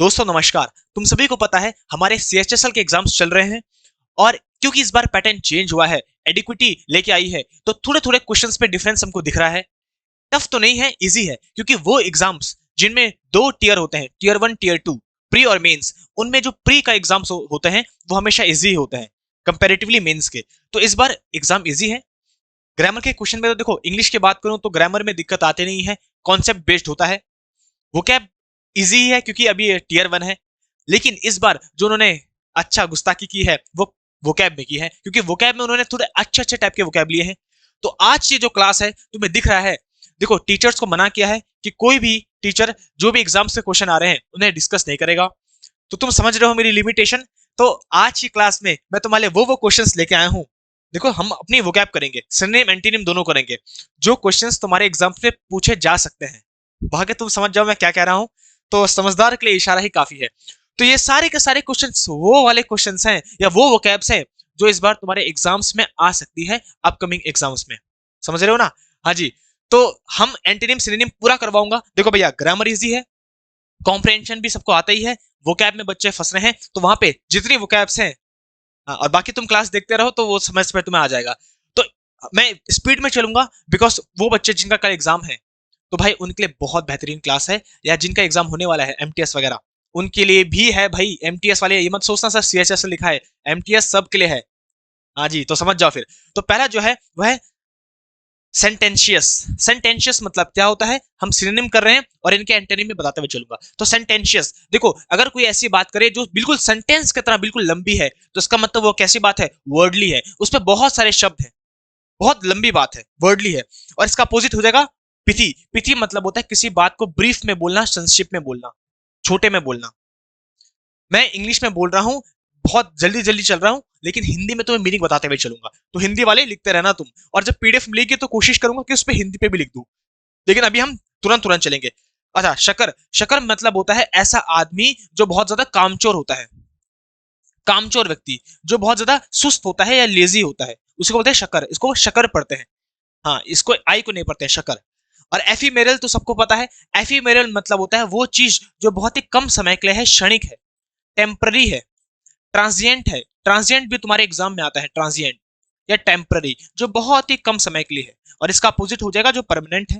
दोस्तों नमस्कार। तुम सभी को पता है हमारे सीएचएसएल के एग्जाम्स चल रहे हैं और क्योंकि इस बार पैटर्न चेंज हुआ है, एडिक्विटी लेके आई है, तो थोड़े थोड़े क्वेश्चंस पे डिफरेंस हमको दिख रहा है। टफ तो नहीं है, इजी है, क्योंकि वो एग्जाम्स जिनमें दो टियर होते हैं, टियर 1 टियर 2, प्री और मेंस, उनमें जो प्री का एग्जाम्स होते हैं वो हमेशा इजी होते हैं कंपैरेटिवली मेंस के। तो इस बार एग्जाम इजी है। ग्रामर के क्वेश्चन में तो देखो, इंग्लिश की बात करूं तो ग्रामर में दिक्कत आती नहीं है, कॉन्सेप्ट बेस्ड होता है। वो क्या इजी है क्योंकि अभी टियर 1 है। लेकिन इस बार जो उन्होंने अच्छा गुस्ताखी की है वो वोकैब में की है, क्योंकि वोकैब में उन्होंने थोड़े अच्छे अच्छे टाइप के वोकैब लिए हैं। तो आज ये जो क्लास है तुम्हें दिख रहा है, देखो टीचर्स को मना किया है कि कोई भी टीचर जो भी एग्जाम से क्वेश्चन आ रहे हैं उन्हें डिस्कस नहीं करेगा। तो तुम समझ रहे हो मेरी लिमिटेशन। तो आज की क्लास में मैं तुम्हारे वो क्वेश्चंस लेके आया हूं। देखो हम अपनी वोकैब करेंगे, सिनोनिम एंटोनिम दोनों करेंगे, जो क्वेश्चंस तुम्हारे एग्जाम में पूछे जा सकते हैं। भागे तुम समझ जाओ मैं क्या कह रहा हूं। तो समझदार के लिए इशारा ही काफी है। तो ये सारे के सारे क्वेश्चंस वो वाले क्वेश्चंस हैं या वो वोकैब्स हैं जो इस बार तुम्हारे एग्जाम्स में आ सकती है, अपकमिंग एग्जाम्स में। समझ रहे हो ना? हाँ जी। तो हम एंटोनिम सिनोनिम पूरा करवाऊंगा। देखो भैया, ग्रामर इजी है, कॉम्प्रहेंशन भी सबको आता ही है, वोकैब में बच्चे फंस रहे हैं तो वहां पे जितनी वोकैब्स हैं, हाँ, और बाकी तुम क्लास देखते रहो तो वो समझ में तुम्हें आ जाएगा। तो मैं स्पीड में चलूंगा बिकॉज वो बच्चे जिनका कल एग्जाम है तो भाई उनके लिए बहुत बेहतरीन क्लास है, या जिनका एग्जाम होने वाला है एमटीएस वगैरह उनके लिए भी है। भाई एमटीएस वाले ये मत सोचना सर सीएचएस से लिखा है, एमटीएस सब के लिए है। हाँ जी, तो समझ जाओ फिर। तो पहला जो है वह है सेंटेंशियस। सेंटेंशियस मतलब क्या होता है, हम सिनोनिम कर रहे हैं और इनके एंटोनिम में बताते हुए चलूंगा। तो सेंटेंशियस, देखो अगर कोई ऐसी बात करे जो बिल्कुल सेंटेंस की तरह बिल्कुल लंबी है तो इसका मतलब वो कैसी बात है, वर्डली है, उसमें बहुत सारे शब्द हैं, बहुत लंबी बात है, वर्डली है। और इसका अपोजिट हो जाएगा पिथी। पिथी मतलब होता है किसी बात को ब्रीफ में बोलना, संक्षिप्त में बोलना, छोटे में बोलना। मैं इंग्लिश में बोल रहा हूं, बहुत जल्दी जल्दी चल रहा हूं, लेकिन हिंदी में तुम्हें मीनिंग बताते हुए चलूंगा। तो हिंदी वाले लिखते रहना तुम, और जब पीडीएफ मिलेगी तो कोशिश करूंगा कि उस पर हिंदी पे भी लिख दूं। लेकिन अभी हम तुरंत तुरंत चलेंगे। अच्छा, शकर। शकर मतलब होता है ऐसा आदमी जो बहुत ज्यादा कामचोर होता है, कामचोर व्यक्ति जो बहुत ज्यादा सुस्त होता है या लेजी होता है, उसको बोलते हैं शकर। इसको शकर पढ़ते हैं। हाँ, इसको आई को नहीं पढ़ते हैं, शकर। और एफीमेरल तो सबको पता है। एफीमेरल मतलब होता है वो चीज जो बहुत ही कम समय के लिए है, क्षणिक है, टेम्पररी है, ट्रांजिएंट है। ट्रांजिएंट भी तुम्हारे एग्जाम में आता है, ट्रांजिएंट या टेम्पररी, जो बहुत ही कम समय के लिए है। और इसका अपोजिट हो जाएगा जो परमानेंट है।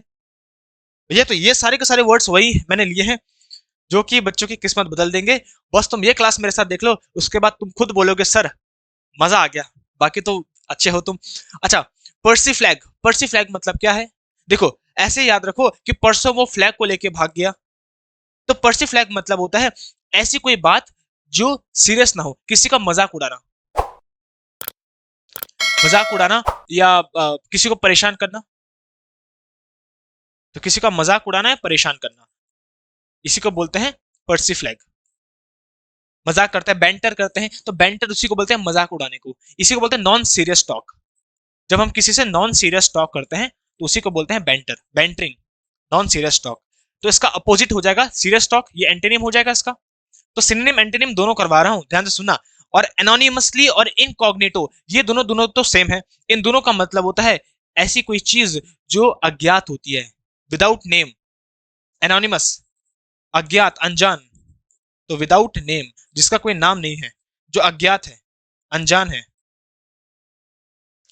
भैया तो ये सारे के सारे वर्ड्स वही मैंने लिए हैं जो कि बच्चों की किस्मत बदल देंगे। बस तुम ये क्लास मेरे साथ देख लो, उसके बाद तुम खुद बोलोगे सर मजा आ गया। बाकी तो अच्छे हो तुम। अच्छा, पर्सी फ्लैग। पर्सी फ्लैग मतलब क्या है? देखो ऐसे याद रखो कि परसों वो फ्लैग को लेके भाग गया। तो पर्सी फ्लैग मतलब होता है ऐसी कोई बात जो सीरियस ना हो, किसी का मजाक उड़ाना, मजाक उड़ाना या किसी को परेशान करना। तो किसी का मजाक उड़ाना है, परेशान करना, इसी को बोलते हैं पर्सी फ्लैग। मजाक करते हैं, बैंटर करते हैं, तो बैंटर उसी को बोलते हैं मजाक उड़ाने को। इसी को बोलते हैं नॉन सीरियस टॉक। जब हम किसी से नॉन सीरियस टॉक करते हैं तो उसी को बोलते हैं banter, bantering, non serious talk. तो इसका अपोजिट हो जाएगा सीरियस टॉक, ये एंटोनिम हो जाएगा इसका। तो सिनोनिम एंटोनिम दोनों करवा रहा हूं, ध्यान से सुनना। और एनोनिमसली और इनकॉग्निटो, ये दोनों दोनों तो सेम है। इन दोनों का मतलब होता है ऐसी कोई चीज जो अज्ञात होती है, विदाउट नेम। एनोनिमस अज्ञात, अनजान। तो विदाउट नेम, जिसका कोई नाम नहीं है, जो अज्ञात है, अनजान है,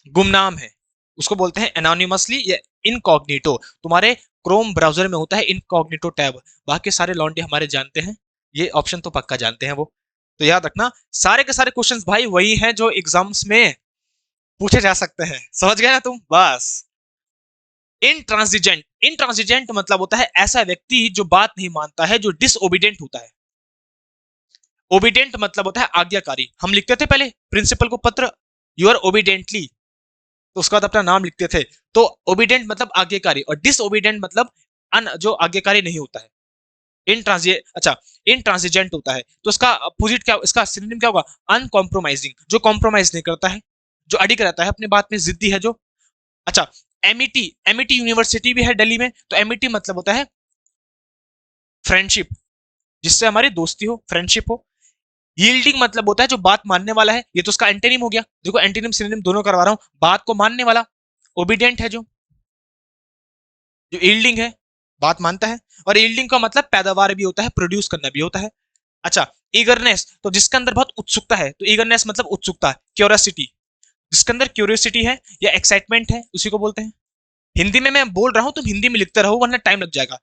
गुमनाम है, उसको बोलते हैं एनोनिमसली या इनकॉग्निटो। तुम्हारे क्रोम ब्राउजर में होता है इनकॉग्निटो टैब। बाकी सारे लॉन्डे हमारे जानते हैं, ये ऑप्शन तो पक्का जानते हैं वो। तो याद रखना, सारे के सारे क्वेश्चंस भाई वही हैं जो एग्जाम्स में पूछे जा सकते हैं। समझ गए ना तुम? बस। इनट्रांसिजेंट। इनट्रांसिजेंट मतलब होता है ऐसा व्यक्ति जो बात नहीं मानता है, जो डिसओबीडियंट होता है। ओबीडेंट मतलब होता है आज्ञाकारी। हम लिखते थे पहले प्रिंसिपल को पत्र, यू आर ओबीडेंटली, तो उसके बाद अपना नाम लिखते थे। तो ओबीडेंट मतलब आज्ञाकारी, और डिसओबीडेंट मतलब जो आज्ञाकारी नहीं होता है। अच्छा, इनट्रांसिजेंट होता है तो इसका अपोजिट क्या, इसका सिनोनिम क्या होगा? अनकॉम्प्रोमाइजिंग, जो कॉम्प्रोमाइज नहीं करता है, जो अडिग रहता है अपनी बात में, जिद्दी है जो। अच्छा, एमिटी। एमिटी यूनिवर्सिटी भी है दिल्ली में, तो एमिटी मतलब होता है फ्रेंडशिप, जिससे हमारी दोस्ती हो, फ्रेंडशिप हो। यील्डिंग मतलब होता है जो बात मानने वाला है, ये तो उसका एंटोनिम हो गया। देखो एंटोनिम सिनोनिम दोनों करवा रहा हूं। बात को मानने वाला ओबीडियंट है, जो जो यील्डिंग है, बात मानता है। और यील्डिंग का मतलब पैदावार भी होता है, प्रोड्यूस करना भी होता है। अच्छा, ईगरनेस, तो जिसके अंदर बहुत उत्सुकता है, तो ईगरनेस मतलब उत्सुकता, क्यूरियोसिटी, जिसके अंदर क्यूरियोसिटी है या एक्साइटमेंट है उसी को बोलते हैं। हिंदी में मैं बोल रहा हूं, तुम हिंदी में लिखते रहो वरना टाइम लग जाएगा।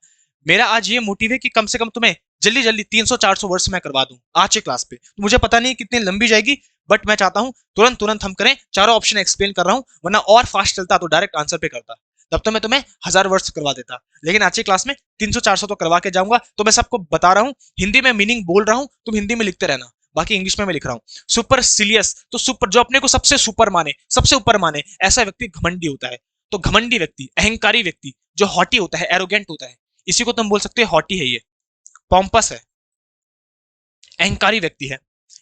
मेरा आज ये मोटिव है कि कम से कम तुम्हें जल्दी जल्दी 300-400 वर्ड्स मैं करवा दूं आज के क्लास पे। तो मुझे पता नहीं कितनी लंबी जाएगी, बट मैं चाहता हूं तुरंत तुरंत हम करें, चारों ऑप्शन एक्सप्लेन कर रहा हूं, वरना और फास्ट चलता तो डायरेक्ट आंसर पे करता, तब तो मैं तुम्हें 1000 वर्ड्स करवा देता। लेकिन आज की क्लास में 300-400 तो करवा के जाऊंगा। तो मैं सबको बता रहा हूँ, हिंदी में मीनिंग बोल रहा हूँ, तुम हिंदी में लिखते रहना, बाकी इंग्लिश में मैं लिख रहा हूँ। सुपरसिलियस, तो सुपर, जो अपने को सबसे सुपर माने, सबसे ऊपर माने, ऐसा व्यक्ति घमंडी होता है। तो घमंडी व्यक्ति, अहंकारी व्यक्ति, जो हॉटी होता है, एरोगेंट होता है, इसी को तुम बोल सकते हो हॉटी है ये, पॉम्पस है, अहंकारी व्यक्ति है।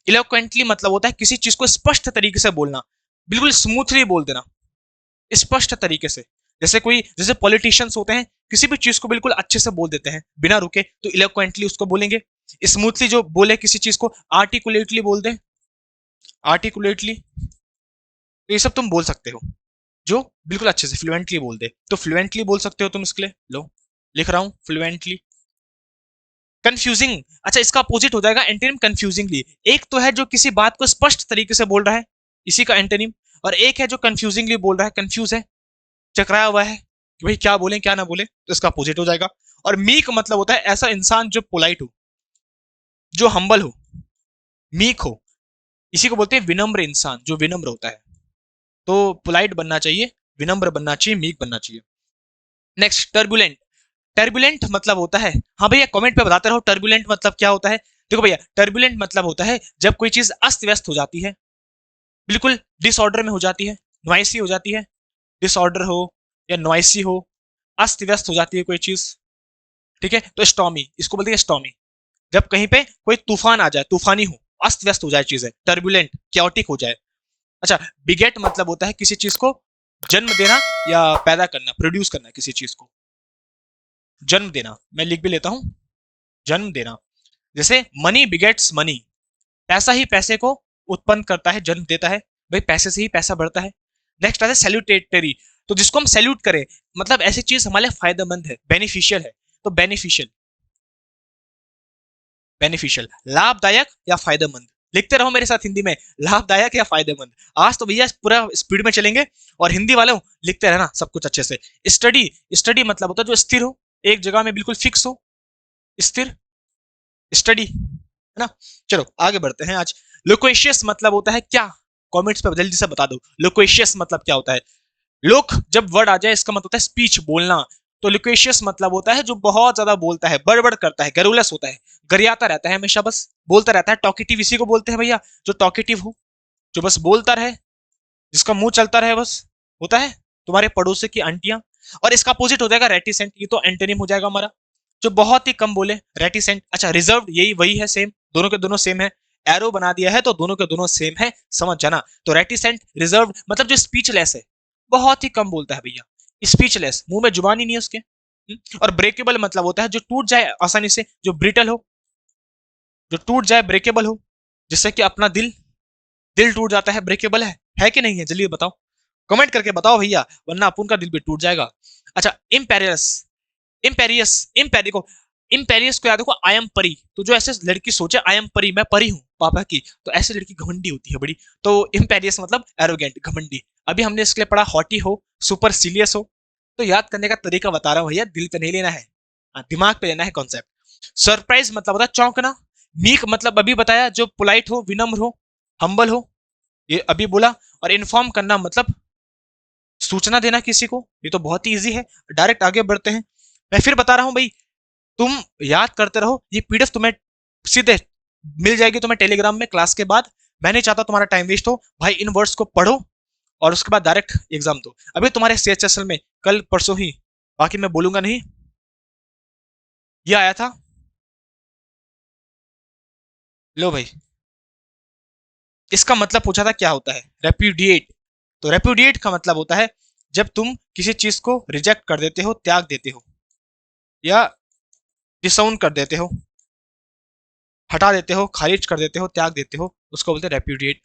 इलोक्वेंटली मतलब होता है किसी चीज को स्पष्ट तरीके से बोलना, बिल्कुल स्मूथली बोल देना, स्पष्ट तरीके से। जैसे पॉलिटिशियंस होते हैं, किसी भी चीज को बिल्कुल अच्छे से बोल देते हैं बिना रुके, तो इलोक्वेंटली उसको बोलेंगे। स्मूथली जो बोले किसी चीज को, आर्टिकुलेटली बोल दें, आर्टिकुलेटली, तो ये सब तुम बोल सकते हो, जो बिल्कुल अच्छे से फ्लुएंटली बोल दे। तो फ्लुएंटली बोल सकते हो तुम इसके लिए, लो लिख रहा हूं फ्लुएंटली। कंफ्यूजिंग, अच्छा इसका अपोजिट हो जाएगा एंटोनिम कंफ्यूजिंगली। एक तो है जो किसी बात को स्पष्ट तरीके से बोल रहा है, इसी का एंटोनिम, और एक है जो कंफ्यूजिंगली बोल रहा है, कंफ्यूज है, चकराया हुआ है कि भाई क्या बोले क्या ना बोले, तो इसका अपोजिट हो जाएगा। और मीक मतलब होता है ऐसा इंसान जो पोलाइट हो, जो हम्बल हो, मीक हो, इसी को बोलते हैं विनम्र इंसान, जो विनम्र होता है। तो पोलाइट बनना चाहिए, विनम्र बनना चाहिए, मीक बनना चाहिए। Next, turbulent. टर्बुलेंट मतलब होता है, हाँ भैया कमेंट पे बताते रहो टर्बुलेंट मतलब क्या होता है। देखो भैया, टर्बुलेंट मतलब होता है जब कोई चीज अस्त व्यस्त हो जाती है, बिल्कुल डिसऑर्डर में हो जाती है, नॉइसी हो जाती है, डिसऑर्डर हो या नॉइसी हो, अस्त व्यस्त हो जाती है कोई चीज, ठीक है। तो स्टॉमी, इसको बोलते हैं स्टॉमी, जब कहीं पे कोई तूफान आ जाए, तूफानी हो, अस्त व्यस्त हो जाए चीजें, टर्बुलेंट, क्योटिक हो जाए। अच्छा, बिगेट मतलब होता है किसी चीज को जन्म देना या पैदा करना, प्रोड्यूस करना, किसी चीज को जन्म देना। मैं लिख भी लेता हूं, जन्म देना। जैसे मनी बिगेट्स मनी, पैसा ही पैसे को उत्पन्न करता है, जन्म देता है, भाई पैसे से ही पैसा बढ़ता है। नेक्स्ट आता है सैल्यूटेटरी, तो जिसको हम सैल्यूट करें, मतलब ऐसी चीज हमारे लिए फायदेमंद है, बेनिफिशियल है, तो बेनिफिशियल, बेनिफिशियल, लाभदायक या फायदेमंद। लिखते रहो मेरे साथ हिंदी में, लाभदायक या फायदेमंद। आज तो भैया पूरा स्पीड में चलेंगे, और हिंदी वालों लिखते रहना सब कुछ अच्छे से। स्टडी, स्टडी मतलब होता है जो स्थिर हो, एक जगह में बिल्कुल फिक्स हो, स्थिर, स्टडी, है ना। चलो आगे बढ़ते हैं आज। लोक्वेशियस मतलब होता है क्या, कमेंट्स पे जल्दी से बता दो, लोक्वेशियस मतलब क्या होता है। लोक जब वर्ड आ जाए इसका मतलब होता है स्पीच, बोलना। तो लोक्वेशियस मतलब होता है जो बहुत ज्यादा बोलता है, बड़बड़ करता है, गरुलस होता है, गरियाता रहता है, हमेशा बस बोलता रहता है। टॉकेटिव इसी को बोलते हैं भैया, जो टॉकेटिव हो, जो बस बोलता रहे, जिसका मुंह चलता रहे बस, होता है तुम्हारे पड़ोसी की आंटियां। और इसका अपोजिट हो जाएगा रेटिसेंट, ये तो एंटोनिम हो जाएगा हमारा, जो बहुत ही कम बोले, रेटिसेंट। अच्छा, रिजर्व, यही वही है, सेम, दोनों के दोनों सेम है, एरो बना दिया है तो दोनों के दोनों सेम है, समझ जाना। तो रेटिसेंट, रिजर्व मतलब जो स्पीचलेस है, बहुत ही कम बोलता है भैया, स्पीचलेस, मुंह में जुबान ही नहीं है उसके। और ब्रेकेबल मतलब होता है जो टूट जाए आसानी से, जो ब्रिटल हो, जो टूट जाए, ब्रेकेबल हो, जिससे कि अपना दिल, दिल टूट जाता है, ब्रेकेबल है कि नहीं है, जल्दी बताओ, कमेंट करके बताओ भैया, वरना अपन का दिल भी टूट जाएगा। अच्छा, इम्पेरियस, इम्पेरियस, इम्पेरिको, इम्पेरियस को याद रखो, आई एम परी, तो जो ऐसे लड़की सोचे आई एम परी, मैं परी हूँ पापा की, तो ऐसी लड़की घमंडी होती है बड़ी। तो इम्पेरियस मतलब एरोगेंट, घमंडी। अभी हमने इसके लिए पढ़ा हॉटी हो, सुपर सीलियस हो, तो याद करने का तरीका बता रहा हूँ भैया, दिल पे नहीं लेना है, दिमाग पे लेना है कॉन्सेप्ट। सरप्राइज मतलब होता है चौंकना। मीक मतलब अभी बताया, जो पोलाइट हो, विनम्र हो, हम्बल हो, ये अभी बोला। और इन्फॉर्म करना मतलब सूचना देना किसी को, ये तो बहुत ही इजी है। डायरेक्ट आगे बढ़ते हैं, मैं फिर बता रहा हूं भाई, तुम याद करते रहो, ये पीडीएफ तुम्हें सीधे मिल जाएगी तुम्हें टेलीग्राम में क्लास के बाद। मैं नहीं चाहता तुम्हारा टाइम वेस्ट हो भाई, इन वर्ड्स को पढ़ो और उसके बाद डायरेक्ट एग्जाम दो। अभी तुम्हारे सीएचएसएल में कल परसों ही, बाकी मैं बोलूंगा नहीं, ये आया था, लो भाई, इसका मतलब पूछा था क्या होता है, रेप्यूडिएट। तो रेप्यूडिएट का मतलब होता है जब तुम किसी चीज को रिजेक्ट कर देते हो, त्याग देते हो, या डिसआउन कर देते हो, हटा देते हो, खारिज कर देते हो, त्याग देते हो, उसको बोलते हैं रेप्यूडिएट।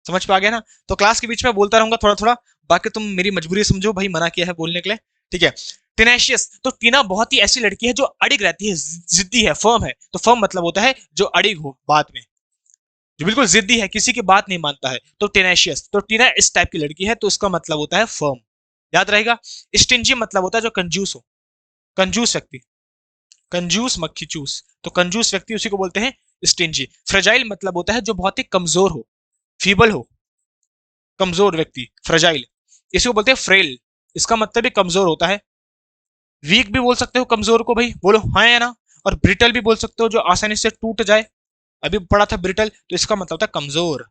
समझ पा गया ना। तो क्लास के बीच में बोलता रहूंगा थोड़ा थोड़ा, बाकी तुम मेरी मजबूरी समझो भाई, मना किया है बोलने के लिए, ठीक है। टेनेशियस, तो टीना बहुत ही ऐसी लड़की है जो अड़िग रहती है, जिद्दी है, फर्म है। तो फर्म मतलब होता है जो अड़िग हो बात में, जो बिल्कुल जिद्दी है, किसी की बात नहीं मानता है, तो टेनेशियस। तो टीना इस टाइप की लड़की है, तो इसका मतलब होता है फर्म, याद रहेगा। स्टिंजी मतलब होता है जो कंजूस हो, कंजूस व्यक्ति, कंजूस मक्खी चूस, तो कंजूस व्यक्ति उसी को बोलते हैं स्टिंजी। फ्रेजाइल मतलब होता है जो बहुत ही कमजोर हो, फीबल हो, कमजोर व्यक्ति, फ्रेजाइल। इसको बोलते हैं फ्रेल, इसका मतलब भी कमजोर होता है। वीक भी बोल सकते हो कमजोर को, भाई बोलो हाँ या ना। और ब्रिटल भी बोल सकते हो जो आसानी से टूट जाए, अभी पढ़ा था ब्रिटल, तो इसका मतलब होता है कमजोर।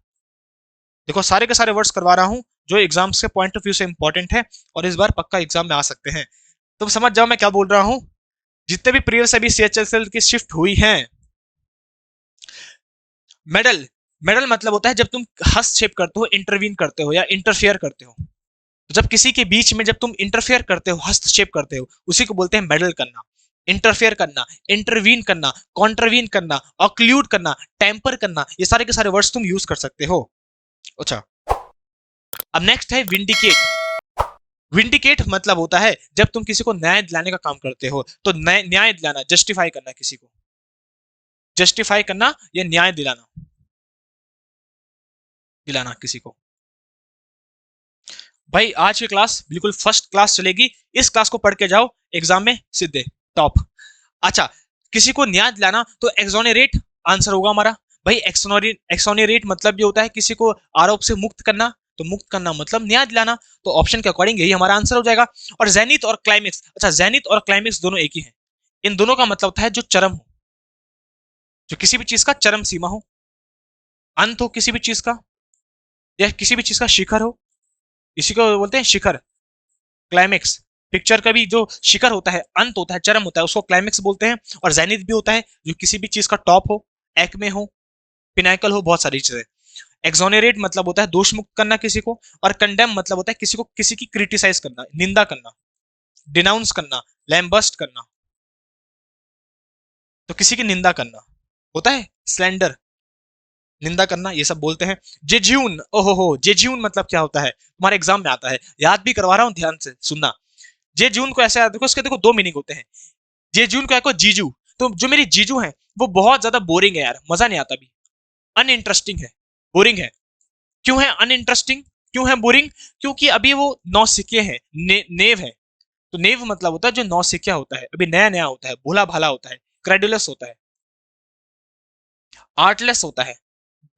देखो सारे के सारे वर्ड्स करवा रहा हूं जो एग्जाम्स के पॉइंट ऑफ व्यू से इंपॉर्टेंट है और इस बार पक्का एग्जाम में आ सकते हैं। तुम समझ जाओ मैं क्या बोल रहा हूं। जितने भी प्रीवियस अभी सीएचएसएल की शिफ्ट हुई हैं, मेडल, मेडल मतलब होता है जब तुम हस्तक्षेप करते हो, इंटरवीन करते हो या इंटरफेयर करते हो। जब किसी के बीच में जब तुम इंटरफेयर करते हो, हस्तक्षेप करते हो, उसी को बोलते हैं मेडल करना। इंटरफेयर करना, इंटरवीन करना, कॉन्ट्रवीन करना, ऑक्लूड करना, टेम्पर करना, ये सारे के सारे वर्ड्स तुम यूज कर सकते हो। अच्छा, अब नेक्स्ट है विंडिकेट। विंडिकेट मतलब होता है जब तुम किसी को न्याय दिलाने का काम करते हो, तो न्याय दिलाना, जस्टिफाई करना, किसी को जस्टिफाई करना या न्याय दिलाना, दिलाना किसी को। भाई आज की क्लास बिल्कुल फर्स्ट क्लास चलेगी, इस क्लास को पढ़ के जाओ, एग्जाम में सीधे टॉप। अच्छा, किसी को न्याय दिलाना तो एक्सोनरेट आंसर होगा हमारा। भाई एक्सोनरेट मतलब ये होता है किसी को आरोप से मुक्त करना, तो मुक्त करना मतलब न्याय दिलाना, तो ऑप्शन के अकॉर्डिंग यही हमारा आंसर हो जाएगा। और जेनिथ और क्लाइमेक्स, अच्छा जेनिथ और क्लाइमेक्स दोनों एक ही है। इन दोनों का मतलब होता है जो चरम हो, जो किसी भी चीज का चरम सीमा हो, अंत हो किसी भी चीज का, या किसी भी चीज का शिखर हो, इसी को बोलते हैं शिखर, क्लाइमेक्स। पिक्चर का भी जो शिखर होता है, अंत होता है, चरम होता है, उसको क्लाइमेक्स बोलते हैं। और जेनिथ भी होता है जो किसी भी चीज का टॉप हो, एक्मे हो, पिनाकल हो, बहुत सारी चीजें। एक्सोनरेट मतलब होता है दोष मुक्त करना किसी को, और कंडेम मतलब होता है किसी को, किसी की क्रिटिसाइज करना, निंदा करना, डिनाउंस करना, लैम्बस्ट करना, तो किसी की निंदा करना होता है स्लैंडर, निंदा करना, ये सब बोलते हैं। जेज्यून, ओहो हो, जेज्यून मतलब क्या होता है, तुम्हारे एग्जाम में आता है, याद भी करवा रहा हूं, ध्यान से सुनना। जेजून को ऐसे याद रखो, इसके देखो दो मीनिंग होते हैं। जेजून को को जीजू, तो जो मेरी जीजू है वो बहुत ज्यादा बोरिंग है यार, मजा नहीं आता भी, अनइंटरेस्टिंग है, बोरिंग है। क्यों है अनइंटरेस्टिंग, क्यों है बोरिंग? क्योंकि अभी वो नौसिखिए है, नेव है। तो नेव मतलब होता है जो नौसिखिया होता है, अभी नया नया होता है, भोला भाला होता है, क्रेडुलस होता है, आर्टलेस होता है,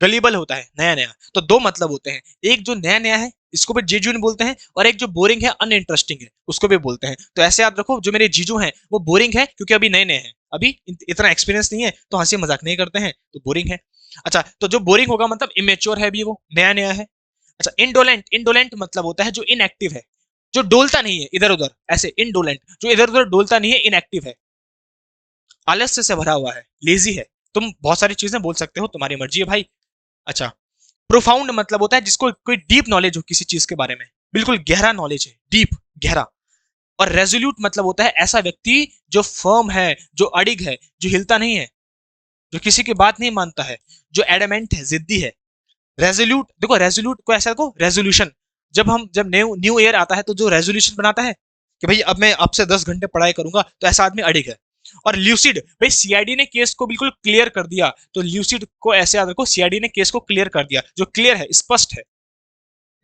गलीबल होता है, नया नया। तो दो मतलब होते हैं, एक जो नया नया है इसको भी जीजू बोलते हैं, और एक जो बोरिंग है, अनइंटरेस्टिंग है, उसको भी बोलते हैं। तो ऐसे याद रखो, जो मेरे जीजू हैं वो बोरिंग है क्योंकि अभी नए नए हैं, अभी इतना एक्सपीरियंस नहीं है, तो हंसी मजाक नहीं करते हैं, तो बोरिंग है। अच्छा, तो जो बोरिंग होगा मतलब इमेच्योर है, अभी वो नया नया है। अच्छा, इंडोलेंट, इंडोलेंट मतलब होता है जो इनएक्टिव है, जो डोलता नहीं है इधर उधर, ऐसे इंडोलेंट, जो इधर उधर डोलता नहीं है, इनएक्टिव है, आलस्य से भरा हुआ है, लेजी है। तुम बहुत सारी चीजें बोल सकते हो, तुम्हारी मर्जी है भाई। अच्छा, प्रोफाउंड मतलब होता है जिसको कोई डीप नॉलेज हो किसी चीज के बारे में, बिल्कुल गहरा नॉलेज है, डीप, गहरा। और रेजोल्यूट मतलब होता है ऐसा व्यक्ति जो फर्म है, जो अड़िग है, जो हिलता नहीं है, जो किसी की बात नहीं मानता है, जो एडमेंट है, जिद्दी है। रेजोल्यूट, देखो रेजोल्यूट को ऐसा देखो, रेजोल्यूशन, जब न्यू न्यू ईयर आता है तो जो रेजोल्यूशन बनाता है कि भाई अब मैं आपसे 10 घंटे पढ़ाई करूंगा, तो ऐसा आदमी अड़िग है। और ल्यूसिड, भाई सीआईडी ने केस को बिल्कुल क्लियर कर दिया, तो ल्यूसिड को ऐसे याद रखो, सीआईडी ने केस को क्लियर कर दिया, जो क्लियर है, स्पष्ट है,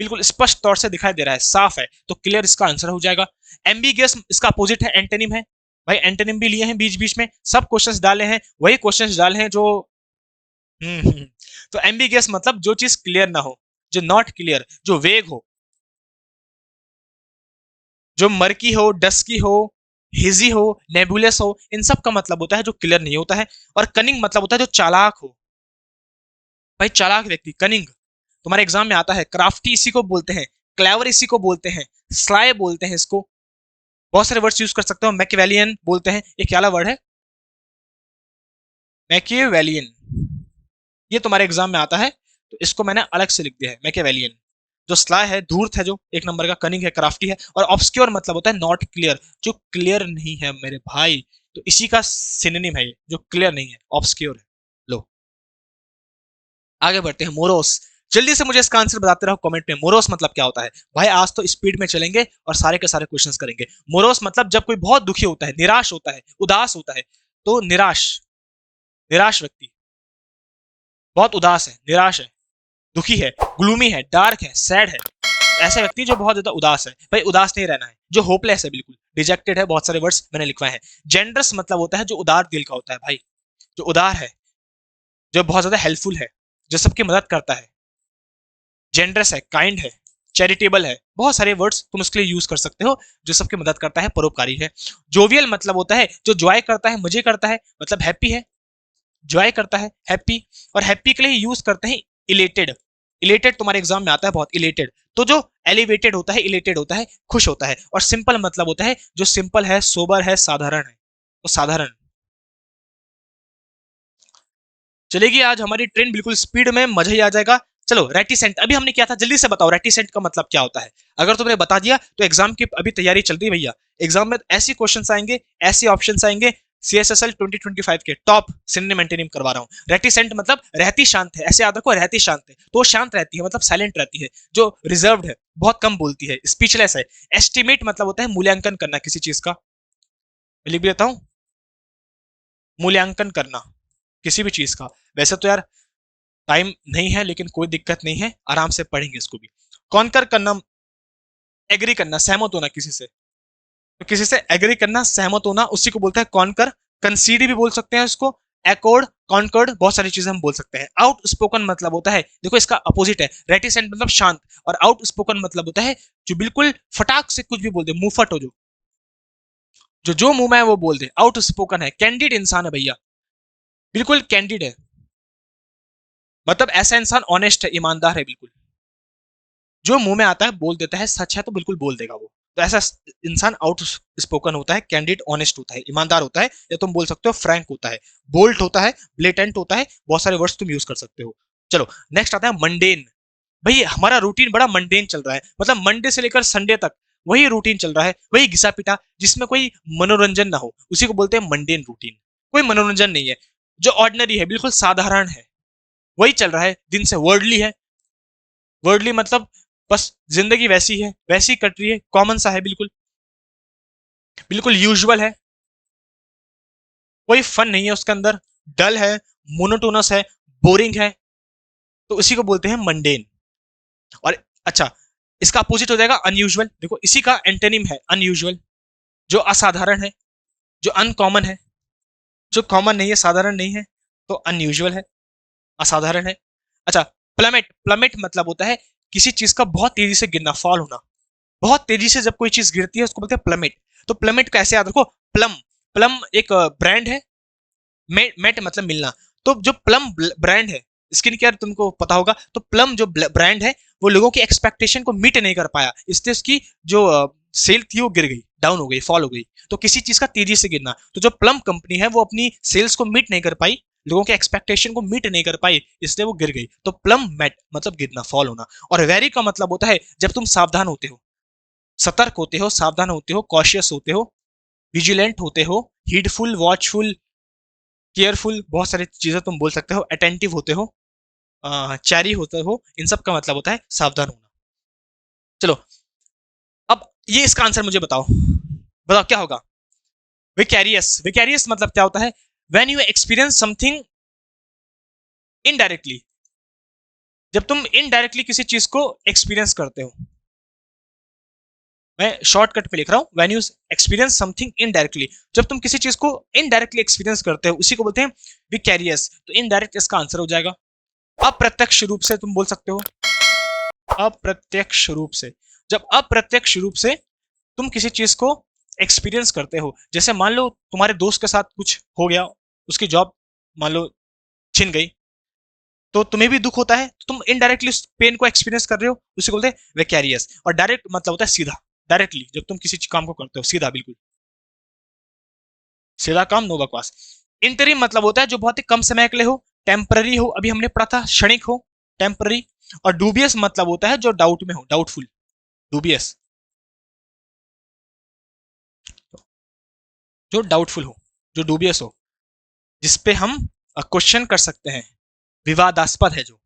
बिल्कुल स्पष्ट तौर से दिखाई दे रहा है, साफ है, तो क्लियर इसका आंसर हो जाएगा। एम्बिगियस इसका अपोजिट है, एंटोनिम है। भाई एंटोनिम भी लिए हैं बीच बीच में, सब क्वेश्चंस डाले हैं, वही क्वेश्चंस डाले हैं जो तो एम्बिगियस मतलब जो चीज क्लियर ना हो, जो नॉट क्लियर, जो वेग हो, जो मर्की हो, डस्की हो, हिजी हो, नेबुलस हो, इन सब का मतलब होता है जो क्लियर नहीं होता है। और कनिंग मतलब होता है जो चालाक हो, भाई चालाक व्यक्ति, कनिंग, तुम्हारे एग्जाम में आता है। क्राफ्टी इसी को बोलते हैं, क्लेवर इसी को बोलते हैं, स्लाय बोलते हैं इसको, बहुत सारे वर्ड्स यूज कर सकते हो, मैकिवेलियन बोलते हैं, ये क्या वर्ड है, मैकिवेलियन, ये तुम्हारे एग्जाम में आता है, तो इसको मैंने अलग से लिख दिया है, मैकिवेलियन। जो स्लाय है, धूर्त है, जो एक नंबर का, कनिंग है, क्राफ्टी है। और ऑब्सक्योर मतलब होता है नॉट क्लियर, जो क्लियर नहीं है मेरे भाई, तो इसी का सिनोनिम है ये, जो क्लियर नहीं है, ऑब्सक्योर है। लो आगे बढ़ते हैं, मोरोस। जल्दी से मुझे इसका आंसर बताते रहो कमेंट में। मोरोस मतलब क्या होता है भाई? आज तो स्पीड में चलेंगे और सारे के सारे क्वेश्चंस करेंगे। मोरोस मतलब जब कोई बहुत दुखी होता है, निराश होता है, उदास होता है, तो निराश, निराश व्यक्ति बहुत उदास है, निराश है, दुखी है, ग्लूमी है, डार्क है, सैड है, ऐसा व्यक्ति जो बहुत ज्यादा उदास है। भाई उदास नहीं रहना है, जो होपलेस है, बिल्कुल डिजेक्टेड है, बहुत सारे वर्ड्स मैंने लिखवाए हैं। जेनरस मतलब होता है जो उदार दिल का होता है भाई, जो उदार है, जो बहुत ज्यादा हेल्पफुल है, जो सबकी मदद करता है। जेनरस है, काइंड है, चैरिटेबल है, बहुत सारे वर्ड्स तुम उसके लिए यूज कर सकते हो, जो सबकी मदद करता है, परोपकारी है। जोवियल मतलब होता है जो जॉय करता है, मजे करता है, मतलब हैप्पी है, जॉय करता है, हैप्पी। और हैप्पी के लिए यूज करते हैं इलेटेड। इलेटेड तुम्हारे एग्जाम में आता है बहुत, इलेटेड तो जो एलिवेटेड होता है, इलेटेड होता है, खुश होता है। और सिंपल मतलब होता है जो सिंपल है, सोबर है, साधारण है, तो साधारण। चलेगी आज हमारी ट्रेन बिल्कुल स्पीड में, मजा ही आ जाएगा। चलो रेटिसेंट अभी हमने किया था, जल्दी से बताओ रेटिसेंट का मतलब क्या होता है। अगर तुमने बता दिया तो एग्जाम की अभी तैयारी चल रही है भैया, एग्जाम में ऐसे क्वेश्चंस आएंगे, ऐसे ऑप्शंस आएंगे। सीएसएसएल 2025 के टॉप सिनोनिम एंटोनिम करवा रहा हूँ। रेटिसेंट मतलब रहती शांत है, ऐसे याद रखो, रहती शांत है, तो शांत रहती है मतलब साइलेंट रहती है, जो रिजर्व्ड है, बहुत कम बोलती है, स्पीचलेस है। एस्टिमेट मतलब होता है मूल्यांकन करना किसी चीज का, लिख भी देता हूँ, मूल्यांकन करना किसी भी चीज का। वैसे तो यार टाइम नहीं है, लेकिन कोई दिक्कत नहीं है, आराम से पढ़ेंगे इसको भी। कॉन्कर करना, एग्री करना, सहमत होना किसी से, तो किसी से एग्री करना, सहमत होना, उसी को बोलते हैं कॉन्कर। कंसीड भी बोल सकते हैं इसको, एकॉर्ड, कॉन्कर्ड, बहुत सारी चीजें हम बोल सकते हैं। आउट स्पोकन मतलब होता है, देखो इसका अपोजिट है, रेटिसेंट मतलब शांत, और आउट स्पोकन मतलब होता है जो बिल्कुल फटाक से कुछ भी बोल दे, मुंहफट हो, जो मुंह में है वो बोल दे, आउट स्पोकन है। कैंडिड इंसान है भैया, बिल्कुल कैंडिड है, मतलब ऐसा इंसान ऑनेस्ट है, ईमानदार है, बिल्कुल जो मुंह में आता है बोल देता है, सच है तो बिल्कुल बोल देगा वो। तो ऐसा इंसान आउट स्पोकन होता है, कैंडिड ऑनेस्ट होता है, ईमानदार होता है, या तुम बोल सकते हो फ्रैंक होता है, बोल्ट होता है, ब्लेटेंट होता है, बहुत सारे वर्ड्स तुम यूज कर सकते हो। चलो नेक्स्ट आता है मंडेन। भाई हमारा रूटीन बड़ा मंडेन चल रहा है, मतलब मंडे से लेकर संडे तक वही रूटीन चल रहा है, वही घिसा पिटा, जिसमें कोई मनोरंजन ना हो, उसी को बोलते हैं मंडेन रूटीन। कोई मनोरंजन नहीं है, जो ऑर्डिनरी है, बिल्कुल साधारण है, वही चल रहा है दिन से। वर्डली है, वर्डली मतलब बस जिंदगी वैसी है, वैसी कट रही है, कॉमन सा है, बिल्कुल बिल्कुल यूजुअल है, कोई फन नहीं है उसके अंदर, डल है, मोनोटोनस है, बोरिंग है, तो इसी को बोलते हैं मंडेन। और अच्छा, इसका अपोजिट हो जाएगा अनयूजुअल। देखो इसी का एंटोनिम है अनयूजुअल, जो असाधारण है, जो अनकॉमन है, जो कॉमन नहीं है, साधारण नहीं है, तो अनयूजुअल है, असाधारण है। अच्छा, प्लमेट, प्लमेट मतलब होता है किसी चीज का बहुत तेजी से गिरना, फॉल होना, बहुत तेजी से जब कोई चीज गिरती है उसको बोलते हैं प्लमेट। तो प्लमेट का ऐसे याद रखो, प्लम, प्लम एक ब्रांड है, मेट मतलब मिलना, तो जो प्लम ब्रांड है, स्किन केयर तुमको पता होगा, तो प्लम जो ब्रांड है वो लोगों की एक्सपेक्टेशन को मीट नहीं कर पाया, इसलिए उसकी जो सेल थी वो गिर गई, डाउन हो गई, फॉल हो गई। तो किसी चीज का तेजी से गिरना, तो जो प्लम कंपनी है वो अपनी सेल्स को मीट नहीं कर पाई, लोगों के एक्सपेक्टेशन को मीट नहीं कर पाई, इसलिए वो गिर गई। तो प्लम मेट मतलब गिरना, फॉल होना। और वेरी का मतलब होता है जब तुम सावधान होते हो, सतर्क होते हो, सावधान होते हो, कॉशियस होते हो, विजिलेंट होते हो, हीडफुल, वॉचफुल, केयरफुल, बहुत सारी चीजें तुम बोल सकते हो, अटेंटिव होते हो, चैरी होते हो, इन सब का मतलब होता है सावधान होना। चलो अब ये इसका आंसर मुझे बताओ, बताओ क्या होगा। विकैरियस, विकैरियस मतलब क्या होता है? When you experience something indirectly, जब तुम इनडायरेक्टली किसी चीज को एक्सपीरियंस करते हो, मैं शॉर्टकट पे लिख रहा हूं, when you experience something indirectly, जब तुम किसी चीज को इनडायरेक्टली एक्सपीरियंस करते हो, उसी को बोलते हैं विकैरियस। तो इनडायरेक्ट इसका आंसर हो जाएगा। अप्रत्यक्ष रूप से तुम बोल सकते हो, अप्रत्यक्ष रूप से, जब अप्रत्यक्ष रूप से तुम किसी चीज को एक्सपीरियंस करते हो, जैसे मान लो तुम्हारे दोस्त के साथ कुछ हो गया, उसकी जॉब मान लो छिन गई, तो तुम्हें भी दुख होता है, तो तुम इनडायरेक्टली उस पेन को एक्सपीरियंस कर रहे हो, उसे बोलते हैं विकैरियस। और डायरेक्ट मतलब होता है सीधा, डायरेक्टली जब तुम किसी काम को करते हो सीधा, बिल्कुल सीधा काम, नो बकवास। इंटरिम मतलब होता है जो बहुत ही कम समय के लिए हो, टेम्पररी हो, अभी हमने पढ़ा था क्षणिक हो, टेम्पररी। और डूबियस मतलब होता है जो डाउट में हो, डाउटफुल, डूबियस, जो डाउटफुल हो, जो डूबियस हो, जिसपे हम क्वेश्चन कर सकते हैं, विवादास्पद है जो,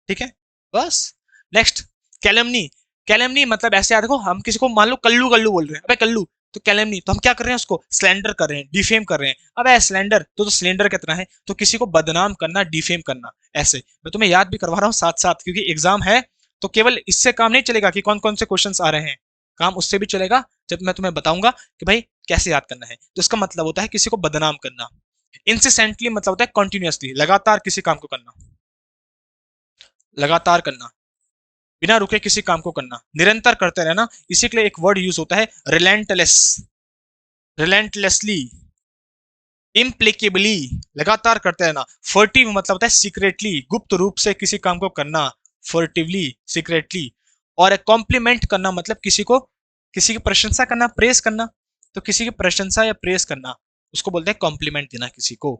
ठीक है। बस। नेक्स्ट, कैलमनी। कैलमनी मतलब ऐसे याद रखो, हम किसी को मान लो कल्लू कल्लू बोल रहे हैं, अबे कल्लू, तो कैलमनी, तो हम क्या कर रहे हैं, उसको स्लैंडर कर रहे हैं, डिफेम कर रहे हैं। अबे स्लैंडर तो स्लैंडर कितना है, तो किसी को बदनाम करना, डिफेम करना। ऐसे मैं तुम्हें याद भी करवा रहा हूँ साथ साथ, क्योंकि एग्जाम है तो केवल इससे काम नहीं चलेगा कि कौन कौन से क्वेश्चन आ रहे हैं, काम उससे भी चलेगा जब मैं तुम्हें बताऊंगा कि भाई कैसे याद करना है। तो इसका मतलब होता है किसी को बदनाम करना। इंसिसेंटली मतलब होता है कॉन्टिन्यूसली, लगातार किसी काम को करना, लगातार करना, बिना रुके किसी काम को करना, निरंतर करते रहना। इसी के लिए एक वर्ड यूज होता है रिलेंटलेस, रिलेंटलेसली, इम्प्लिकेबली, लगातार करते रहना। फर्टिव मतलब होता है सीक्रेटली, गुप्त रूप से किसी काम को करना, फर्टिवली, सीक्रेटली। और कॉम्प्लीमेंट करना मतलब किसी को, किसी की प्रशंसा करना, प्रेस करना। तो किसी की प्रशंसा या प्रेस करना, उसको बोलते हैं कॉम्प्लीमेंट देना किसी को।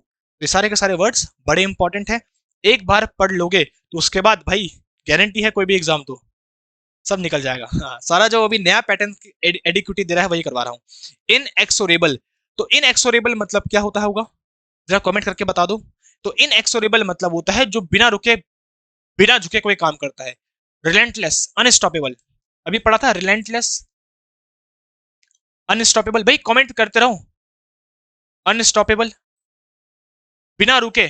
ये सारे के सारे वर्ड्स बड़े इंपॉर्टेंट है। एक बार पढ़ लोगे तो उसके बाद भाई गारंटी है कोई भी एग्जाम तो सब निकल जाएगा। हाँ, सारा जो अभी नया पैटर्न एडिक्विटी दे रहा है वही करवा रहा हूँ। इनएक्सोरेबल, तो इनएक्सोरेबल मतलब क्या होता होगा, जरा कमेंट करके बता दो। तो इनएक्सोरेबल मतलब होता है जो बिना रुके, बिना झुके कोई काम करता है। रिलेंटलेस, अनस्टॉपेबल, अभी पढ़ा था रिलेंटलेस, अनस्टॉपेबल, भाई कमेंट करते रहो। अनस्टॉपेबल, बिना रुके,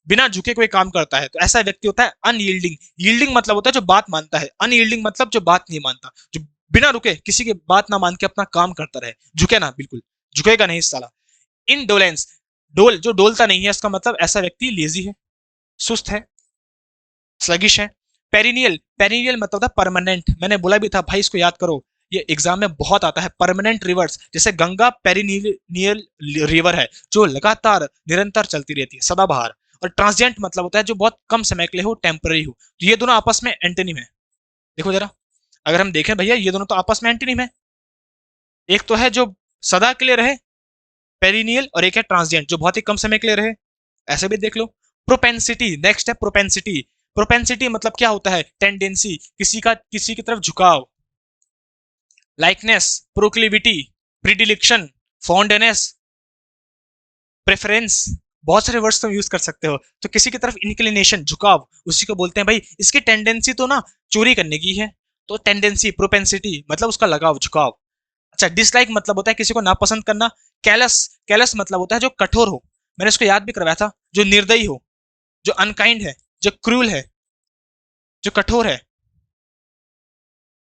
बिना झुके कोई काम करता है, तो ऐसा व्यक्ति होता है अनयील्डिंग। यील्डिंग मतलब होता है जो बात मानता है, अनयील्डिंग मतलब जो बात नहीं मानता, जो बिना रुके किसी की बात ना मान के अपना काम करता रहे, झुके ना, बिल्कुल झुकेगा नहीं साला। इनडोलेंस, डोल जो डोलता नहीं है, इसका मतलब ऐसा व्यक्ति लेजी है, सुस्त है, स्लगिश है। पेरिनियल, पेरिनियल मतलब होता है परमानेंट, मैंने बोला भी था भाई इसको याद करो, ये एग्जाम में बहुत आता है। परमानेंट रिवर्स, जैसे गंगा पेरिनियल रिवर है जो लगातार निरंतर चलती रहती है, सदाबहार। और ट्रांसिएंट मतलब होता है जो बहुत कम समय के लिए हो, टेम्पररी हो। तो ये दोनों आपस में एंटोनिम है। देखो जरा, अगर हम देखें भैया, ये दोनों तो आपस में एंटोनिम है। एक तो है जो सदा के लिए रहे, पेरिनियल, और एक है ट्रांसिएंट जो बहुत ही कम समय के लिए रहे, ऐसे भी देख लो। प्रोपेंसिटी, नेक्स्ट है प्रोपेंसिटी। प्रोपेंसिटी मतलब क्या होता है, टेंडेंसी, किसी का किसी की तरफ झुकाव। लाइकनेस, प्रोक्लिविटी, प्रिडिलिक्शन, फॉन्डनेस, प्रेफरेंस, बहुत सारे वर्ड्स तुम यूज कर सकते हो। तो किसी की तरफ इंक्लिनेशन, झुकाव, उसी को बोलते हैं भाई इसकी टेंडेंसी तो ना चोरी करने की है, तो टेंडेंसी, प्रोपेंसिटी मतलब उसका लगाव, झुकाव। अच्छा, डिसलाइक मतलब होता है किसी को नापसंद करना। कैलस, कैलस मतलब होता है जो कठोर हो, मैंने इसको याद भी करवाया था, जो निर्दयी हो, जो अनकाइंड है, जो क्रूल है, जो कठोर है।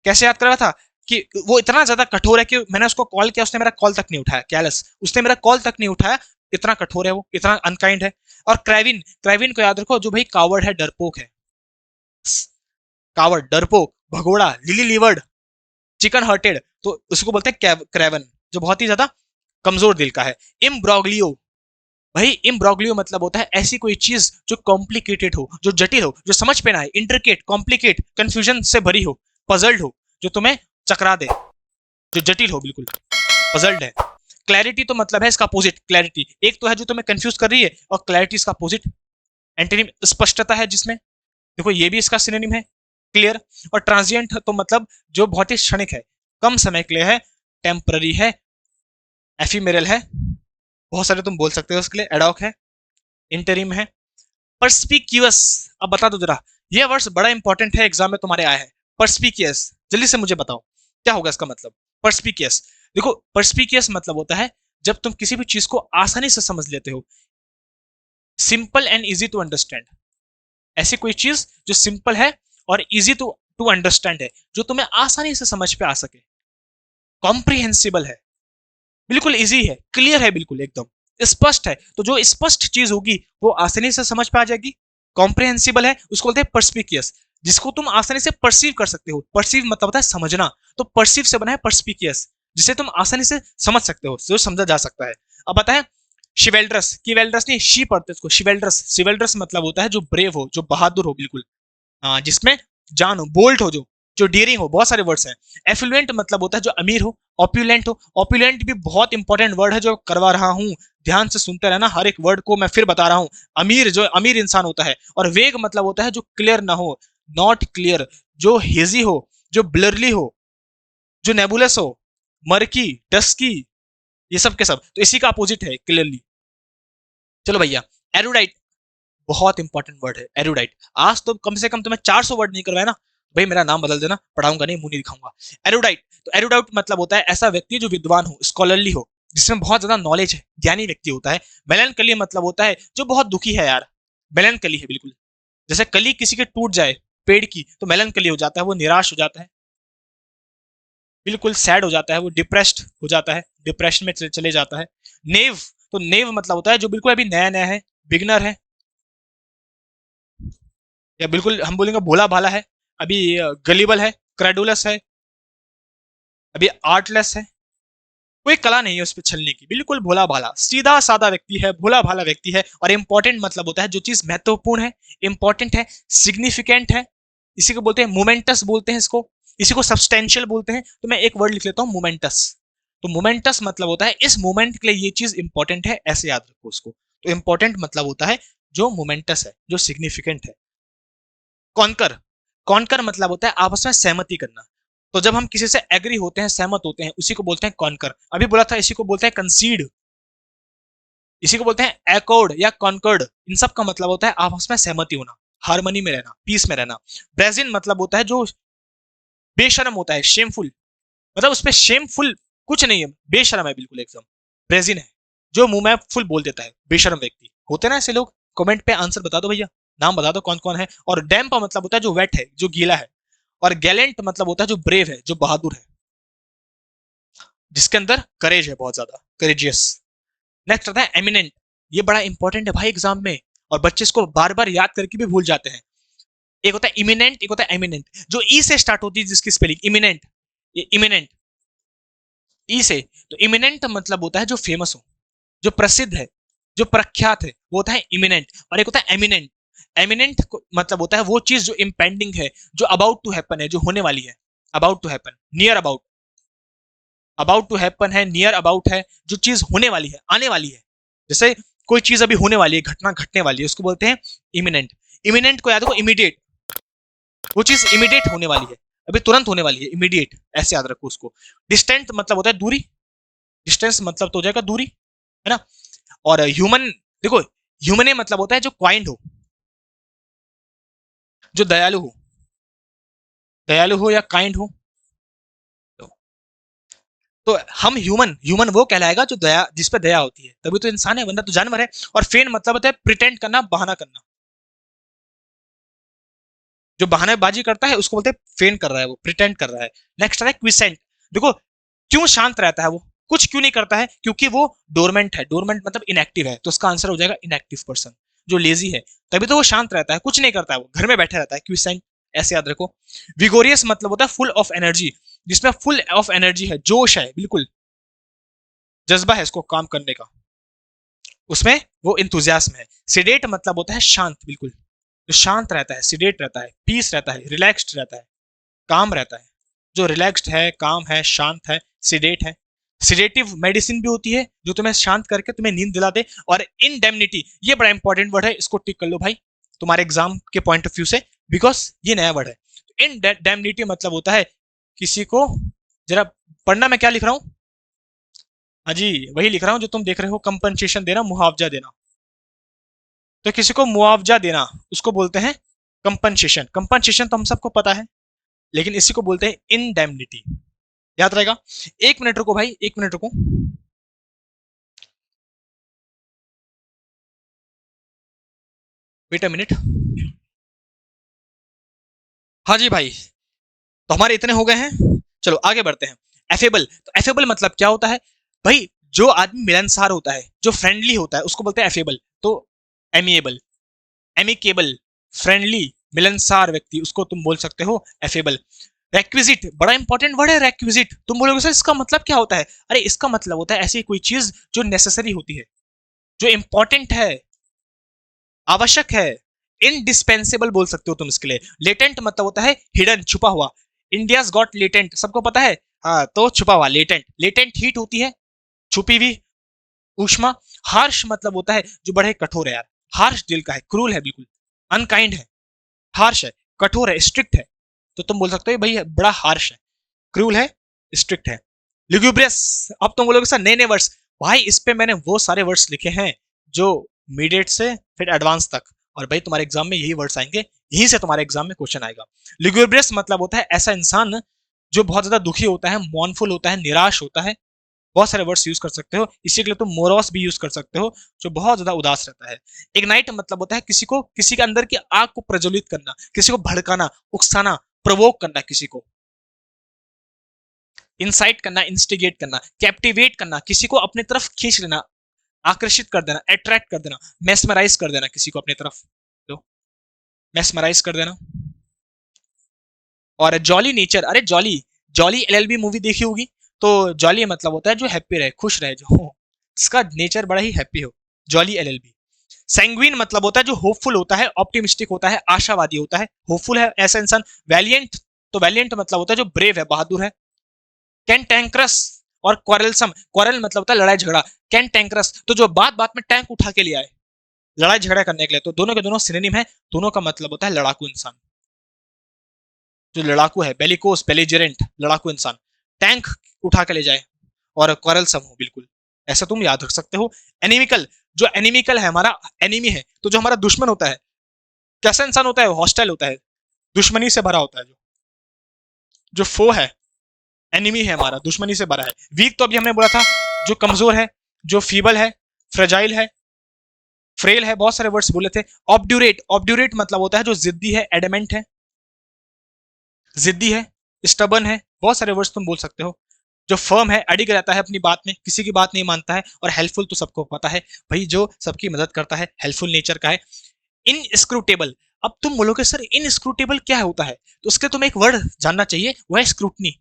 कैसे याद करवाया था कि वो इतना ज्यादा कठोर है कि मैंने उसको कॉल किया, उसने मेरा कॉल तक नहीं उठाया, कैलस, उसने मेरा कॉल तक नहीं उठाया, इतना कठोर है वो, इतना अनकाइंड है। और क्रेविन, क्रेविन को याद रखो जो भाई कावर्ड है, डरपोक है, कावर्ड, डरपोक, भगोड़ा, लिली लीवर्ड, चिकन हार्टेड, तो उसको बोलते हैं क्रेवन, जो बहुत ही ज्यादा कमजोर दिल का है। इम्ब्रोग्लियो, भाई इम्ब्रोग्लियो मतलब होता है ऐसी कोई चीज जो कॉम्प्लिकेटेड हो, जो जटिल हो, जो समझ पे ना आए, इंट्रिकेट, कॉम्प्लिकेट, कंफ्यूजन से भरी हो, पजल्ड हो, जो तुम्हें चकरा दे, जो जटिल हो, बिल्कुल पजल्ड है। क्लैरिटी तो मतलब है इसका अपोजिट, क्लैरिटी, एक तो है जो तुम्हें कंफ्यूज कर रही है, और क्लैरिटी इसका अपोजिट, एंटोनिम स्पष्टता है जिसमें, देखो ये भी इसका सिनोनिम है, क्लियर। और ट्रांजिएंट तो मतलब जो बहुत ही क्षणिक है, कम समय के लिए है, टेम्पररी है, एफिमेरल है, बहुत सारे तुम बोल सकते हो उसके लिए, एडॉक है, इंटरिम है। परस्पिक्यूअस, अब बता दो जरा, ये वर्ड्स बड़ा इंपॉर्टेंट है, एग्जाम में तुम्हारे आया है। परस्पिकियस, जल्दी से मुझे बताओ क्या होगा इसका मतलब। परस्पिकियस, देखो परस्पिकियस मतलब होता है जब तुम किसी भी चीज को आसानी से समझ लेते हो, simple and easy to understand, ऐसी कोई चीज जो सिंपल है और इजी टू टू अंडरस्टैंड है, जो तुम्हें आसानी से समझ पे आ सके, कॉम्प्रिहेंसिबल है, बिल्कुल इजी है, क्लियर है, बिल्कुल एकदम स्पष्ट है। तो जो स्पष्ट चीज होगी वो आसानी से समझ पे आ जाएगी, कॉम्प्रिहेंसिबल है, उसको बोलते हैं परस्पिकियस, जिसको तुम आसानी से परसीव कर सकते हो। परसीव मतलब होता है समझना, तो परसीव से बना है परस्पिकियस, जिसे तुम आसानी से समझ सकते हो, जो समझा जा सकता है। अब बताए शिवेल्ड्रस, किवेल्ड्रस नहीं, शी पढ़ते इसको, शिवेल्ड्रस, शिवेल्ड्रस मतलब होता है जो ब्रेव हो, जो बहादुर हो, बिल्कुल, हाँ, जिसमें जान हो, बोल्ट हो, जो डियरिंग हो, बहुत सारे वर्ड्स हैं। एफ्लुएंट मतलब होता है जो अमीर हो, ऑप्यूलेंट हो, ऑप्यूलेंट भी बहुत इंपॉर्टेंट वर्ड है जो करवा रहा हूँ, ध्यान से सुनते रहना, हर एक वर्ड को मैं फिर बता रहा हूँ। अमीर, जो अमीर इंसान होता है। और वेग मतलब होता है जो क्लियर ना हो, नॉट क्लियर, जो हेजी हो, जो ब्लरली हो, जो नेबुलस हो, मर्की, डस्की, ये सब के सब, तो इसी का अपोजिट है क्लियरली। चलो भैया, एरुडाइट, बहुत इंपॉर्टेंट वर्ड है एरुडाइट। आज तो कम से कम तुम्हें 400 वर्ड नहीं करवाए ना, भाई मेरा नाम बदल देना, पढ़ाऊंगा नहीं, मुंह नहीं दिखाऊंगा। एरुडाइट, तो एरुडाइट मतलब होता है ऐसा व्यक्ति जो विद्वान हो, स्कॉलरली हो, जिसमें बहुत ज्यादा नॉलेज है, ज्ञानी व्यक्ति होता है। मेलनकली मतलब होता है जो बहुत दुखी है यार, मेलनकली है बिल्कुल। जैसे कली किसी के टूट जाए पेड़ की तो मेलनकली हो जाता है, वो निराश हो जाता है, बिल्कुल सैड हो जाता है, वो डिप्रेस्ड हो जाता है, डिप्रेशन में चले जाता है। नेव, तो नेव मतलब होता है जो बिल्कुल अभी नया नया है, बिगनर है, या बिल्कुल हम बोलेंगे भोला भाला है, अभी गलीबल है, क्रेडुलस है, अभी आर्टलेस है, कोई कला नहीं है उस पर छलने की, बिल्कुल भोला भाला सीधा सादा व्यक्ति है, भोला भाला व्यक्ति है। और इंपॉर्टेंट मतलब होता है जो चीज महत्वपूर्ण है, इंपॉर्टेंट है, सिग्निफिकेंट है, इसी को बोलते हैं मोमेंटस बोलते हैं इसको, इसी को सब्सटेंशियल बोलते हैं। तो मैं एक वर्ड लिख लेता हूं, मोमेंटस। तो मोमेंटस मतलब होता है इस मोमेंट के लिए ये चीज इंपॉर्टेंट है, ऐसे याद रखो उसको। तो इंपॉर्टेंट मतलब होता है जो मोमेंटस है, जो सिग्निफिकेंट है। कॉन्कर, कॉन्कर मतलब होता है आपस में सहमति करना। तो जब हम किसी से एग्री होते हैं, सहमत होते हैं, उसी को बोलते हैं कॉन्कर। अभी बोला था इसी को बोलते हैं कंसीड, इसी को बोलते हैं एकॉर्ड या कॉन्कर्ड। इन सब का मतलब होता है आपस में सहमति होना, हार्मनी में रहना, पीस में रहना। ब्रेजिन मतलब होता है जो बेशरम होता है, शेमफुल, मतलब उसपे शेमफुल कुछ नहीं है, बेशरम है बिल्कुल एकदम। ब्रेजिन है जो मुंह में फुल बोल देता है, बेशरम व्यक्ति होते ना ऐसे लोग। कमेंट पे आंसर बता दो भैया, नाम बता दो कौन कौन है। और डैम्प मतलब होता है जो वेट है, जो गीला है। और गैलेंट मतलब होता है जो ब्रेव है, जो बहादुर है, जिसके अंदर करेज है, बहुत ज्यादा करेजियस। नेक्स्ट आता है एमिनेंट। ये बड़ा इंपॉर्टेंट है भाई एग्जाम में, और बच्चे इसको बार बार याद करके भी भूल जाते हैं। एक होता है इमिनेंट, एक होता है एमिनेंट। जो ई से स्टार्ट होती है जिसकी स्पेलिंग इमिनेंट, ये इमिनेंट ई से। तो इमिनेंट मतलब होता है जो फेमस हो, जो प्रसिद्ध है, जो प्रख्यात है, वो होता है इमिनेंट। और एक होता है एमिनेंट। एमिनेंट मतलब होता है वो चीज जो इम्पेंडिंग है, जो अबाउट टू हैपन है, जो होने वाली है, about to happen, near about, about to happen है, नियर अबाउट है, जो चीज होने वाली है, आने वाली है। जैसे कोई चीज अभी होने वाली है, घटना घटने वाली है, उसको बोलते हैं इमिनेंट। इमिनेंट को याद रखो इमीडिएट, वो चीज इमीडिएट होने वाली है, अभी तुरंत होने वाली है, इमीडिएट, ऐसे याद रखो उसको। डिस्टेंट मतलब होता है दूरी, डिस्टेंस मतलब तो हो जाएगा दूरी, है ना। और ह्यूमन, देखो ह्यूमन मतलब होता है जो क्वाइंड हो, जो दयालु हो, दयालु हो या काइंड हो। तो हम ह्यूमन, ह्यूमन वो कहलाएगा जो दया, जिस पे दया होती है, तभी तो इंसान है, वरना तो जानवर है। और फेन मतलब होता है प्रिटेंड करना, बहाना करना, जो बहानेबाजी करता है उसको बोलते हैं फेन कर रहा है, वो प्रिटेंड कर रहा है। नेक्स्ट है क्विसेंट। देखो क्यों शांत रहता है वो, कुछ क्यों नहीं करता है, क्योंकि वो डोरमेंट है, डोरमेंट मतलब इनएक्टिव है, तो उसका आंसर हो जाएगा इनएक्टिव पर्सन, जो लेजी है, तभी तो वो शांत रहता है, कुछ नहीं करता है, वो घर में बैठे रहता है, क्विसेंट, ऐसे याद रखो। विगोरियस मतलब होता है फुल ऑफ एनर्जी, जिसमें फुल ऑफ एनर्जी है, जोश है, बिल्कुल जज्बा है इसको काम करने का, उसमें वो इंथुजियाज्म है। सिडेट मतलब होता है शांत, बिल्कुल जो शांत रहता है, सिडेट रहता है, पीस रहता है, रिलैक्स्ड रहता है, काम रहता है, जो रिलैक्स्ड है, काम है, शांत है, सिडेट है। सिडेटिव मेडिसिन भी होती है जो तुम्हें शांत करके तुम्हें नींद दिला दे। और इंडेमनिटी, ये बड़ा इंपॉर्टेंट वर्ड है, इसको टिक कर लो भाई तुम्हारे एग्जाम के पॉइंट ऑफ व्यू से, बिकॉज ये नया वर्ड है। इंडेमनिटी मतलब होता है किसी को, जरा पढ़ना, मैं क्या लिख रहा हूं, हाँ जी वही लिख रहा हूं जो तुम देख रहे हो, कंपनसेशन देना, मुआवजा देना। तो किसी को मुआवजा देना उसको बोलते हैं कंपनसेशन। कंपनसेशन तो हम सबको पता है, लेकिन इसी को बोलते हैं इंडेमनिटी, याद रहेगा। 1 मिनट रुको भाई, 1 मिनट रुको, वेट अ मिनट। हाँ जी भाई, तो हमारे इतने हो गए हैं, चलो आगे बढ़ते हैं। एफेबल, तो एफेबल मतलब क्या होता है भाई, जो आदमी मिलनसार होता है, जो फ्रेंडली होता है, उसको बोलते हैं एफेबल। तो एमिएबल, एमिकेबल, फ्रेंडली, मिलनसार व्यक्ति, उसको तुम बोल सकते हो एफेबल। रेक्विजिट, बड़ा इंपॉर्टेंट वर्ड है रेक्विजिट। तुम बोलोगे सर इसका मतलब क्या होता है, अरे इसका मतलब होता है ऐसी कोई चीज जो नेसेसरी होती है, जो इंपॉर्टेंट है, आवश्यक है, इनडिस्पेंसेबल बोल सकते हो तुम इसके लिए। लेटेंट मतलब होता है हिडन, छुपा हुआ। इंडिया गॉट लेटेंट, सबको पता है, हाँ तो छुपा हुआ, लेटेंट, लेटेंट हीट होती है, छुपी हुई ऊष्मा। हार्श मतलब होता है जो बड़े कठोर है यार, हार्श दिल का है, क्रूल है बिल्कुल, अनकाइंड है, हार्श है, कठोर है, स्ट्रिक्ट है। तो तुम बोल सकते हो भाई बड़ा हार्श है, क्रूल है, स्ट्रिक्ट है। लिग्यूब्रियस, अब तुम बोलोगे सर नए नए वर्ड्स, भाई इस पे मैंने वो सारे वर्ड्स लिखे हैं जो मीडिएट से फिर एडवांस तक, और भाई तुम्हारे एग्जाम में यही वर्ड्स आएंगे, यहीं से तुम्हारे एग्जाम में क्वेश्चन आएगा। लुगुब्रियस मतलब होता है ऐसा इंसान जो बहुत ज्यादा दुखी होता है, मॉर्नफुल होता है, निराश होता है। बहुत सारे वर्ड्स यूज कर सकते हो, इसी के लिए तुम मोरॉस भी यूज कर सकते हो, जो बहुत ज्यादा उदास रहता है। इग्नाइट मतलब होता है किसी को, किसी के अंदर की आग को प्रज्वलित करना, किसी को भड़काना, उकसाना, प्रवोक करना किसी को। इंसाइट करना, इंस्टिगेट करना, कैप्टिवेट करना, किसी को अपनी तरफ खींच लेना, आकर्षित कर देना, अट्रैक्ट कर देना, मेस्मराइज कर देना किसी को अपनी तरफ, तो मेस्मराइज कर देना। और जॉली नेचर, अरे जॉली, जॉली एलएलबी मूवी देखी होगी, तो जॉली मतलब होता है जो हैप्पी रहे, खुश रहे, जो जिसका नेचर बड़ा ही हैप्पी हो, जॉली एलएलबी। सैंग्विन मतलब होता है जो होपफुल होता है, ऑप्टिमिस्टिक होता है, आशावादी होता है, होपफुल है ऐसा इंसान। वैलियंट, तो वैलियंट मतलब होता है जो ब्रेव है, बहादुर है। कैंटैंक्रस और क्वारलसम, क्वारल मतलब होता है लड़ाई झगड़ा, कैंटैंक्रस तो जो बात बात में टैंक उठा के ले आए लड़ाई झगड़ा करने के लिए, तो दोनों के दोनों सिनोनिम है, दोनों का मतलब होता है लड़ाकू इंसान। जो लड़ाकू है, बेलिकोस, बेलिजेरेंट, लड़ाकू इंसान, टैंक उठा के ले जाए। और क्वारलसम हो, बिल्कुल ऐसा तुम याद रख सकते हो। एनिमिकल, जो एनिमिकल है, हमारा एनिमी है, तो जो हमारा दुश्मन होता है, कैसा इंसान होता है, हॉस्टाइल होता है, दुश्मनी से भरा होता है। जो फो है, एनिमी है हमारा, दुश्मनी से भरा है। वीक तो अभी हमने बोला था, जो कमजोर है, जो फीबल है, फ्रेजाइल है, फ्रेल है, बहुत सारे वर्ड्स बोले थे। ऑब्ड्यूरेट, ऑब्ड्यूरेट मतलब होता है जो जिद्दी है, एडमेंट है, जिद्दी है, स्टबन है, बहुत सारे वर्ड्स तुम बोल सकते हो। जो फर्म है, अडिग रहता है अपनी बात में, किसी की बात नहीं मानता है। और हेल्पफुल तो सबको पता है भाई, जो सबकी मदद करता है, हेल्पफुल नेचर का है। इनस्क्रूटेबल, अब तुम बोलोगे सर इनस्क्रूटेबल क्या होता है, तो उसके लिए तुम्हें एक वर्ड जानना चाहिए, वह है स्क्रूटनी।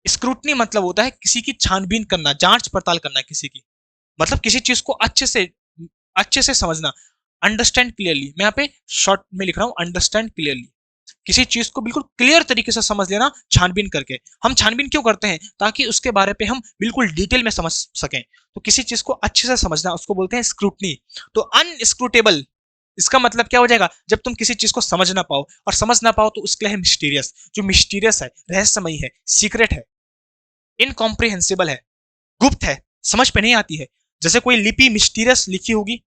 स्क्रूटनी मतलब होता है किसी की छानबीन करना, जांच पड़ताल करना किसी की, मतलब किसी चीज को अच्छे से समझना। अंडरस्टैंड क्लियरली, मैं यहाँ पे शॉर्ट में लिख रहा हूं, अंडरस्टैंड क्लियरली, किसी चीज को बिल्कुल क्लियर तरीके से समझ लेना, छानबीन करके। हम छानबीन क्यों करते हैं, ताकि उसके बारे पे हम बिल्कुल डिटेल में समझ सकें। तो किसी चीज को अच्छे से समझना, उसको बोलते हैं स्क्रूटनी। तो अनस्क्रूटेबल, इसका मतलब क्या हो जाएगा, जब तुम किसी चीज को समझ ना पाओ, और समझ ना पाओ तो उसके लिए है मिस्टीरियस, जो मिस्टीरियस है, रहस्यमयी है, सीक्रेट है, इनकॉम्प्रिहेंसिबल है, गुप्त है, समझ पे नहीं आती है। जैसे कोई लिपि मिस्टीरियस लिखी होगी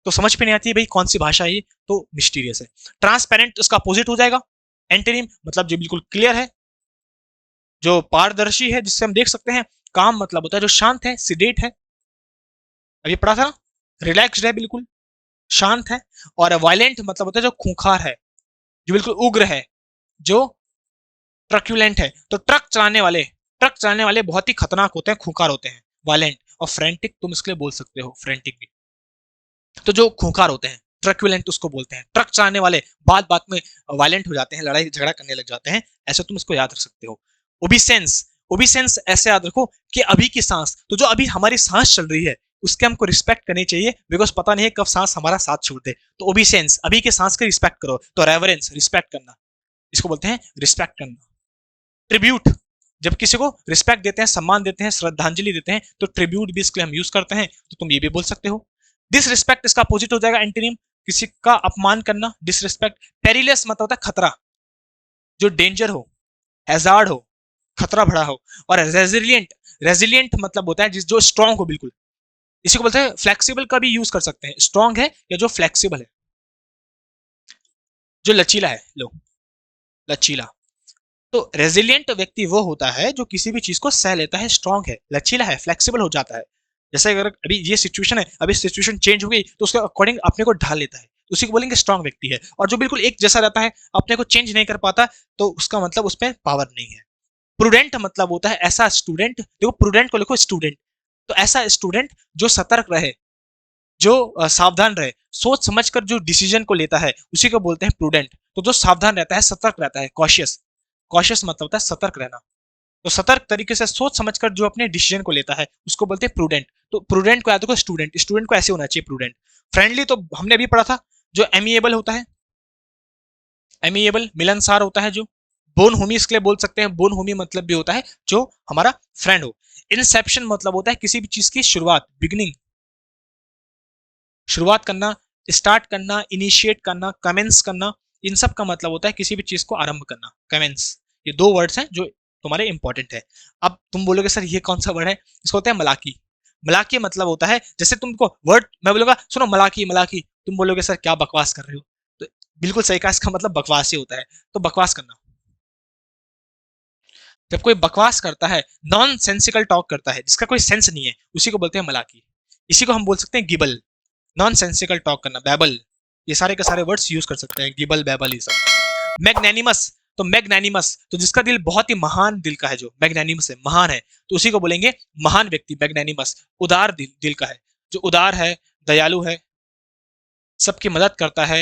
तो समझ पे नहीं आती है भाई कौन सी भाषा है ये, तो मिस्टीरियस है। ट्रांसपेरेंट उसका अपोजिट हो जाएगा, एंटोनिम मतलब जो बिल्कुल क्लियर है, जो पारदर्शी है, जिससे हम देख सकते हैं। काम मतलब होता है जो शांत है, सिडेट है, अभी पढ़ा था, रिलैक्स्ड है, बिल्कुल शांत है। और वायलेंट मतलब होता है जो खूंखार है, जो बिल्कुल उग्र है, जो ट्रक्यूलेंट है। तो ट्रक चलाने वाले बहुत ही खतरनाक होते हैं, खूंखार होते हैं, वायलेंट। और फ्रेंटिक तुम इसके लिए बोल सकते हो, फ्रेंटिक भी, तो जो खूंखार होते हैं, ट्रक्यूलेंट उसको बोलते हैं। ट्रक चलाने वाले बात बात में वायलेंट हो जाते हैं, लड़ाई झगड़ा करने लग जाते हैं, ऐसे तुम इसको याद रख सकते हो। ओबिसेंस, ओबिसेंस ऐसे याद रखो कि अभी की सांस, तो जो अभी हमारी सांस चल रही है उसके हमको रिस्पेक्ट करनी चाहिए, बिकॉज पता नहीं है कब सांस हमारा साथ छोड़ दे। तो ओबिसेंस, अभी के सांस की रिस्पेक्ट करो। तो रेवरेंस, रिस्पेक्ट करना, इसको बोलते हैं रिस्पेक्ट करना। ट्रिब्यूट, जब किसी को रिस्पेक्ट देते हैं, सम्मान देते हैं, श्रद्धांजलि देते हैं, तो ट्रिब्यूट भी इसके लिए हम यूज करते हैं, तो तुम ये भी बोल सकते हो। डिसरिस्पेक्ट इसका अपोजिट हो जाएगा, एंटीनिम, किसी का अपमान करना, डिसरिस्पेक्ट। पेरिलियस मतलब होता है खतरा, जो डेंजर हो, हैजार्ड हो, खतरा भरा हो। और रेजिलियंट, रेजिलियंट मतलब होता है जिस जो स्ट्रांग हो बिल्कुल, इसी को बोलते हैं। फ्लेक्सिबल का भी यूज कर सकते हैं, स्ट्रांग है या जो फ्लेक्सिबल है, जो लचीला है, लो लचीला। तो रेजिलियंट व्यक्ति वो होता है जो किसी भी चीज को सह लेता है, स्ट्रांग है, लचीला है, फ्लेक्सिबल हो जाता है। जैसे अगर अभी ये सिचुएशन है, अभी सिचुएशन चेंज हो गई, तो उसके अकॉर्डिंग अपने को ढाल लेता है, उसी को बोलेंगे स्ट्रांग व्यक्ति है। और जो बिल्कुल एक जैसा रहता है, अपने को चेंज नहीं कर पाता, तो उसका मतलब उसमें पावर नहीं है। प्रूडेंट मतलब होता है ऐसा स्टूडेंट, देखो प्रूडेंट को लिखो स्टूडेंट, तो ऐसा स्टूडेंट जो सतर्क रहे, जो सावधान रहे, सोच समझकर जो डिसीजन को लेता है, उसी को बोलते हैं प्रूडेंट। तो जो सावधान रहता है, सतर्क रहता है, कॉशियस, कॉशियस मतलब होता है सतर्क रहना। तो सतर्क तरीके से सोच समझकर जो अपने डिसीजन को लेता है, उसको बोलते हैं प्रूडेंट। तो प्रूडेंट को याद रखो, स्टूडेंट, स्टूडेंट को ऐसे होना चाहिए प्रूडेंट। फ्रेंडली तो हमने अभी पढ़ा था, जो एमिएबल होता है, एमिएबल मिलनसार होता है। जो बोन होमी इसके लिए बोल सकते हैं, बोन होमी मतलब भी होता है जो हमारा फ्रेंड हो। इंसेप्शन मतलब होता है किसी भी चीज की शुरुआत, बिगिनिंग, शुरुआत करना, स्टार्ट करना, इनिशिएट करना, कमेंस करना, इन सब का मतलब होता है किसी भी चीज को आरंभ करना, कमेंस। ये दो वर्ड्स हैं जो तुम्हारे इंपॉर्टेंट है। अब तुम बोलोगे सर ये कौन सा वर्ड है, इसको होता है मलाकी। मलाकी मतलब होता है, जैसे तुमको वर्ड मैं बोलूंगा सुनो मलाकी मलाकी, तुम बोलोगे सर क्या बकवास कर रहे हो, तो बिल्कुल सही कहा, इसका मतलब बकवास ही होता है। तो बकवास करना, जब कोई बकवास करता है, नॉन सेंसिकल टॉक करता है, जिसका कोई सेंस नहीं है, उसी को बोलते हैं मलाकी। इसी को हम बोल सकते हैं गिबल, नॉन सेंसिकल टॉक करना, बैबल, ये सारे के सारे वर्ड्स यूज कर सकते हैं, गिबल बैबल ये सब। मैग्नेनिमस, तो मैग्नेनिमस तो जिसका दिल बहुत ही महान दिल का है, जो मैग्नेनिमस है, महान है, तो उसी को बोलेंगे महान व्यक्ति, मैग्नेनिमस। उदार दिल का है, जो उदार है, दयालु है, सबकी मदद करता है,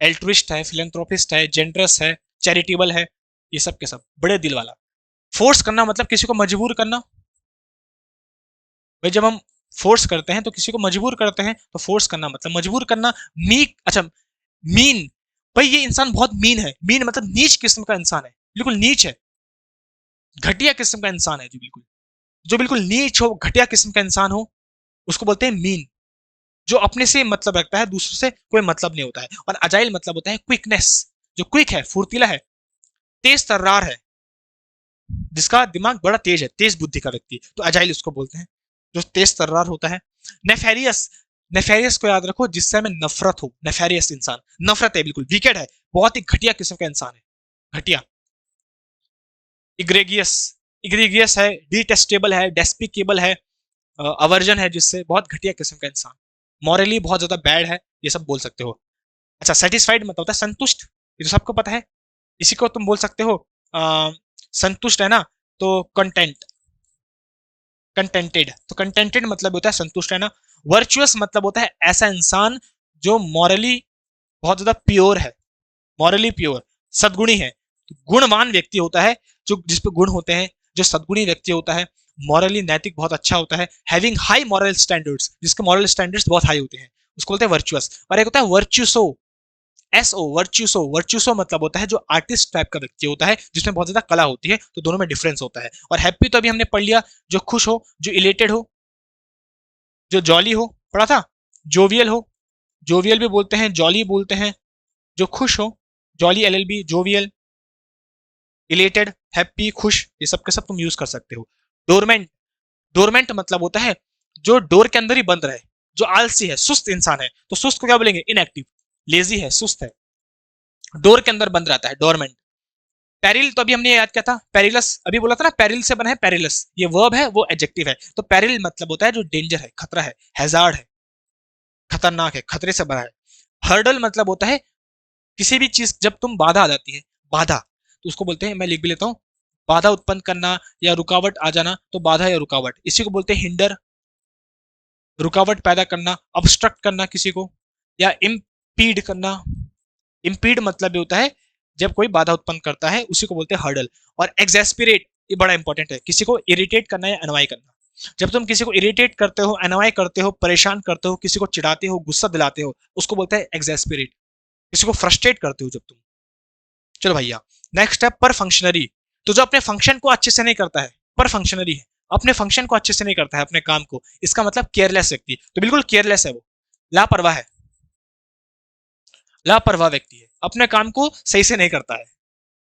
एल्ट्रिस्ट है, फिलेंथ्रोपिस्ट है, जेनरस है, चैरिटेबल है, ये सब के सब बड़े दिल वाला। फोर्स करना मतलब किसी को मजबूर करना, भाई जब हम फोर्स करते हैं तो किसी को मजबूर करते हैं, तो फोर्स करना मतलब मजबूर करना। मीक, अच्छा मीन, भाई ये इंसान बहुत मीन है, मीन मतलब नीच किस्म का इंसान है, बिल्कुल नीच है, घटिया किस्म का इंसान है, जो बिल्कुल नीच हो, घटिया किस्म का इंसान हो, उसको बोलते हैं मीन। जो अपने से मतलब रखता है, दूसरों से कोई मतलब नहीं होता है। और अजाइल मतलब होता है क्विकनेस, जो क्विक है, फुर्तीला है, तेज तर्रार है, जिसका दिमाग बड़ा तेज है, तेज बुद्धि का व्यक्ति, तो अजाइल उसको बोलते हैं, जो तेज तर्रार होता है। नेफेरियस, नेफेरियस को याद रखो, जिससे हमें नफरत हो, नेफेरियस इंसान, नफरत है, बिल्कुल विकेट है, बहुत ही घटिया किस्म का इंसान है, घटिया। इग्रेगियस, इग्रेगियस है, डिटेस्टेबल है, डेस्पिकेबल है, अवर्जन है, जिससे बहुत घटिया किस्म का इंसान, मॉरली बहुत ज्यादा बैड है, ये सब बोल सकते हो। अच्छा सेटिस्फाइड मतलब होता है संतुष्ट, ये तो सबको पता है, इसी को तुम बोल सकते हो संतुष्ट है ना, तो कंटेंट, कंटेंटेड, तो कंटेंटेड मतलब होता है संतुष्ट है ना। वर्चुअस मतलब होता है ऐसा इंसान जो मॉरली बहुत ज्यादा प्योर है, मॉरली प्योर, सद्गुणी है, तो गुणवान व्यक्ति होता है, जो जिसपे गुण होते हैं, जो सद्गुणी व्यक्ति होता है, मॉरली नैतिक बहुत अच्छा होता है, हैविंग हाई मॉरल स्टैंडर्ड्स, जिसके मॉरल स्टैंडर्ड्स बहुत हाई होते हैं, उसको बोलते हैं वर्चुअस। और एक होता है वर्चुसो, एस ओ, वर्चुसो, वर्चुसो मतलब होता है जो आर्टिस्ट टाइप का व्यक्ति होता है, जिसमें बहुत ज्यादा कला होती है, तो दोनों में डिफरेंस होता है। और हैप्पी तो अभी हमने पढ़ लिया, जो खुश हो, जो इलेटेड हो, जो जॉली हो, पढ़ा था, जोवियल हो, जोवियल भी बोलते हैं, जॉली बोलते हैं, जो खुश हो, jolly L L B, jovial, elated, happy, खुश, ये सब के सब तुम यूज कर सकते हो। डोरमेंट, डोरमेंट मतलब होता है जो डोर के अंदर ही बंद रहे, जो आलसी है, सुस्त इंसान है, तो सुस्त को क्या बोलेंगे, इनएक्टिव, लेजी है, सुस्त है, डोर के अंदर बंद रहता है, डोरमेंट। पेरिल तो अभी हमने याद किया था, पेरिलस अभी बोला था ना, पेरिल से बना है पेरिलस, ये वर्ब है, वो एडजेक्टिव है, तो पेरिल मतलब होता है जो डेंजर है, खतरा है, हैजार्ड है, खतरनाक है, खतरे से बना है। हर्डल मतलब होता है किसी भी चीज जब तुम बाधा आ जाती है, बाधा, तो उसको बोलते हैं, मैं लिख भी लेता हूँ, बाधा उत्पन्न करना या रुकावट आ जाना, तो बाधा या रुकावट, इसी को बोलते हैं हिंडर, रुकावट पैदा करना, ऑब्स्ट्रक्ट करना किसी को, या इम्पीड करना। इम्पीड मतलब ये होता है जब कोई बाधा उत्पन्न करता है, उसी को बोलते हैं हर्डल। और एग्जेस्पिरेट, ये बड़ा इंपॉर्टेंट है, किसी को इरिटेट करना या अनवाई करना, जब तुम किसी को इरिटेट करते हो, अनवाई करते हो, परेशान करते हो, किसी को चिढ़ाते हो, गुस्सा दिलाते हो, उसको बोलते हैं एग्जेस्पिरेट, किसी को फ्रस्ट्रेट करते हो जब तुम। चलो भैया, नेक्स्ट है पर फंक्शनरी, तो जो अपने फंक्शन को अच्छे से नहीं करता है, पर फंक्शनरी है, अपने फंक्शन को अच्छे से नहीं करता है, अपने काम को, इसका मतलब केयरलेस व्यक्ति, तो बिल्कुल केयरलेस है वो, लापरवाह है, लापरवाह व्यक्ति है, अपने काम को सही से नहीं करता है।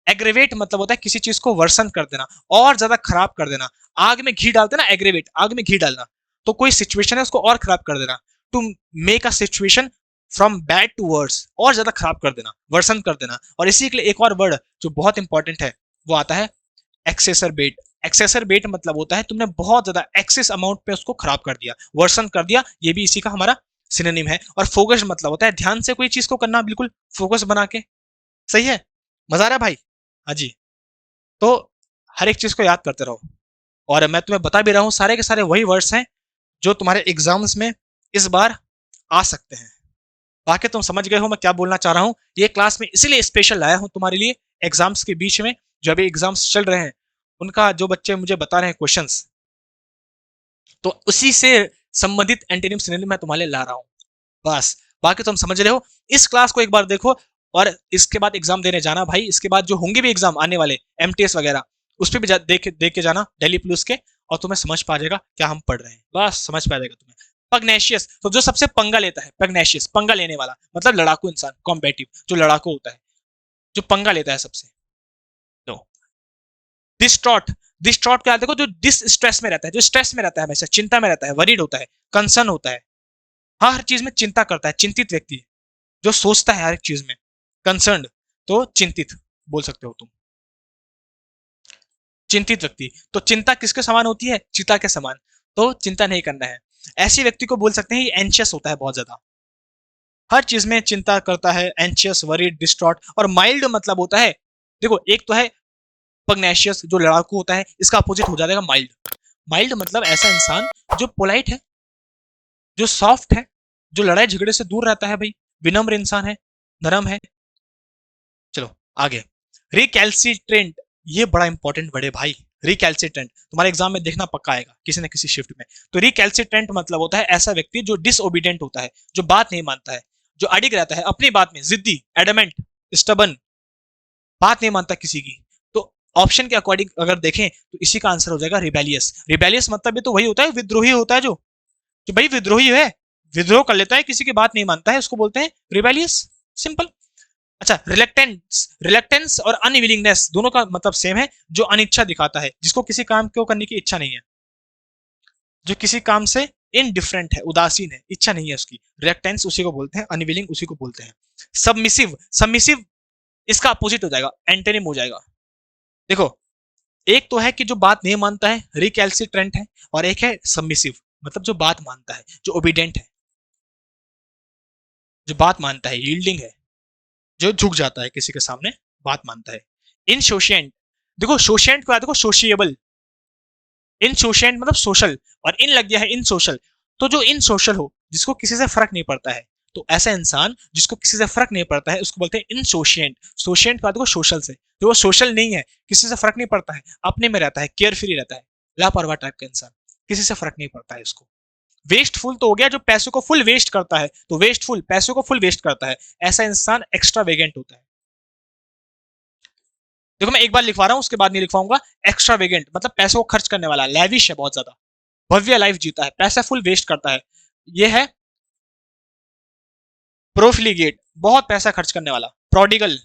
एग्रेवेट मतलब होता है किसी चीज को वर्सन कर देना, और ज्यादा खराब कर देना, आग में घी डालते ना, एग्रेवेट, आग में घी डालना, तो कोई सिचुएशन है उसको और खराब कर देना, to make a situation from bad to worse, और ज्यादा खराब कर देना, वर्सन कर देना। और इसी के लिए एक और वर्ड जो बहुत इंपॉर्टेंट है, वो आता है एक्सेसरबेट। एक्सेसरबेट मतलब होता है तुमने बहुत ज्यादा एक्सेस अमाउंट पे उसको खराब कर दिया, वर्सन कर दिया, ये भी इसी का हमारा सिनोनिम है। और फोकस मतलब होता है ध्यान से कोई चीज को करना, बिल्कुल फोकस बना के, सही है, मजा आ रहा है भाई, हाँ जी। तो हर एक चीज को याद करते रहो, और मैं तुम्हें बता भी रहा हूँ, सारे के सारे वही वर्ड्स हैं जो तुम्हारे एग्जाम्स में इस बार आ सकते हैं। बाकी तुम समझ गए हो मैं क्या बोलना चाह रहा हूँ, ये क्लास में इसीलिए स्पेशल लाया हूँ तुम्हारे लिए, एग्जाम्स के बीच में, जो अभी एग्जाम्स चल रहे हैं, उनका जो बच्चे मुझे बता रहे हैं क्वेश्चंस, तो उसी से संबंधित एंटीनिम सिनोनिम मैं तुम्हारे लिए ला रहा हूँ, बस। बाकी तुम समझ रहे हो, इस क्लास को एक बार देखो, और इसके बाद एग्जाम देने जाना भाई, इसके बाद जो होंगे भी एग्जाम आने वाले, एमटीएस वगैरह, उस पर भी देख के जाना, दिल्ली पुलिस के, और तुम्हें समझ पा जाएगा क्या हम पढ़ रहे हैं, बस समझ पा जाएगा तुम्हें। पग्नेशियस, तो जो सबसे पंगा लेता है, पग्नेशियस, पंगा लेने वाला मतलब लड़ाकू इंसान, कॉम्बेटिव, जो लड़ाकू होता है, जो पंगा लेता है सबसे। तो डिस्ट्रॉट, डिस्ट्रॉट क्या देखो, जो डिस स्ट्रेस में रहता है, जो स्ट्रेस में रहता है, हमेशा चिंता में रहता है, वरीड होता है, कंसर्न होता है, हर चीज में चिंता करता है, चिंतित व्यक्ति जो सोचता है हर एक चीज में, कंसर्न, तो चिंतित बोल सकते हो तुम, चिंतित व्यक्ति। तो चिंता किसके समान होती है? चिता के समान। तो चिंता नहीं करना है, ऐसे व्यक्ति को बोल सकते हैं ये एंशियस होता है बहुत ज्यादा, हर चीज में चिंता करता है, एंशियस, वरीड, डिस्ट्रॉट। और माइल्ड मतलब होता है, देखो एक तो है पग्नेशियस जो लड़ाकू होता है, इसका अपोजिट हो जाएगा माइल्ड। माइल्ड मतलब ऐसा इंसान जो पोलाइट है, जो सॉफ्ट है, जो लड़ाई झगड़े से दूर रहता है भाई, विनम्र इंसान है, नरम है। चलो आगे, रिकैल्सिट्रेंट, ये बड़ा इंपॉर्टेंट बड़े भाई, रिकैल्सिट्रेंट तुम्हारे एग्जाम में देखना पक्का आएगा किसी न किसी शिफ्ट में। तो रिकैल्सिट्रेंट मतलब होता है ऐसा व्यक्ति जो डिसओबीडियंट होता है, जो बात नहीं मानता है, जो अडिग रहता है अपनी बात में, जिद्दी, एडमेंट, स्टबन, बात नहीं मानता किसी की। तो ऑप्शन के अकॉर्डिंग अगर देखें तो इसी का आंसर हो जाएगा रिबेलियस। रिबेलियस मतलब ये तो वही होता है, विद्रोही होता है, जो भाई विद्रोही है, विद्रोह कर लेता है, किसी की बात नहीं मानता है, उसको बोलते हैं रिबेलियस, सिंपल। अच्छा, रिलेक्टेंस, रिलेक्टेंस और अनविलिंगनेस दोनों का मतलब सेम है, जो अनिच्छा दिखाता है, जिसको किसी काम को करने की इच्छा नहीं है, जो किसी काम से इनडिफरेंट है, उदासीन है, इच्छा नहीं है उसकी, रिलेक्टेंस उसी को बोलते हैं, अनविलिंग उसी को बोलते हैं। सबमिसिव, सबमिसिव इसका अपोजिट हो जाएगा, एंटोनिम हो जाएगा। देखो एक तो है कि जो बात नहीं मानता है, रिकैल्सिट्रेंट है, और एक है सबमिसिव मतलब जो बात मानता है, जो ओबीडेंट है, जो बात मानता है, यील्डिंग है, जो झुक जाता है किसी के सामने, बात मानता है। इनसोशिएंट, देखो सोशिएंट को देखो, सोशिएबल, इनसोशिएंट मतलब सोशल, और इन लग गया है इन सोशल, तो जो इन सोशल हो, जिसको किसी से फर्क नहीं पड़ता है, तो ऐसा इंसान जिसको किसी से फर्क नहीं पड़ता है उसको बोलते हैं इनसोशिएंट। सोशिएंट का देखो सोशल से, जो वो सोशल नहीं है, किसी से फर्क नहीं पड़ता है, अपने में रहता है, केयर फ्री रहता है, लापरवाह टाइप का इंसान, किसी से फर्क नहीं पड़ता है उसको। वेस्टफुल तो हो गया जो पैसों को फुल वेस्ट करता है, तो वेस्टफुल पैसों को फुल वेस्ट करता है, ऐसा इंसान एक्स्ट्रा वेगेंट होता है। देखो मैं एक बार लिखवा रहा हूं, उसके बाद नहीं लिखवाऊंगा। एक्स्ट्रा वेगेंट मतलब पैसों को खर्च करने वाला, लैविश है बहुत ज्यादा, भव्य लाइफ जीता है, पैसा फुल वेस्ट करता है। ये है प्रोफिलिगेट, बहुत पैसा खर्च करने वाला। प्रोडिगल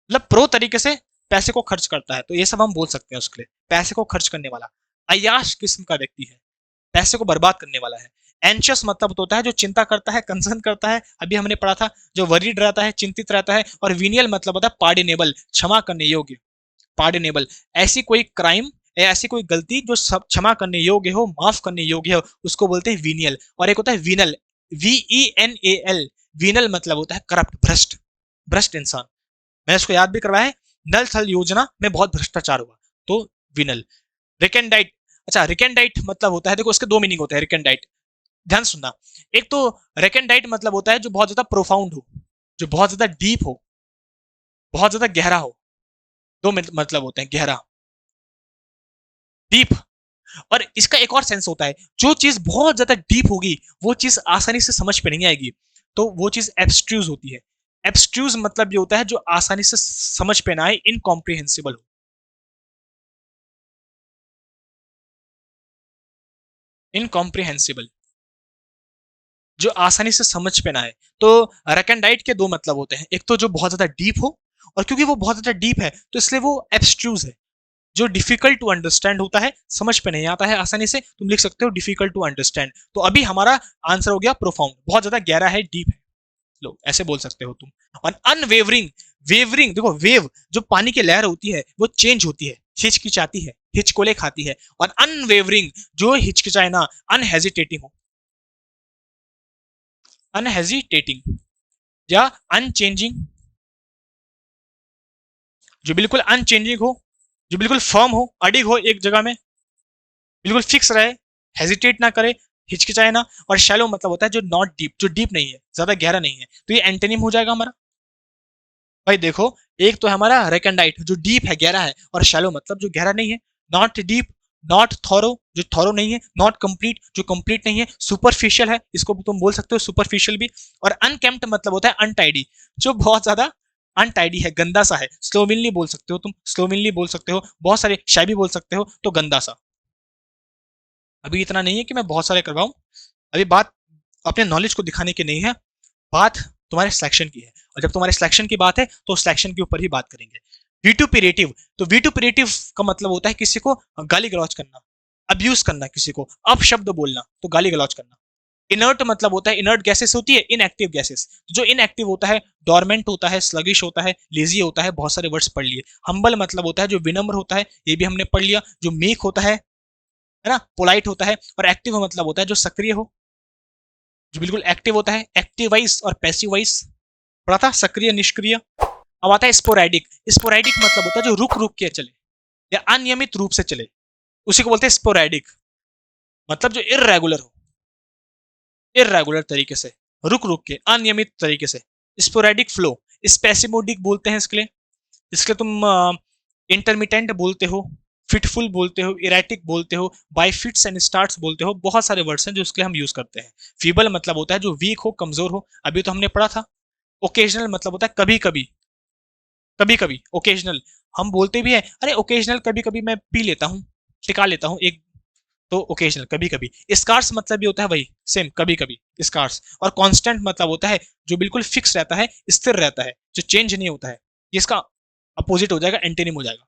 मतलब प्रो तरीके से पैसे को खर्च करता है, तो ये सब हम बोल सकते हैं उसके लिए, पैसे को खर्च करने वाला। अयाश किस्म का व्यक्ति है, पैसे को बर्बाद करने वाला है। एंशियस मतलब होता है जो चिंता करता है, कंसर्न करता है, अभी हमने पढ़ा था, जो वरीड रहता है, चिंतित रहता है। और विनियल मतलब होता है पार्डिनेबल, क्षमा करने योग्य, पार्डिनेबल, ऐसी कोई क्राइम या ऐसी कोई गलती जो सब क्षमा करने योग्य हो, माफ करने योग्य हो, उसको बोलते हैं वीनियल। और एक होता है विनल, VENAL, विनल मतलब होता है करप्ट, भ्रष्ट, भ्रष्ट इंसान। मैंने इसको याद भी करवाया है, नल थल योजना में बहुत भ्रष्टाचार हुआ, तो विनल। रिकेंडाइट, अच्छा रिकेंडाइट मतलब होता है, देखो इसके दो मीनिंग होते हैं रिकेंडाइट, ध्यान सुनना। एक तो रेकेंडाइट मतलब होता है जो बहुत ज्यादा प्रोफाउंड हो, जो बहुत ज्यादा डीप हो, बहुत ज्यादा गहरा हो, दो मतलब होते हैं, गहरा, डीप। और इसका एक और सेंस होता है, जो चीज बहुत ज्यादा डीप होगी वो चीज आसानी से समझ पे नहीं आएगी, तो वो चीज एब्स्ट्रूज होती है। एब्स्ट्रूज मतलब ये होता है जो आसानी से समझ पे ना आए, इनकॉम्प्रिहेंसिबल हो, इनकॉम्प्रिहेंसिबल, जो आसानी से समझ पे ना आए। तो रेकेंडाइट के दो मतलब होते हैं, एक तो जो बहुत ज्यादा डीप हो, और क्योंकि वो बहुत ज्यादा डीप है तो इसलिए वो एब्स्ट्रूज है, जो डिफिकल्ट टू अंडरस्टैंड होता है, समझ पे नहीं आता है आसानी से, तुम लिख सकते हो डिफिकल्ट टू अंडरस्टैंड। तो अभी हमारा आंसर हो गया प्रोफाउंड, बहुत ज्यादा गहरा है, डीप है, लो ऐसे बोल सकते हो तुम। और अनवेवरिंग, वेवरिंग देखो वेव जो पानी की लहर होती है वो चेंज होती है, हिचकिचाती है, हिचकोले खाती है। और अनवेवरिंग जो हिचकिचाए ना, अनहेजिटेटिंग हो, अनहेजिटेटिंग या अनचेंजिंग, जो बिल्कुल अनचेंजिंग हो, जो बिल्कुल फर्म हो, अडिग हो एक जगह में, बिल्कुल फिक्स रहे, हेजिटेट ना करे, हिचकिचाए ना। और शैलो मतलब होता है जो नॉट डीप, जो डीप नहीं है, ज्यादा गहरा नहीं है, तो ये एंटेनिम हो जाएगा हमारा। भाई देखो एक तो है हमारा रेकेंडाइट जो डीप है, गहरा है, और शैलो मतलब जो गहरा नहीं है, नॉट डीप, नॉट थॉरो जो थॉरो नहीं है, नॉट कंप्लीट जो कंप्लीट नहीं है, सुपरफिशियल है, इसको तुम बोल सकते हो सुपरफिशियल भी। और अनकेम्प्ट मतलब होता है अनटाइडी, जो बहुत ज्यादा अनटाइडी है, गंदा सा है, स्लोविनली बोल सकते हो तुम, स्लोविनली बोल सकते हो, बहुत सारे शायबी बोल सकते हो, तो गंदा सा। अभी इतना नहीं है कि मैं बहुत सारे करवाऊं, अभी बात अपने नॉलेज को दिखाने की नहीं है, बात तुम्हारे सिलेक्शन की है, और जब तुम्हारे सिलेक्शन की बात है तो सिलेक्शन के ऊपर ही बात करेंगे। विटुपेरेटिव, तो विटुपेरेटिव का मतलब होता है किसी को गाली गलौज करना, अब्यूज करना, किसी को अपशब्द बोलना, तो गाली गलौज करना। इनर्ट मतलब होता है, इनर्ट गैसेस होती है इनएक्टिव गैसेस, जो इनएक्टिव होता है डोरमेंट होता है, स्लगिश होता है, लेजी होता है, बहुत सारे वर्ड्स पढ़ लिए। हम्बल मतलब होता है जो विनम्र होता है, ये भी हमने पढ़ लिया। जो मीक होता है ना, पोलाइट होता है। और एक्टिव मतलब होता है जो सक्रिय हो, जो बिल्कुल एक्टिव होता है। एक्टिव वाइस और पैसिव वाइस पढ़ा था, सक्रिय निष्क्रिय। अब आता है स्पोरैडिक। स्पोरैडिक मतलब होता है जो रुक रुक के चले या अनियमित रूप से चले, उसी को बोलते हैं स्पोरैडिक, मतलब जो इर्रेगुलर हो, इर्रेगुलर तरीके से, रुक रुक के, अनियमित तरीके से। Sporadic flow. स्पेसिमोडिक बोलते हैं इसके लिए, इसके तुम इंटरमिटेंट बोलते हो, फिटफुल बोलते हो, इरेटिक बोलते हो, बाय फिट्स एंड स्टार्ट्स बोलते हो। बहुत सारे वर्ड्स हैं जो इसके लिए हम यूज करते हैं। फीबल मतलब होता है जो वीक हो, कमजोर हो, अभी तो हमने पढ़ा था। ओकेजनल मतलब होता है कभी कभी, कभी कभी ओकेजनल। हम बोलते भी है अरे ओकेजनल, कभी कभी मैं पी लेता हूँ, टिका लेता हूँ एक, तो ओकेजनल कभी कभी। स्कार्स मतलब भी होता है वही सेम, कभी कभी स्कार्स। और कांस्टेंट मतलब होता है जो बिल्कुल फिक्स रहता है, स्थिर रहता है, जो चेंज नहीं होता है। इसका अपोजिट हो जाएगा, एंटीनिम हो जाएगा।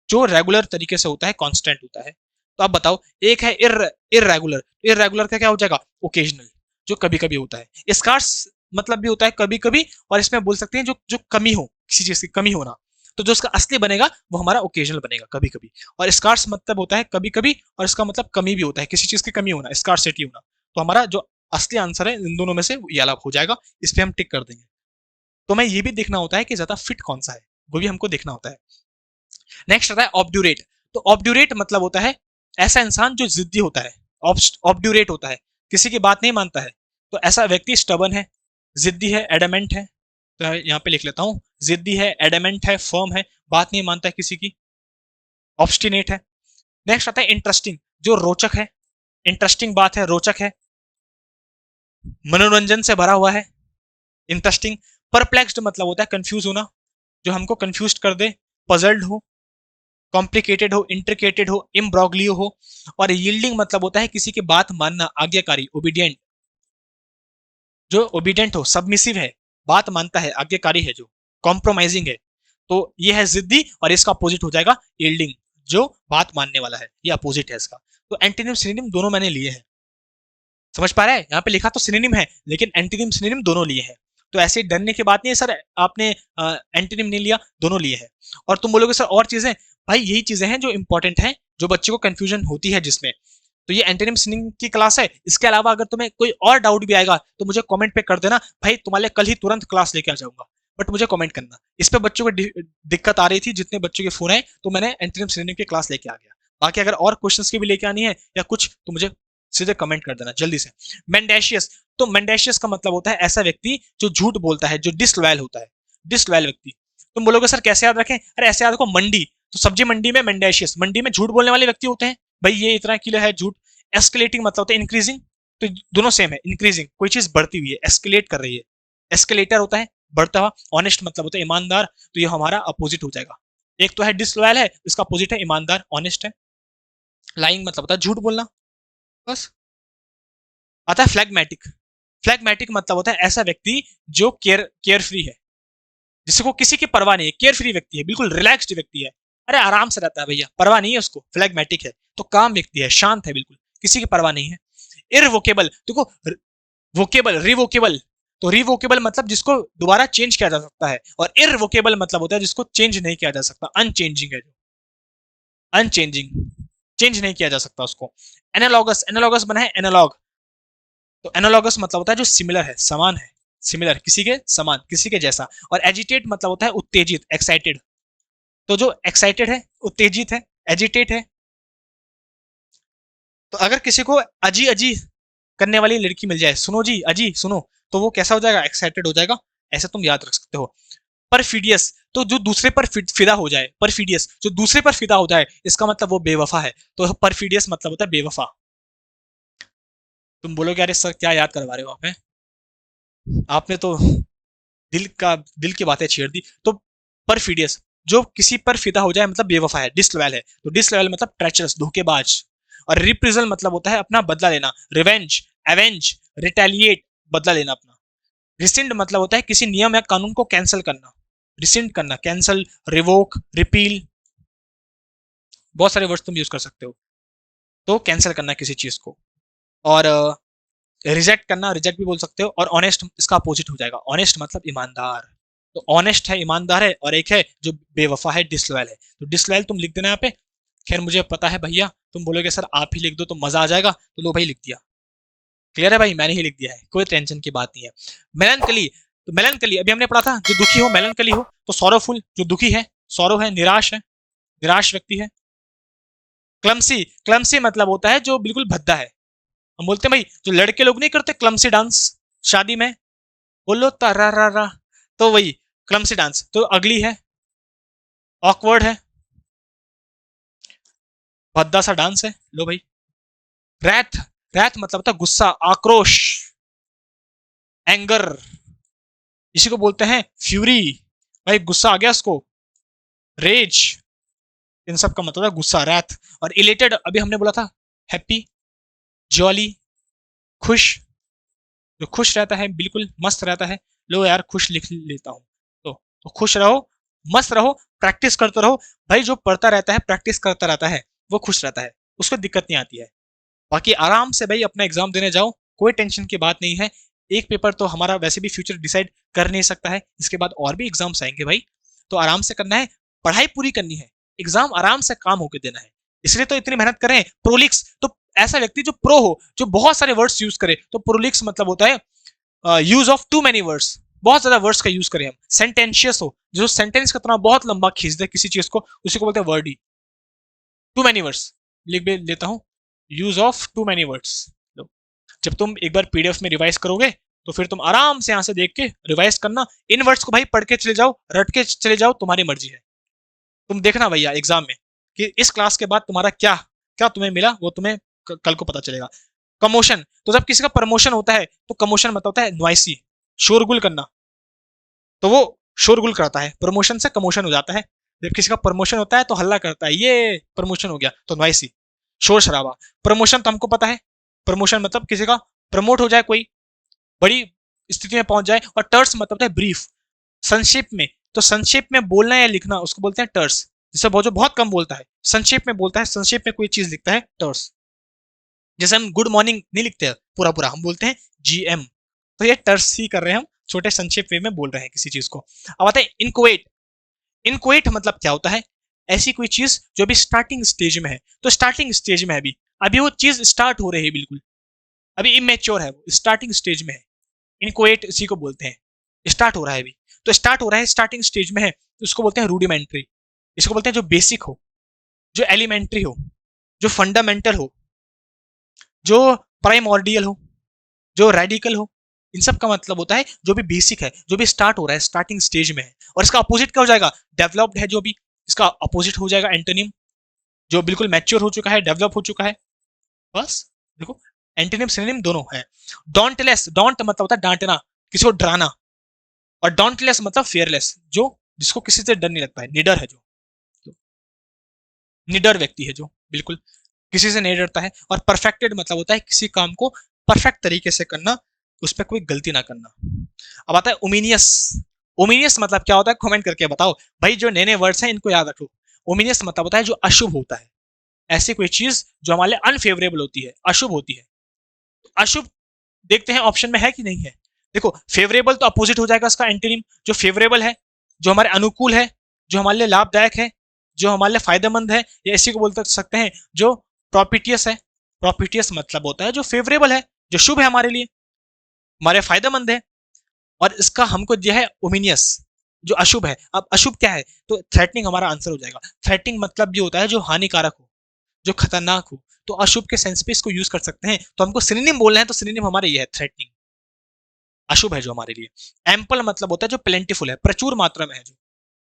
जो रेगुलर तरीके से होता है, कांस्टेंट होता है। तो आप बताओ, एक है इर्रेगुलर, इर्रेगुलर का क्या हो जाएगा, ओकेजनल, जो कभी कभी होता है। स्कार्स मतलब भी होता है कभी कभी, और इसमें बोल सकते हैं जो जो कमी हो, किसी चीज की कमी होना, तो जो उसका असली बनेगा वो हमारा ओकेजनल बनेगा, कभी कभी। और स्कार्स मतलब होता है कभी कभी, और इसका मतलब कमी भी होता है, किसी चीज की कमी होना, स्कार्सिटी होना। तो हमारा जो असली आंसर है इन दोनों में से ये अलग हो जाएगा, इस पे हम टिक कर देंगे। तो मैं ये भी देखना होता है कि ज्यादा फिट कौन सा है, वो भी हमको देखना होता है। नेक्स्ट आता है ऑब्ड्यूरेट। तो ऑब्ड्यूरेट मतलब होता है ऐसा इंसान जो जिद्दी होता है, ऑब्ड्यूरेट होता है, किसी की बात नहीं मानता है। तो ऐसा व्यक्ति स्टबन है, जिद्दी है, एडमेंट है। तो यहाँ पे लिख लेता हूँ, जिद्दी है, एडमेंट है, फर्म है, बात नहीं मानता है किसी की, ऑब्स्टिनेट है। नेक्स्ट आता है इंटरेस्टिंग, जो रोचक है, इंटरेस्टिंग बात है, रोचक है, मनोरंजन से भरा हुआ है, इंटरेस्टिंग। परप्लेक्स्ड मतलब होता है कंफ्यूज होना, जो हमको कंफ्यूज कर दे, पजल्ड हो, कॉम्प्लिकेटेड हो, इंट्रिकेटेड हो, इम्ब्रोग्लियो हो। और यील्डिंग मतलब होता है किसी की बात मानना, आज्ञाकारी, ओबीडियंट, जो ओबीडियंट हो, सबमिसिव है, बात मानता है, आज्ञाकारी है, जो कॉम्प्रोमाइजिंग है। तो ये है जिद्दी, और इसका अपोजिट हो जाएगा यील्डिंग, जो बात मानने वाला है, ये अपोजिट है इसका। तो एंटीनिम सिनोनिम दोनों मैंने लिए हैं, समझ पा रहे हैं? यहाँ पे लिखा तो सिनोनिम है, लेकिन एंटीनिम सिनोनिम दोनों लिए हैं। तो ऐसे डरने की बात नहीं है सर आपने एंटीनिम नहीं लिया, दोनों लिए हैं। और तुम बोलोगे सर और चीजें, भाई यही चीजें हैं जो इंपॉर्टेंट हैं, जो बच्चे को कंफ्यूजन होती है जिसमें। तो ये एंटीनिम सिनोनिम की क्लास है। इसके अलावा अगर तुम्हें कोई और डाउट भी आएगा तो मुझे कमेंट पे कर देना, भाई तुम्हारे कल ही तुरंत क्लास लेके आ जाऊंगा, बट मुझे कमेंट करना। इस पे बच्चों को दिक्कत आ रही थी, जितने बच्चों के फोन है, तो मैंने एंटीनिम सिनोनिम की क्लास लेके आ गया। बाकी अगर और क्वेश्चंस की भी लेके आनी है या कुछ, तो मुझे सीधे कमेंट कर देना जल्दी से। मेंडेशियस, तो मेंडेशियस का मतलब होता है ऐसा व्यक्ति जो झूठ बोलता है, जो डिसलॉयल होता है, डिसलॉयल व्यक्ति। तुम बोलोगे सर कैसे याद रखें, अरे ऐसे याद रखो, मंडी, तो सब्जी मंडी में मेंडेशियस, मंडी में झूठ बोलने वाले व्यक्ति होते हैं, भाई ये इतना किलो है झूठ। एस्केलेटिंग मतलब होता है इंक्रीजिंग, तो दोनों सेम है, इंक्रीजिंग कोई चीज बढ़ती हुई है, एस्केलेट कर रही है। एस्केलेटर होता है बढ़ता हुआ। ऑनेस्ट मतलब होता है ईमानदार, तो ये हमारा अपोजिट हो जाएगा। एक तो है डिसलॉयल है, इसका अपोजिट है ईमानदार, ऑनेस्ट है। लाइंग मतलब होता है झूठ बोलना, बस। आता है फ्लैगमेटिक। फ्लैगमेटिक मतलब होता है ऐसा व्यक्ति जो केयर फ्री है, जिसको किसी की परवाह नहीं है, केयर फ्री व्यक्ति है, बिल्कुल रिलैक्स्ड व्यक्ति है, अरे आराम से रहता है भैया, परवाह नहीं है उसको, फ्लैगमेटिक है। तो काम व्यक्ति है, शांत है, बिल्कुल किसी की परवाह नहीं है। इरवोकेबल, देखो वोकेबल, रिवोकेबल, तो रिवोकेबल मतलब जिसको दोबारा चेंज किया जा सकता है, और इरवोकेबल मतलब होता है जिसको चेंज नहीं किया जा सकता, अनचेंजिंग है, जो अनचेंजिंग, चेंज नहीं किया जा सकता उसको। एनालॉगस, एनालॉगस बना है एनालॉग, तो एनालॉगस मतलब होता है जो सिमिलर है, समान है, सिमिलर, किसी के समान, किसी के जैसा। और एजिटेट मतलब होता है उत्तेजित, एक्साइटेड, तो जो एक्साइटेड है, उत्तेजित है, एजिटेट है। तो अगर किसी को अजी अजी करने वाली लड़की मिल जाए, सुनो जी अजी सुनो, तो वो कैसा हो जाएगा, एक्साइटेड हो जाएगा। ऐसा तुम याद रख सकते हो। परफिडियस, तो जो दूसरे पर फिदा हो जाए, परफिडियस जो दूसरे पर फिदा हो जाए, इसका मतलब वो बेवफा है। तो परफिडियस मतलब होता है बेवफा। तुम बोलोगे अरे सर क्या याद करवा रहे हो आप, आपने तो दिल की बातें छेड़ दी। तो परफिडियस जो किसी पर फिदा हो जाए मतलब बेवफा है, डिसलॉयल है। तो डिसलॉयल मतलब ट्रेचरस, धोखेबाज। और रिप्रिजल मतलब होता है अपना बदला लेना, रिवेंज, एवेंज, रिटेलिएट, बदला लेना अपना। रिसिंड मतलब होता है किसी नियम या कानून को कैंसिल करना, रिसेंट करना, कैंसल, रिवोक, रिपील, बहुत सारे वर्ड्स तुम यूज कर सकते हो। तो कैंसिल करना किसी चीज को, और रिजेक्ट करना, रिजेक्ट भी बोल सकते हो, और ऑनेस्ट इसका अपोजिट हो जाएगा। ऑनेस्ट मतलब ईमानदार, तो ऑनेस्ट है, ईमानदार है, और एक है जो बेवफा है, डिसलॉयल है। तो डिसलॉयल तुम लिख देना यहाँ पे। खैर मुझे पता है भैया तुम बोलोगे सर आप ही लिख दो तो मजा आ जाएगा, तो लो भाई लिख दिया। क्लियर है भाई, मैंने ही लिख दिया है, कोई टेंशन की बात नहीं है। मेलनकली, तो मेलनकली अभी हमने पढ़ा था, जो दुखी हो मेलनकली हो, तो सॉरोफुल जो दुखी है, सॉरो है, निराश है, निराश व्यक्ति है। क्लमसी, क्लमसी मतलब होता है जो बिल्कुल भद्दा है। हम बोलते हैं भाई जो लड़के लोग नहीं करते क्लमसी डांस शादी में, बोलो तारा रा रा, तो वही क्लमसी डांस, तो अगली है, ऑकवर्ड है, भद्दा सा डांस है। लो भाई रैथ, रैथ मतलब होता है गुस्सा, आक्रोश, एंगर, इसी को बोलते हैं फ्यूरी। भाई गुस्सा आ गया उसको, रेज, इन सब का मतलब है गुस्सा, रैथ। और इलेटेड अभी हमने बोला था, हैप्पी, जॉली, खुश, जो खुश रहता है, बिल्कुल मस्त रहता है। लो यार खुश लिख लेता हूं, तो खुश रहो, मस्त रहो, प्रैक्टिस करते रहो। भाई जो पढ़ता रहता है, प्रैक्टिस करता रहता है, वो खुश रहता है, उसको दिक्कत नहीं आती है। बाकी आराम से भाई अपना एग्जाम देने जाओ, कोई टेंशन की बात नहीं है। एक पेपर तो हमारा वैसे भी फ्यूचर डिसाइड कर नहीं सकता है, इसके बाद और भी एग्जाम्स आएंगे भाई, तो आराम से करना है, पढ़ाई पूरी करनी है, एग्जाम आराम से काम होकर देना है। इसलिए तो इतनी मेहनत करें। प्रोलिक्स तो ऐसा व्यक्ति जो प्रो हो, जो बहुत सारे वर्ड्स यूज करे, तो प्रोलिक्स मतलब होता है use of too many words, बहुत ज्यादा वर्ड्स का यूज करें हम। सेंटेंशियस हो, जो सेंटेंस का इतना बहुत लंबा खींच दे किसी चीज को, उसी को बोलते हैं वर्डी। टू मेनी वर्ड्स लिख भी लेता हूं, use of too many words. जब तुम एक बार पीडीएफ में रिवाइज करोगे, तो फिर तुम आराम से यहां से देख के रिवाइज करना। इन वर्ड्स को भाई पढ़ के चले जाओ, रट के चले जाओ, तुम्हारी मर्जी है। तुम देखना भैया एग्जाम में कि इस क्लास के बाद तुम्हारा क्या क्या तुम्हें मिला, वो तुम्हें कल को पता चलेगा। कमोशन, तो जब किसी का प्रमोशन होता है, तो कमोशन मतलब होता है नॉइसी, शोरगुल करना, तो वो शोरगुल करता है, प्रमोशन से कमोशन हो जाता है। जब किसी का प्रमोशन होता है तो हल्ला करता है, ये प्रमोशन हो गया, तो नॉइसी, शोर शराबा। प्रमोशन तो हमको पता है, प्रमोशन मतलब किसी का प्रमोट हो जाए, कोई बड़ी स्थिति में पहुंच जाए। और टर्स मतलब होता है ब्रीफ, संक्षेप में, तो संक्षेप में बोलना या लिखना उसको बोलते हैं टर्स। जैसे जो बहुत कम बोलता है, संक्षेप में बोलता है, संक्षेप में कोई चीज लिखता है, टर्स। जैसे हम गुड मॉर्निंग नहीं लिखते हैं पूरा पूरा, हम बोलते हैं जीएम, तो ये टर्स ही कर रहे हैं हम, छोटे संक्षेप वे में बोल रहे हैं किसी चीज को। अब आता है इनक्वेट। इनक्वेट मतलब क्या होता है, ऐसी कोई चीज जो अभी स्टार्टिंग स्टेज में है, तो स्टार्टिंग स्टेज में है अभी, अभी वो चीज स्टार्ट हो रही है बिल्कुल, अभी इमेच्योर है, वो स्टार्टिंग स्टेज में है। इनक्वेट इसी को बोलते हैं, स्टार्ट हो रहा है अभी, तो स्टार्ट हो रहा है, स्टार्टिंग स्टेज में है, तो उसको बोलते हैं रूडिमेंट्री। इसको बोलते हैं जो बेसिक हो, जो एलिमेंट्री हो, जो फंडामेंटल हो, जो प्राइमॉर्डियल हो, जो रेडिकल हो। इन सब का मतलब होता है जो भी बेसिक है, जो भी स्टार्ट हो रहा है, स्टार्टिंग स्टेज में है। और इसका अपोजिट क्या हो जाएगा, डेवलप्ड है जो भी, इसका अपोजिट हो जाएगा एंटोनिम, जो बिल्कुल मैच्योर हो चुका है, डेवलप हो चुका है। बस देखो, एंटोनिम सिनोनिम दोनों है। डोंटलेस, डोंट मतलब होता है डांटना, किसी को डराना, और डोंटलेस मतलब फियरलेस, जो जिसको किसी से डर नहीं लगता है, निडर है जो, तो निडर व्यक्ति है जो बिल्कुल किसी से नहीं डरता है। और परफेक्टेड मतलब होता है किसी काम को परफेक्ट तरीके से करना, उस पर कोई गलती ना करना। अब आता है ओमिनियस। ओमिनियस मतलब क्या होता है, कमेंट करके बताओ भाई, जो नए नए वर्ड्स हैं इनको याद रखो। ओमिनियस मतलब होता है जो अशुभ होता है, ऐसी कोई चीज जो हमारे लिए अनफेवरेबल होती है, अशुभ होती है। अशुभ देखते हैं ऑप्शन में है कि नहीं है। देखो फेवरेबल तो अपोजिट हो जाएगा इसका एंटीनिम, जो फेवरेबल है, जो हमारे अनुकूल है, जो हमारे लिए लाभदायक है, जो हमारे लिए फायदेमंद है, या इसी को बोल सकते हैं जो प्रॉपिटियस है। प्रॉपिटियस मतलब होता है जो फेवरेबल है, जो शुभ है हमारे लिए, हमारे फायदेमंद है। और इसका हमको दिया है ओमिनियस, जो अशुभ है। अब अशुभ क्या है, तो थ्रेटनिंग हमारा आंसर हो जाएगा। थ्रेटनिंग मतलब ये होता है जो हानिकारक हो, जो खतरनाक हो, तो अशुभ के सेंस पे इसको यूज कर सकते हैं। तो हमको सिनोनिम बोलना है, तो सिनोनिम हमारे ये है थ्रेटनिंग, अशुभ है जो हमारे लिए। एम्पल मतलब होता है जो प्लेंटिफुल है, प्रचुर मात्रा में है, जो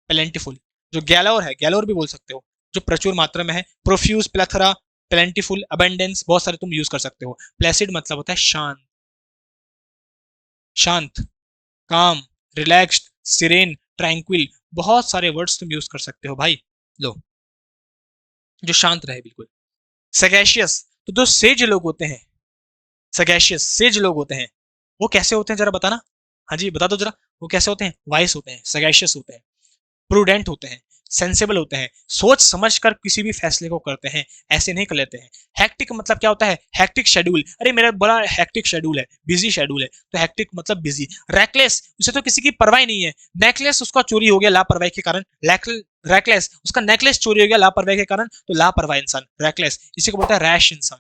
प्लेंटिफुल। जो गैलोर है, गैलोर भी बोल सकते हो, जो प्रचुर मात्रा में है। प्रोफ्यूज, प्लेथरा, प्लेंटिफुल, अबेंडेंस, बहुत सारे तुम यूज कर सकते हो। प्लेसिड मतलब होता है शांत, शांत, काम, रिलैक्स्ड, सिरेन, ट्रैंक्विल, बहुत सारे वर्ड्स तुम यूज कर सकते हो भाई। लो, जो शांत रहे बिल्कुल। सगैशियस, तो जो सेज लोग होते हैं, सगैशियस सेज लोग होते हैं, वो कैसे होते हैं जरा बताना। हाँ जी बता दो जरा, वो कैसे होते हैं, वाइस होते हैं, सगैशियस होते हैं। प्रूडेंट होते हैं, सेंसिबल होते हैं, सोच समझ कर किसी भी फैसले को करते हैं, ऐसे नहीं कर लेते हैं। हैक्टिक मतलब क्या होता है? हैक्टिक शेड्यूल, अरे मेरा बड़ा हैक्टिक शेड्यूल है, बिजी शेड्यूल है, तो हैक्टिक मतलब बिजी। रैकलेस, उसे तो किसी की परवाह नहीं है, नेकलेस उसका चोरी हो गया लापरवाही के कारण, रैकलेस, उसका नेकलेस चोरी हो गया लापरवाही के कारण, तो लापरवाह इंसान रैकलेस। इसी को बोलता है रैश इंसान,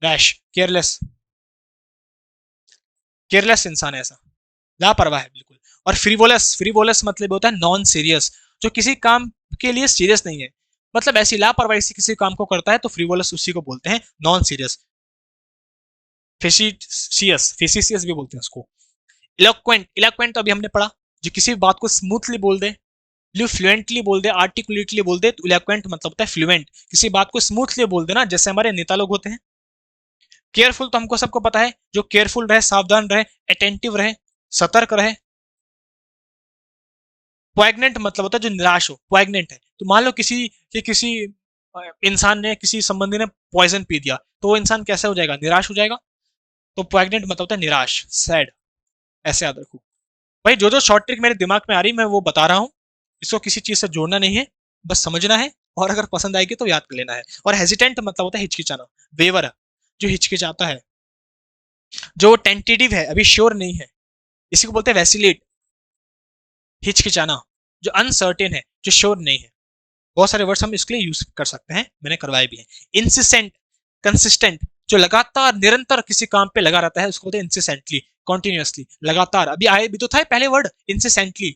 रैश, केयरलेस, केयरलेस इंसान है ऐसा, लापरवाह है बिल्कुल। और फ्रीवोलस, फ्रीवोलस मतलब होता है नॉन सीरियस, जो किसी काम के लिए सीरियस नहीं है, मतलब ऐसी लापरवाही से किसी काम को करता है तो फ्रीवोलस उसी को बोलते हैं नॉन सीरियस। फेसिशियस, फेसिशियस भी बोलते हैं उसको। इलोक्वेंट, इलोक्वेंट तो अभी हमने पढ़ा, जो किसी बात को स्मूथली बोल दे, फ्लुएंटली बोल दे, आर्टिकुलेटली बोल दे, तो इलोक्वेंट मतलब होता है फ्लुएंट, किसी बात को स्मूथली बोल देना, जैसे हमारे नेता लोग होते हैं। केयरफुल तो हमको सबको पता है, जो केयरफुल रहे, सावधान रहे, अटेंटिव रहे, सतर्क रहे। पोएग्नेंट मतलब होता है जो निराश हो, पोएग्नेंट है, तो मान लो किसी इंसान ने, किसी संबंधी ने पॉइजन पी दिया, तो वो इंसान कैसा हो जाएगा? निराश हो जाएगा। तो पोएग्नेंट मतलब होता है निराश, सैड, ऐसे याद रखो भाई। जो जो शॉर्ट ट्रिक मेरे दिमाग में आ रही मैं वो बता रहा हूँ, इसको किसी चीज से जोड़ना नहीं है, बस समझना है, और अगर पसंद आएगी तो याद कर लेना है। और हेजिटेंट मतलब होता है हिचकिचाना, वेवर, जो हिचकिचाता है, जो टेंटेटिव है, अभी श्योर नहीं है, इसी को बोलते हैं वैसिलेट, हिचकिचाना। जो अनसर्टेन है, जो श्योर नहीं है, बहुत सारे वर्ड्स हम इसके लिए यूज कर सकते हैं, मैंने करवाए भी हैं। इंसिस्टेंट, कंसिस्टेंट, जो लगातार निरंतर किसी काम पे लगा रहता है उसको बोलते हैं इंसिस्टेंटली, कॉन्टिन्यूसली, लगातार। अभी आए भी तो था पहले वर्ड इंसिस्टेंटली,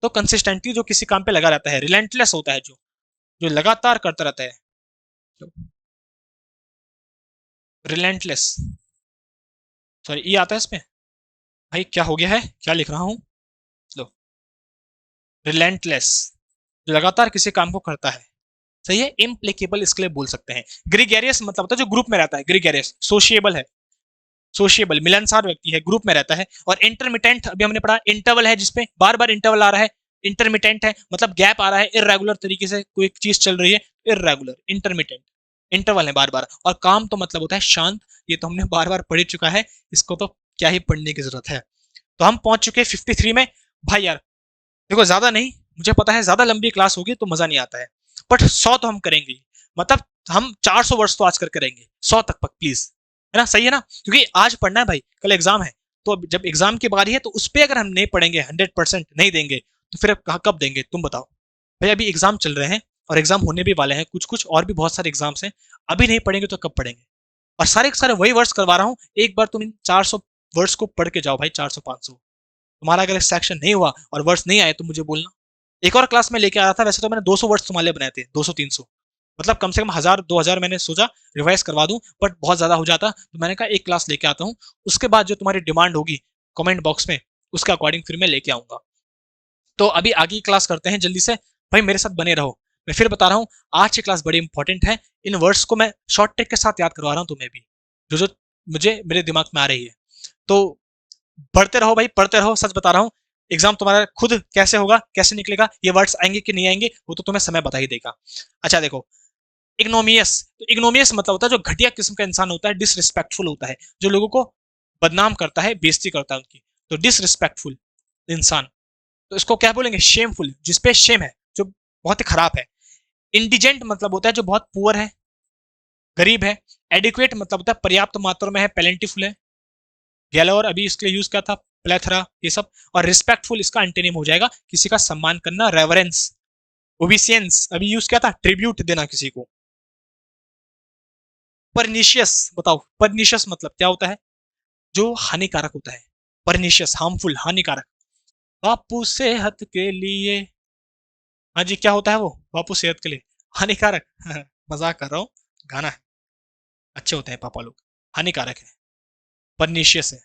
तो कंसिस्टेंटली जो किसी काम पे लगा रहता है। रिलेंटलेस होता है जो लगातार करता रहता है, रिलेंटलेस, सॉरी ई आता है इसमें, भाई क्या हो गया है, क्या लिख रहा हूं, लो, रिलेंटलेस, जो लगातार किसी काम को करता है, सही है। इम्प्लीकेबल इसके लिए बोल सकते हैं। ग्रीगेरियस मतलब होता है जो ग्रुप में रहता है, ग्रीगेरियस, सोशिएबल है, सोशिएबल मिलनसार व्यक्ति है, ग्रुप में रहता है। और इंटरमिटेंट अभी हमने पढ़ा, इंटरवल है जिसपे बार बार इंटरवल आ रहा है, इंटरमिटेंट है मतलब गैप आ रहा है, इरेगुलर तरीके से कोई चीज चल रही है, इरेगुलर, इंटरमिटेंट, इंटरवल है बार बार। और काम तो मतलब होता है शांत, ये तो हमने बार बार पढ़ चुका है, इसको तो क्या ही पढ़ने की जरूरत है। तो हम पहुंच चुके हैं 53 में। भाई यार देखो, ज्यादा नहीं, मुझे पता है ज्यादा लंबी क्लास होगी तो मजा नहीं आता है, बट 100 तो हम करेंगे, मतलब हम 400 वर्ड्स तो आज कर करेंगे, 100 तक पक प्लीज, है ना, सही है ना, क्योंकि आज पढ़ना है भाई, कल एग्जाम है। तो जब एग्जाम की बारी है तो उस पर अगर हम नहीं पढ़ेंगे, 100% नहीं देंगे, तो फिर कब देंगे तुम बताओ भाई। अभी एग्जाम चल रहे हैं और एग्जाम होने भी वाले हैं, कुछ कुछ और भी बहुत सारे एग्जाम्स हैं, अभी नहीं पढ़ेंगे तो कब पढ़ेंगे। और सारे सारे वही वर्ड्स करवा रहा हूँ, एक बार तुम इन 400 वर्ड्स को पढ़ के जाओ भाई, 400 500। तुम्हारा अगर सेक्शन नहीं हुआ और वर्ड्स नहीं आए तो मुझे बोलना। एक और क्लास में लेके आया था, वैसे तो मैंने 200 वर्ड्स तुम्हारे लिए बनाए थे, 200 300, मतलब कम से कम 1000 2000 मैंने सोचा रिवाइज करवा दूं, बट बहुत ज्यादा हो जाता, तो मैंने कहा एक क्लास लेके आता हूं, उसके बाद जो तुम्हारी डिमांड होगी कमेंट बॉक्स में, उसके अकॉर्डिंग फिर मैं लेके आऊंगा। तो अभी आगे की क्लास करते हैं जल्दी से, भाई मेरे साथ बने रहो। मैं फिर बता रहा हूँ, आज की क्लास बड़ी इंपॉर्टेंट है, इन वर्ड्स को मैं शॉर्ट ट्रिक के साथ याद करवा रहा हूँ तुम्हें भी, जो जो मुझे मेरे दिमाग में आ रही है। तो पढ़ते रहो भाई, पढ़ते रहो, सच बता रहा हूँ, एग्जाम तुम्हारा खुद कैसे होगा, कैसे निकलेगा, ये वर्ड्स आएंगे कि नहीं आएंगे, वो तो तुम्हें समय बता ही देगा। अच्छा देखो, इग्नोमियस, तो इग्नोमियस मतलब होता है जो घटिया किस्म का इंसान होता है, डिसरिस्पेक्टफुल होता है, जो लोगों को बदनाम करता है, बेइज्जती करता है उनकी, तो डिसरिस्पेक्टफुल इंसान। तो इसको क्या बोलेंगे? शेमफुल, जिसपे शेम है, जो बहुत ही खराब है। इंडिजेंट मतलब होता है जो बहुत पुअर है, गरीब है। एडिक्वेट मतलब होता है पर्याप्त मात्रा में है, पेलेंटीफुल है। गैलोर अभी इसके लिए यूज किया था, प्लेथरा, ये सब। और रिस्पेक्टफुल इसका एंटेनिम हो जाएगा, किसी का सम्मान करना, रेवरेंस। ओबिसियंस अभी यूज किया था, ट्रिब्यूट देना किसी को। परनिशियस, बताओ परनिशियस मतलब क्या होता है? जो हानिकारक होता है, परनिशियस, हार्मफुल, हानिकारक। बापू सेहत के लिए, हाँ जी, क्या होता है वो बापू सेहत के लिए? हानिकारक। मजाक कर रहा हूँ, गाना है, अच्छे होते हैं पापा लोग, हानिकारक है, परनिशियस है।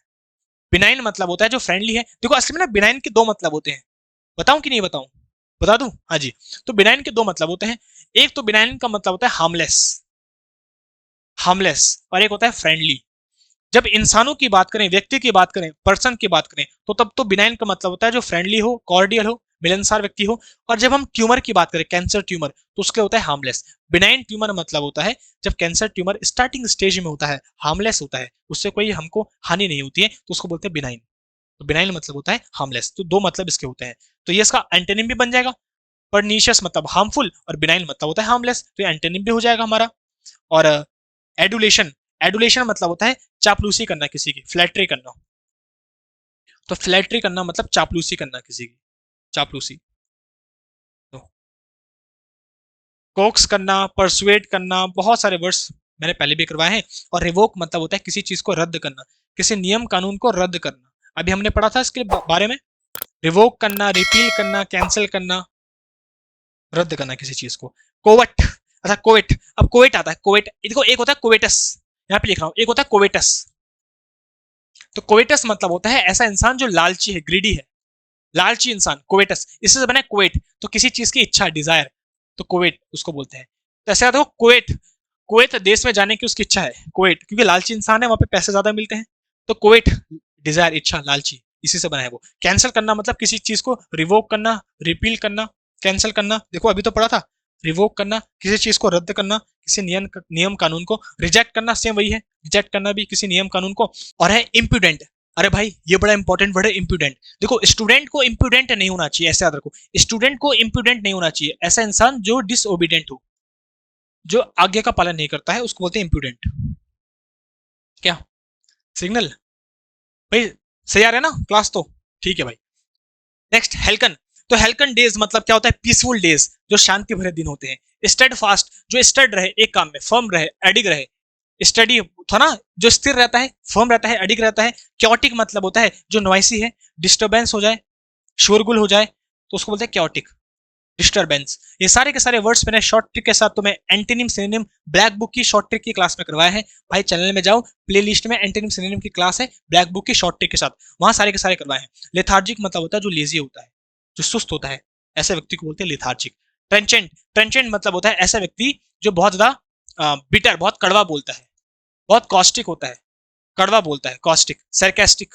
बिनाइन मतलब होता है जो फ्रेंडली है। देखो असली में ना बिनाइन के दो मतलब होते हैं, बताऊं कि नहीं बताऊं? बता दूं, हाँ जी। तो बिनाइन के दो मतलब होते हैं, एक तो बिनाइन का मतलब होता है हार्मलेस, हार्मलेस, और एक होता है फ्रेंडली। जब इंसानों की बात करें, व्यक्ति की बात करें, पर्सन की बात करें, तो तब तो बिनाइन का मतलब होता है जो फ्रेंडली हो, कॉर्डियल हो, मिलनसार व्यक्ति हो। और जब हम ट्यूमर की बात करें, कैंसर ट्यूमर, तो उसके होता है हार्मलेस। बिनाइन ट्यूमर मतलब होता है जब कैंसर ट्यूमर स्टार्टिंग स्टेज में होता है, हार्मलेस होता है, उससे कोई हमको हानि नहीं होती है, तो उसको बोलते हैं बिनाइन। तो बिनाइल मतलब होता है हार्मलेस। तो दो मतलब इसके होते हैं, तो ये इसका एंटोनिम भी बन जाएगा। परनीशियस मतलब हार्मफुल और बिनाइल मतलब होता है हार्मलेस, तो ये एंटोनिम भी हो जाएगा हमारा। और एडुलेशन, एडुलेशन मतलब होता है चापलूसी करना, किसी की फ्लैटरी करना। तो फ्लैटरी करना मतलब चापलूसी करना, किसी की चापलूसी। तो कोक्स करना, परसुएट करना, बहुत सारे वर्ड्स मैंने पहले भी करवाए हैं। और रिवोक मतलब होता है किसी चीज को रद्द करना, किसी नियम कानून को रद्द करना। अभी हमने पढ़ा था इसके बारे में, रिवोक करना, रिपील करना, कैंसिल करना, रद्द करना किसी चीज को। कोवट, अच्छा कोवेट, अब कोवेट आता है, कोवेट देखो, एक होता है कोवेटस, यहाँ पे लिख रहा हूं, एक होता है कोवेटस। तो कोवेटस मतलब होता है ऐसा इंसान जो लालची है, ग्रीडी है, लालची इंसान, कोवेटस, इससे बना है कुवैत, तो किसी चीज की इच्छा, डिजायर, तो कुवैत उसको बोलते हैं। तो ऐसे देखो कुवैत, कुवैत देश में जाने की उसकी इच्छा है, कुवैत क्योंकि लालची इंसान है, वहां पे पैसे ज्यादा मिलते हैं, तो कुवैत डिजायर, इच्छा, लालची, इसी से बना है वो। कैंसिल करना मतलब किसी चीज को रिवोक करना, रिपील करना, कैंसिल करना, देखो अभी तो पढ़ा था, रिवोक करना किसी चीज को रद्द करना, किसी नियम कानून को। रिजेक्ट करना सेम वही है, रिजेक्ट करना भी किसी नियम कानून को। और है इम्प्यूडेंट, अरे भाई ये बड़ा इंपॉर्टेंट वर्ड है इम्प्यूडेंट। देखो स्टूडेंट को इम्प्यूडेंट नहीं होना चाहिए, ऐसे याद रखो, स्टूडेंट को इम्प्यूडेंट नहीं होना चाहिए, ऐसा इंसान जो डिसओबीडेंट हो, जो आज्ञा का पालन नहीं करता है, उसको बोलते हैं इम्प्यूडेंट। क्या सिग्नल भाई, सही आ रहा है ना क्लास तो, ठीक है भाई। नेक्स्ट हेल्कन, तो हेल्कन डेज मतलब क्या होता है, पीसफुल डेज, जो शांति भरे दिन होते हैं। स्टड फास्ट, जो स्टड रहे, एक काम में फर्म रहे, एडिग रहे, स्टडी था ना, जो स्थिर रहता है, फर्म रहता है, एडिग रहता है। क्योटिक मतलब होता है जो नॉइसी है, डिस्टर्बेंस हो जाए, शोरगुल हो जाए, तो उसको बोलते हैं क्योटिक, डिस्टर्बेंस। ये सारे के सारे वर्ड्स मैंने शॉर्ट ट्रिक के साथ तुम्हें एंटीनिम सिनोनिम ब्लैक बुक की शॉर्ट ट्रिक की क्लास में करवाया है। भाई चैनल में जाओ, प्ले लिस्ट में एंटीनिम सिनोनिम की क्लास है ब्लैक बुक की शॉर्ट ट्रिक के साथ, वहां सारे के सारे करवाए हैं। लेथार्जिक मतलब होता है जो लेजी होता है, जो सुस्त होता है, ऐसे व्यक्ति को बोलते हैं लेथार्जिक। ट्रेंचेंट, ट्रेंचेंट मतलब होता है ऐसा व्यक्ति जो बहुत ज्यादा बिटर, बहुत कड़वा बोलता है, बहुत कॉस्टिक होता है, कड़वा बोलता है, कॉस्टिक, सरकास्टिक,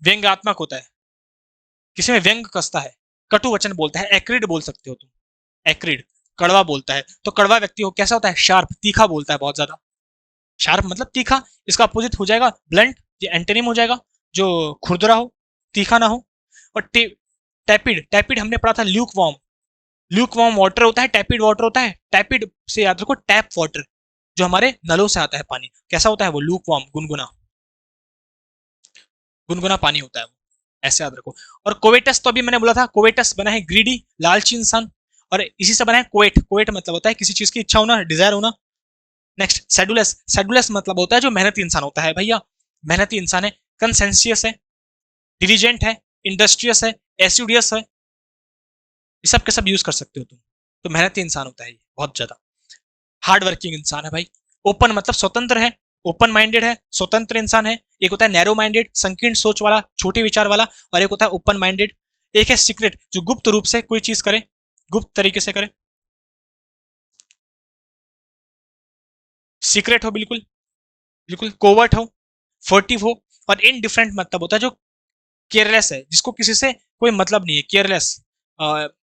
व्यंग्यात्मक होता है, किसी में व्यंग कसता है, कटु वचन बोलता है, एक्रिड बोल सकते हो तुम, एक्रिड, कड़वा बोलता है। तो कड़वा व्यक्ति हो कैसा होता है, शार्प, तीखा बोलता है बहुत ज्यादा, शार्प मतलब तीखा। इसका अपोजिट हो जाएगा ब्लंट, ये एंटोनिम हो जाएगा, जो खुरदरा हो, तीखा ना हो। और टैपिड, टैपिड हमने पढ़ा था Luke warm, Luke warm water होता है, टैपिड वाटर होता है। टैपिड से याद रखो टैप वाटर, जो हमारे नलों से आता है पानी, कैसा होता है वो, ल्यूक वार्म, गुनगुना, गुनगुना पानी होता है वो, ऐसे याद रखो। और कोवेटस तो अभी मैंने बोला था, कोवेटस बना है ग्रीडी, लालची इंसान, और इसी से बना है कोएट, कोएट मतलब होता है किसी चीज की इच्छा होना, डिजायर होना। नेक्स्ट सेडुलस, सेडुलस मतलब होता है जो मेहनती इंसान होता है भैया, मेहनती इंसान है, कंसेंसियस है, डिलीजेंट है, इंडस्ट्रियस है, एसिडियस है, ये सब के सब यूज कर सकते हो तुम। तो मेहनती इंसान होता है ये बहुत ज्यादा, हार्ड वर्किंग इंसान है भाई। ओपन मतलब स्वतंत्र है, ओपन माइंडेड है, स्वतंत्र इंसान है। एक होता है नैरो माइंडेड, संकीर्ण सोच वाला, छोटे विचार वाला, और एक होता है ओपन माइंडेड। एक है सीक्रेट, जो गुप्त रूप से कोई चीज करे, गुप्त तरीके से करे, सीक्रेट हो बिल्कुल, बिल्कुल कोवर्ट हो, फर्टिव हो। और इनडिफरेंट मतलब होता है जो केयरलेस है, जिसको किसी से कोई मतलब नहीं है, केयरलेस,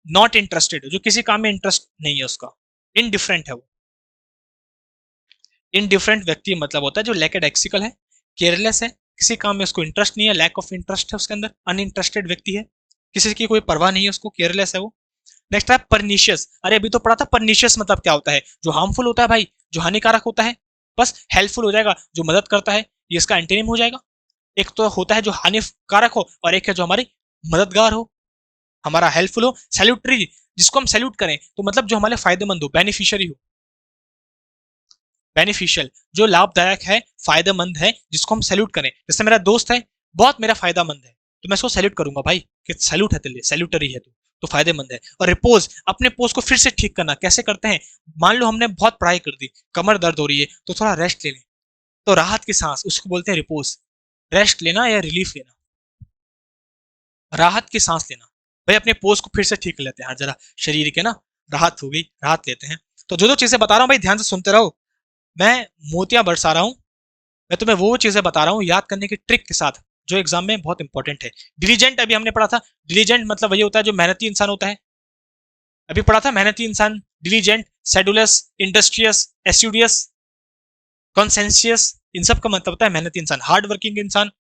नॉट इंटरेस्टेड, जो किसी काम में इंटरेस्ट नहीं है उसका, इनडिफरेंट है वो। इनडिफरेंट व्यक्ति मतलब होता है जो लैकेडेक्सिकल है, केयरलेस है, किसी काम में उसको इंटरेस्ट नहीं है, लैक ऑफ इंटरेस्ट है उसके अंदर, अनइंटरेस्टेड व्यक्ति है, किसी की कोई परवाह नहीं है उसको, केयरलेस है वो। नेक्स्ट है परनिशियस, अरे अभी तो पढ़ा था परनिशियस मतलब क्या होता है, जो हार्मफुल होता है भाई, जो हानिकारक होता है। बस हेल्पफुल हो जाएगा, जो मदद करता है, ये इसका एंटीनिम हो जाएगा। एक तो होता है जो हानिकारक हो, और एक है जो हमारी मददगार हो, हमारा हेल्पफुल हो, सैल्यूटरी, जिसको हम सैल्यूट करें, तो मतलब जो हमारे फायदेमंद हो, बेनिफिशियरी हो, बेनिफिशियल, जो लाभदायक है, फायदेमंद है, जिसको हम सैल्यूट करें। जैसे मेरा दोस्त है, बहुत मेरा फायदेमंद है, तो मैं उसको सैल्यूट करूंगा भाई, कि सैल्यूट है तेरे लिए, सैल्यूटरी है तू, तो फायदेमंद है। और रिपोज, अपने पोज को फिर से ठीक करना, कैसे करते हैं, मान लो हमने बहुत पढ़ाई कर दी, कमर दर्द हो रही है, तो थोड़ा रेस्ट ले लें, तो राहत की सांस, उसको बोलते हैं रिपोज, रेस्ट लेना या रिलीफ लेना, राहत की सांस लेना। भाई अपने पोज को फिर से ठीक कर लेते हैं, जरा शरीर के ना, राहत हो गई, राहत लेते हैं। तो जो जो चीजें बता रहा हूँ भाई ध्यान से सुनते रहो, मैं मोतियां बरसा रहा हूँ, मैं तुम्हें वो चीजें बता रहा हूँ याद करने की ट्रिक के साथ, जो एग्जाम में बहुत इंपॉर्टेंट है। डिलीजेंट अभी हमने पढ़ा था, डिलीजेंट मतलब वही होता है जो मेहनती इंसान होता है, अभी पढ़ा था मेहनती इंसान, डिलीजेंट, सेडुलस, इंडस्ट्रियस, एस्यूडियस, कॉन्सेंसियस, इन सब का मतलब होता है मेहनती इंसान, हार्ड वर्किंग इंसान,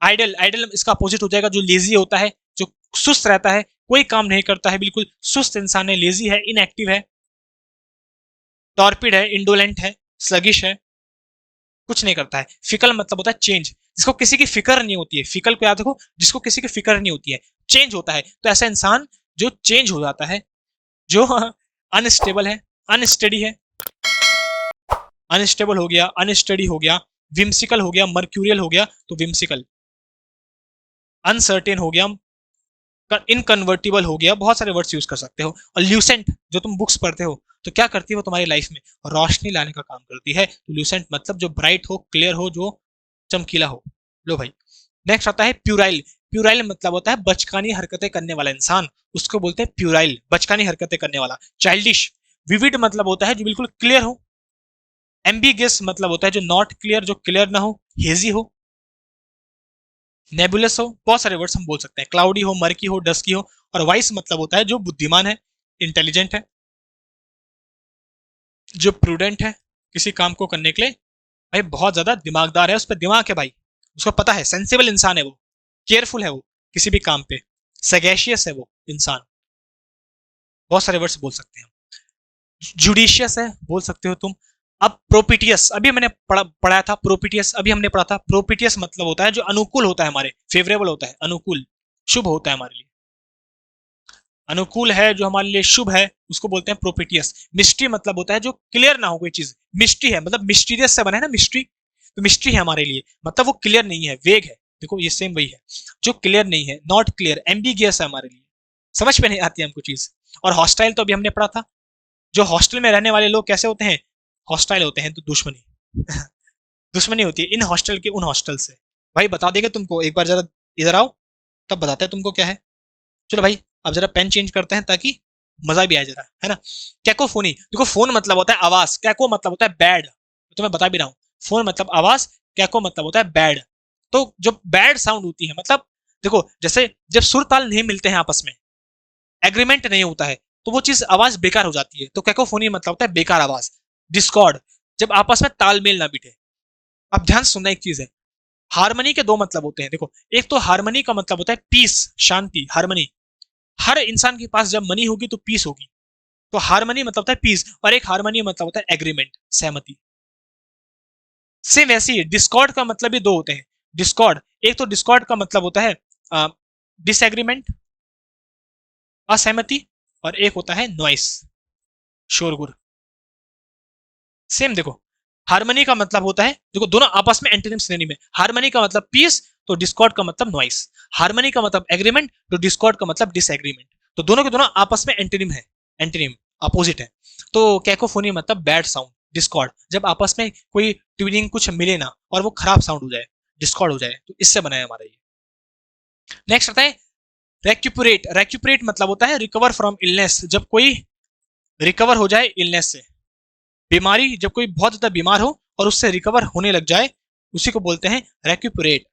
आइडल, आइडल इसका अपोजिट हो जाएगा, जो लेजी होता है, जो सुस्त रहता है, कोई काम नहीं करता है, बिल्कुल सुस्त इंसान है, लेजी है, इनएक्टिव है। टॉर्पिड है, इंडोलेंट है, स्लगिश है, कुछ नहीं करता है। फिकल मतलब होता है चेंज, जिसको किसी की फिक्र नहीं होती है। फिकल को याद रखो, जिसको किसी की फिक्र नहीं होती है, चेंज होता है। तो ऐसा इंसान जो चेंज हो जाता है, जो अनस्टेबल है, अनस्टडी है, अनस्टेबल हो गया, अनस्टडी हो गया, विम्सिकल हो गया, मर्क्यूरियल हो गया तो विम्सिकल, अनसर्टेन हो गया, इनकन्वर्टिबल हो गया, बहुत सारे वर्ड्स यूज कर सकते हो। और ल्यूसेंट, जो तुम बुक्स पढ़ते हो तो क्या करती है वो तुम्हारी लाइफ में, रोशनी लाने का काम करती है। तो ल्यूसेंट मतलब जो ब्राइट हो, क्लियर हो, जो चमकीला हो। लो भाई, नेक्स्ट आता है प्यूराइल। प्यूराइल मतलब होता है बचकानी हरकतें करने वाला इंसान, उसको बोलते हैं प्यूराइल, बचकानी हरकतें करने वाला। चाइल्डिश, विविड मतलब होता है जो बिल्कुल क्लियर हो। एम्बिगियस मतलब होता है जो नॉट क्लियर, जो क्लियर ना हो, हेजी हो, नेबुलस हो, बहुत सारे वर्ड्स हम बोल सकते हैं। क्लाउडी हो, मर्की हो, डस्की हो। और वाइस मतलब होता है जो बुद्धिमान है, इंटेलिजेंट है, जो प्रूडेंट है, किसी काम को करने के लिए भाई बहुत ज्यादा दिमागदार है, उस पर दिमाग है भाई, उसको पता है, सेंसिबल इंसान है वो, केयरफुल है वो किसी भी काम पे, सगैशियस है वो इंसान। बहुत सारे वर्ड्स बोल सकते हैं। जुडिशियस है बोल सकते हो तुम। अब प्रोपिटियस, अभी मैंने पढ़ाया था प्रोपिटियस, अभी हमने पढ़ा था प्रोपिटियस मतलब होता है जो अनुकूल होता है, हमारे फेवरेबल होता है, अनुकूल, शुभ होता है हमारे लिए, अनुकूल है जो हमारे लिए शुभ है, उसको बोलते हैं प्रोपिटियस। मिस्ट्री मतलब होता है जो क्लियर ना हो कोई चीज, मिस्ट्री है मतलब मिस्टीरियस से बना है ना मिस्ट्री, तो मिस्ट्री है हमारे लिए, मतलब वो क्लियर नहीं है, वेग है। देखो ये सेम वही है, जो क्लियर नहीं है, नॉट क्लियर, एम्बिगियस है हमारे लिए, समझ में नहीं आती है हमको चीज। और हॉस्टाइल तो अभी हमने पढ़ा था, जो हॉस्टल में रहने वाले लोग कैसे होते हैं, हॉस्टाइल होते हैं, तो दुश्मनी दुश्मनी होती है इन हॉस्टल के उन हॉस्टल से। भाई बता देंगे तुमको, एक बार जरा इधर आओ, तब बताते हैं तुमको क्या है। चलो भाई, अब जरा पेन चेंज करते हैं ताकि मजा भी आए जरा, है ना। कैकोफोनी, देखो फोन मतलब होता है आवाज, कैको मतलब होता है बैड, तो मैं बता भी रहा हूँ, फोन मतलब आवाज, कैको मतलब होता है बैड। तो जो बैड साउंड होती है, मतलब देखो जैसे जब सुर ताल नहीं मिलते हैं आपस में, एग्रीमेंट नहीं होता है, तो वो चीज आवाज बेकार हो जाती है, तो कैकोफोनी मतलब होता है बेकार आवाज। डिस्कॉर्ड, जब आपस में तालमेल ना बिठे। अब ध्यान से सुनना, एक चीज है, हारमनी के दो मतलब होते हैं। देखो एक तो हारमनी का मतलब होता है पीस, शांति, हारमनी। हर इंसान के पास जब मनी होगी तो पीस होगी, तो हारमनी मतलब होता है पीस, और एक हारमनी मतलब होता है एग्रीमेंट, सहमति। सेम वैसे ही डिस्कॉर्ड का मतलब भी दो होते हैं। डिस्कॉर्ड, एक तो डिस्कॉर्ड का मतलब होता है डिसएग्रीमेंट, असहमति, और एक होता है नॉइस, शोरगुल। सेम देखो, हारमनी का मतलब होता है, देखो दोनों आपस में एंटोनिम श्रेणी में, हारमनी का मतलब पीस, तो डिस्कॉर्ड का मतलब नॉइस। हारमनी का मतलब एग्रीमेंट, तो डिस्कॉर्ड का मतलब डिसएग्रीमेंट। तो दोनों के दोनों आपस में एंटोनिम है, एंटोनिम अपोजिट है। तो कैकोफोनी मतलब बैड साउंड, डिस्कॉर्ड जब आपस में कोई ट्यूनिंग कुछ मिले ना और वो खराब साउंड हो जाए, डिस्कॉर्ड हो जाए, तो इससे बना है हमारा ये। नेक्स्ट आता है रेक्यूपरेट। रेक्यूपरेट मतलब होता है रिकवर फ्रॉम इलनेस, जब कोई रिकवर हो जाए इलनेस से, बीमारी, जब कोई बहुत ज्यादा बीमार हो और उससे रिकवर होने लग जाए, उसी को बोलते हैं रेक्यूपरेट।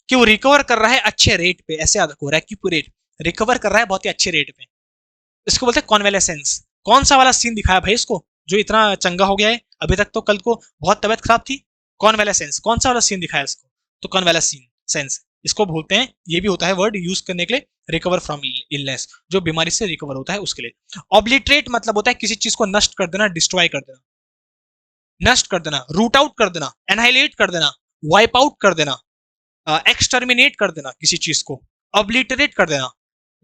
कि वो रिकवर कर रहा है अच्छे रेट पे, ऐसे याद रखो, रेक्यूपरेट, रिकवर कर रहा है बहुत ही अच्छे रेट पे, इसको बोलते हैं कॉन्वेलेसेंस। कौन सा वाला सीन दिखाया भाई इसको, जो इतना चंगा हो गया है, अभी तक तो कल को बहुत तबियत खराब थी। कॉन्वेलेसेंस, कौन सा वाला सीन दिखाया इसको, तो कॉन्वेलेसिन सेंस, इसको बोलते हैं। ये भी होता है वर्ड यूज करने के लिए, रिकवर फ्रॉम इलनेस, जो बीमारी से रिकवर होता है उसके लिए। ऑब्लिटरेट मतलब होता है किसी चीज को नष्ट कर देना, डिस्ट्रॉय कर देना, नष्ट कर देना, रूट आउट कर देना, एनहाइलेट कर देना, वाइप आउट कर देना, एक्सटर्मिनेट कर देना किसी चीज को, ऑब्लिटरेट कर देना,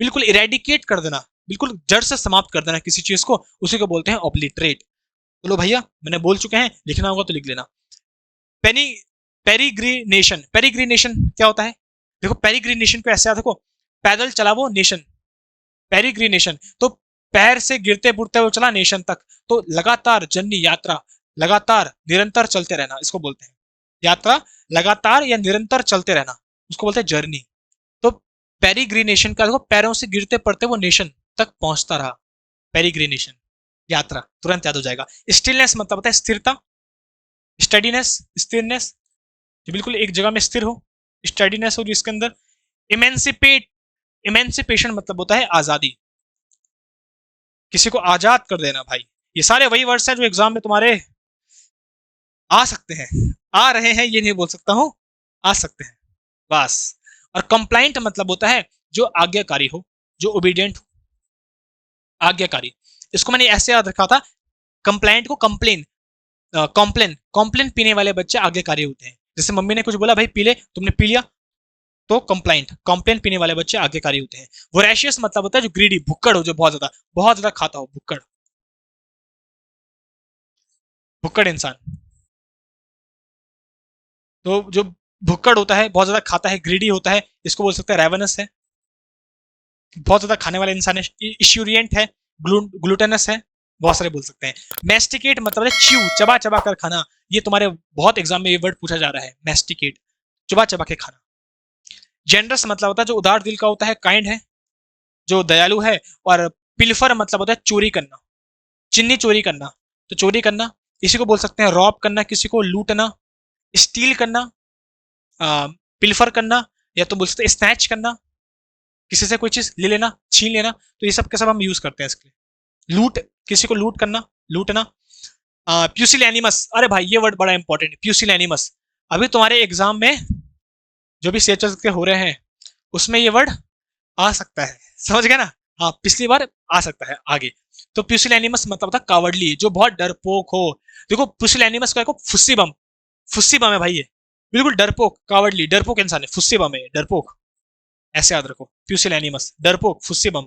बिल्कुल इरेडिकेट कर देना, बिल्कुल जड़ से समाप्त कर देना किसी चीज को, उसी को बोलते हैं ऑब्लिटरेट। चलो भैया मैंने बोल चुके हैं, लिखना होगा तो लिख लेना। पेनी पेरिग्रीनेशन, पेरिग्रीनेशन क्या होता है, देखो पेरिग्रीनेशन को ऐसे देखो, पैदल चला वो नेशन, पेरिग्रीनेशन तो पैर से गिरते बुड़ते हुए चला नेशन तक, तो लगातार जर्नी, यात्रा, लगातार निरंतर चलते रहना, इसको बोलते हैं यात्रा, लगातार या निरंतर चलते रहना, उसको बोलते हैं जर्नी। तो पेरिग्रीनेशन का देखो, पैरों से गिरते पड़ते वो नेशन तक पहुंचता रहा, पेरिग्रीनेशन, यात्रा, तुरंत याद हो जाएगा। स्टिलनेस मतलब होता है स्थिरता, स्टडीनेस, स्थिरनेस, जो बिल्कुल एक जगह में स्थिर हो, स्टडीनेस हो जो इसके अंदर। इमेंसिपेट, इमेंसिपेशन मतलब होता है आजादी, किसी को आजाद कर देना भाई। ये सारे वही वर्ड्स हैं जो एग्जाम में तुम्हारे आ सकते हैं, आ रहे हैं ये नहीं बोल सकता हूं, आ सकते हैं। बस। और कंप्लाइंट मतलब होता है जो आज्ञाकारी हो, जो ओबीडियंट हो, आज्ञाकारी। इसको मैंने ऐसे याद रखा था, कंप्लाइंट को कंप्लेन, कॉम्प्लेन, कॉम्प्लेन पीने वाले बच्चे आज्ञाकारी होते हैं। जैसे मम्मी ने कुछ बोला, भाई पी ले, तुमने पी लिया, तो कंप्लाइंट, कॉम्प्लेन पीने वाले बच्चे आज्ञाकारी होते हैं। वोरेशियस मतलब होता है जो ग्रीडी, भुक्कड़ हो, जो बहुत ज्यादा खाता हो, भुक्कड़, भुक्कड़ इंसान। तो जो भुक्कड़ होता है, बहुत ज्यादा खाता है, ग्रीडी होता है, इसको बोल सकते हैं रेवनस है, बहुत ज्यादा खाने वाले इंसान है। इश्यूरियंट है, ग्लूटेनस है, बहुत सारे बोल सकते हैं। मैस्टिकेट मतलब है च्यू, चबा चबा कर खाना। ये तुम्हारे बहुत एग्जाम में ये वर्ड पूछा जा रहा है, मैस्टिकेट, चबा चबा के खाना। जेनरस मतलब होता है जो उदार दिल का होता है, काइंड है, जो दयालु है। और पिल्फर मतलब होता है चोरी करना, चिन्नी चोरी करना। तो चोरी करना, इसी को बोल सकते हैं रॉब करना, किसी को लूटना, स्टील करना, पिल्फर करना, या तो बोल सकते हैं स्नैच करना, किसी से कोई चीज ले लेना, छीन लेना। तो ये सब के सब हम यूज करते हैं इसके लिए। लूट, किसी को लूट करना, लूटना। प्यूसिलैनिमस, अरे भाई ये वर्ड बड़ा इंपॉर्टेंट है, प्यूसिलैनिमस। अभी तुम्हारे एग्जाम में जो भी सीएचएस के हो रहे हैं उसमें ये वर्ड आ सकता है, समझ गए ना? हाँ, पिछली बार आ सकता है आगे। तो प्यूसिलैनिमस मतलब था कावड़ली, जो बहुत डरपोक हो। देखो प्यूसिलैनिमस का फुस्सी बम, फुस्सी बम है भाई ये, बिल्कुल डरपोक, कावड़ली, डरपोक इंसान है, फुस्सी बम है, डरपोक, ऐसे याद रखो। प्यूसिलैनिमस, डरपोक, फुस्सी बम।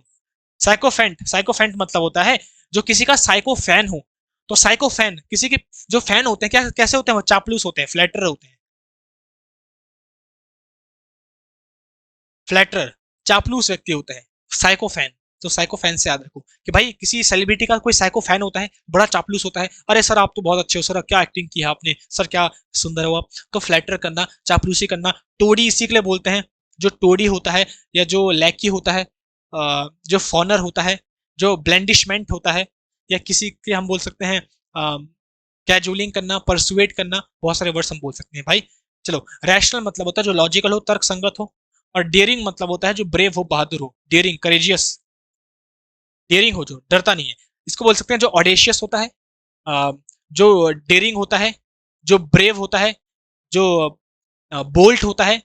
साइकोफेंट, साइकोफेंट मतलब होता है जो किसी का साइको फैन हो। तो साइकोफैन, किसी के जो फैन होते हैं, क्या कैसे होते हैं वो? चापलूस होते हैं, फ्लैटर होते हैं, फ्लैटर, चापलूस व्यक्ति होते हैं, साइको फैन। तो साइको फैन से याद रखो कि भाई किसी सेलिब्रिटी का कोई साइको फैन होता है, बड़ा चापलूस होता है, अरे सर आप तो बहुत अच्छे हो, सर क्या एक्टिंग की है आपने, सर क्या सुंदर हो आप। तो फ्लैटर करना, चापलूसी करना। टोडी इसी के लिए बोलते हैं, जो टोडी होता है, या जो लैकी होता है, जो फॉनर होता है, जो ब्लेंडिशमेंट होता है, या किसी के हम बोल सकते हैं कैजुअलिंग करना, परसुएट करना, बहुत सारे वर्ड्स हम बोल सकते हैं भाई। चलो, रैशनल मतलब होता है जो लॉजिकल हो, तर्क संगत हो। और डेयरिंग मतलब होता है जो ब्रेव हो, बहादुर हो, डेयरिंग, करेजियस, डेयरिंग हो, जो डरता नहीं है। इसको बोल सकते हैं जो ऑडेशियस होता है, जो डेयरिंग होता है, जो ब्रेव होता है, जो बोल्ट होता है,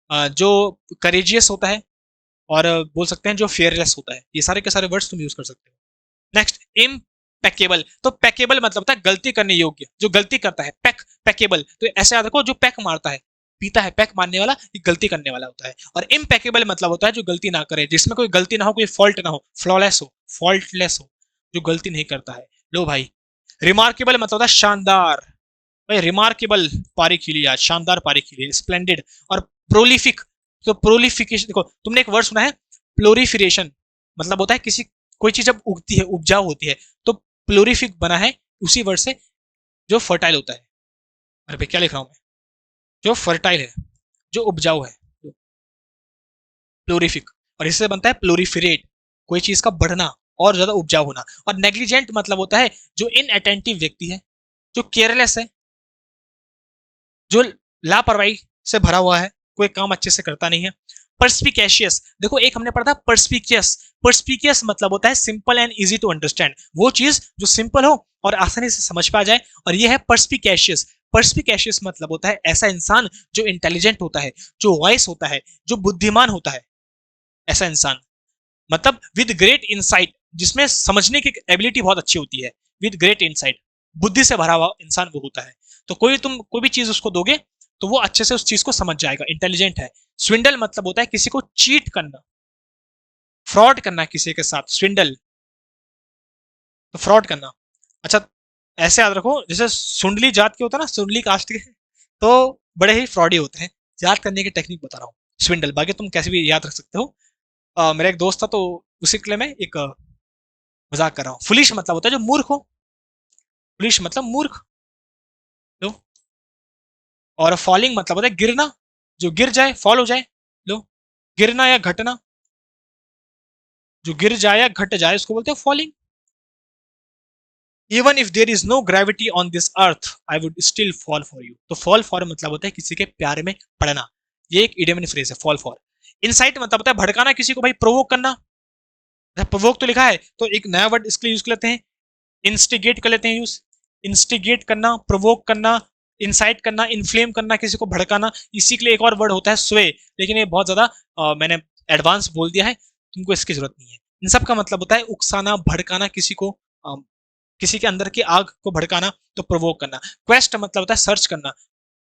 जो करेजियस होता है, और बोल सकते हैं जो फेयरलेस होता है। ये सारे के सारे वर्ड्स तुम यूज कर सकते हो। Next, impeccable. तो पैकेबल मतलब होता है गलती करने योग्य, जो गलती करता है। पैकेबल, तो ऐसे याद रखो, जो पैक मारता है, पीता है, पैक मारने वाला, ये गलती करने वाला होता है। और इम्पेकेबल मतलब होता है जो गलती ना करे, जिसमें कोई गलती ना हो, कोई फॉल्ट ना हो, फ्लॉलेस हो, फॉल्टलेस हो, जो गलती नहीं करता है। लो भाई, रिमार्केबल मतलब होता है शानदार। भाई रिमार्केबल पारी खिली आज, शानदार पारी खिली, स्प्लेंडेड। और प्रोलिफिक, तो प्रोलिफिकेशन, देखो तुमने एक वर्ड सुना है, प्लोरीफिरेशन, मतलब होता है किसी, कोई चीज जब उगती है, उपजाऊ होती है, तो प्लोरीफिक बना है उसी वर्ड से, जो फर्टाइल होता है। अरे भाई क्या लिख रहा हूं मैं, जो फर्टाइल है, जो उपजाऊ है, प्लोरीफिक। और इससे बनता है प्लोरीफिरेट, कोई चीज का बढ़ना और ज्यादा उपजाऊ होना। और नेग्लिजेंट मतलब होता है जो इनअटेंटिव व्यक्ति है, जो केयरलेस है, जो लापरवाही से भरा हुआ है, कोई काम अच्छे से करता नहीं है। परस्पिकेशियस, देखो एक हमने पढ़ा था परस्पिकियस, परस्पिकियस मतलब होता है simple and easy to understand, वो चीज जो सिंपल हो और आसानी से समझ पा जाए। और ये है परस्पिकेशियस। परस्पिकेशियस मतलब होता है ऐसा इंसान जो इंटेलिजेंट होता है, जो वाइस होता है, जो बुद्धिमान होता है, ऐसा इंसान, मतलब विद ग्रेट इनसाइट, जिसमें समझने की एबिलिटी बहुत अच्छी होती है, विद ग्रेट इनसाइट, बुद्धि से भरा हुआ इंसान वो होता है। तो तुम कोई भी चीज उसको दोगे तो वो अच्छे से उस चीज को समझ जाएगा, इंटेलिजेंट है। स्विंडल मतलब होता है किसी को चीट करना, फ्रॉड करना किसी के साथ, स्विंडल, तो फ्रॉड करना। अच्छा, ऐसे याद रखो, जैसे सुंडली जात के होता है ना, सुंडली कास्ट के, तो बड़े ही फ्रॉडी होते हैं। याद करने की टेक्निक बता रहा हूँ, स्विंडल, बाकी तुम कैसे भी याद रख सकते हो। मेरा एक दोस्त था, तो उसी के लिए मैं एक मजाक कर रहा हूँ। फुलिश मतलब होता है जो मूर्ख हो, फुलिश मतलब मूर्ख, लो। और फॉलिंग मतलब होता है गिरना, जो गिर जाए, फॉल हो जाए, लो। गिरना या घटना, जो गिर जाए या घट जाए, उसको बोलते हैं falling. Even if there is no gravity on this earth I would still fall for you. तो फॉल फॉर मतलब होता है किसी के प्यार में पड़ना, ये एक इडियम फ्रेज है, फॉल फॉर। इनसाइट मतलब होता है भड़काना किसी को, भाई प्रोवोक करना। प्रोवोक तो लिखा है, तो एक नया वर्ड इसके लिए यूज कर लेते हैं, इंस्टिगेट कर लेते हैं यूज। इंस्टिगेट करना, प्रोवोक करना, इंसाइट करना, इन्फ्लेम करना, किसी को भड़काना। इसी के लिए एक और वर्ड होता है स्वे, लेकिन ये बहुत ज्यादा मैंने एडवांस बोल दिया है, तुमको इसकी जरूरत नहीं है। इन सब का मतलब होता है उकसाना, भड़काना, किसी को किसी के अंदर की आग को भड़काना, तो प्रोवोक करना। क्वेस्ट मतलब होता है सर्च करना,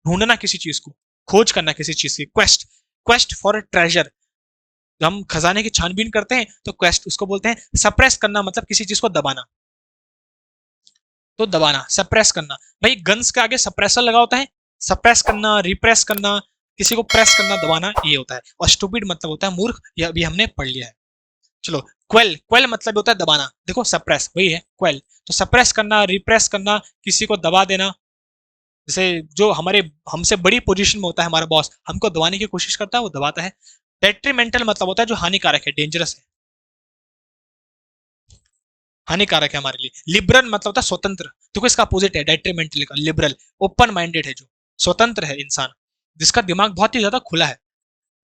ढूंढना किसी चीज को, खोज करना किसी चीज की। क्वेस्ट, क्वेस्ट फॉर ट्रेजर, हम खजाने की छानबीन करते हैं तो क्वेस्ट उसको बोलते हैं। सप्रेस करना मतलब किसी चीज को दबाना, तो दबाना, सप्रेस करना। भाई गन्स के आगे सप्रेसर लगा होता है, सप्रेस करना, रिप्रेस करना, किसी को प्रेस करना, दबाना, ये होता है। और स्टूपिड मतलब होता है मूर्ख, ये अभी हमने पढ़ लिया है। चलो, क्वेल, क्वेल मतलब होता है दबाना। देखो सप्रेस वही है क्वेल, तो सप्रेस करना, रिप्रेस करना, किसी को दबा देना। जैसे जो हमारे हमसे बड़ी पोजीशन में होता है हमारा बॉस, हमको दबाने की कोशिश करता है, वो दबाता है। डेट्रीमेंटल मतलब होता है जो हानिकारक है, डेंजरस है, हानिकारक है हमारे लिए। लिबरल मतलब होता है स्वतंत्र, तो इसका अपोजिट है डेट्रीमेंटल का, लिबरल। ओपन माइंडेड है, जो स्वतंत्र है इंसान, जिसका दिमाग बहुत ही ज्यादा खुला है।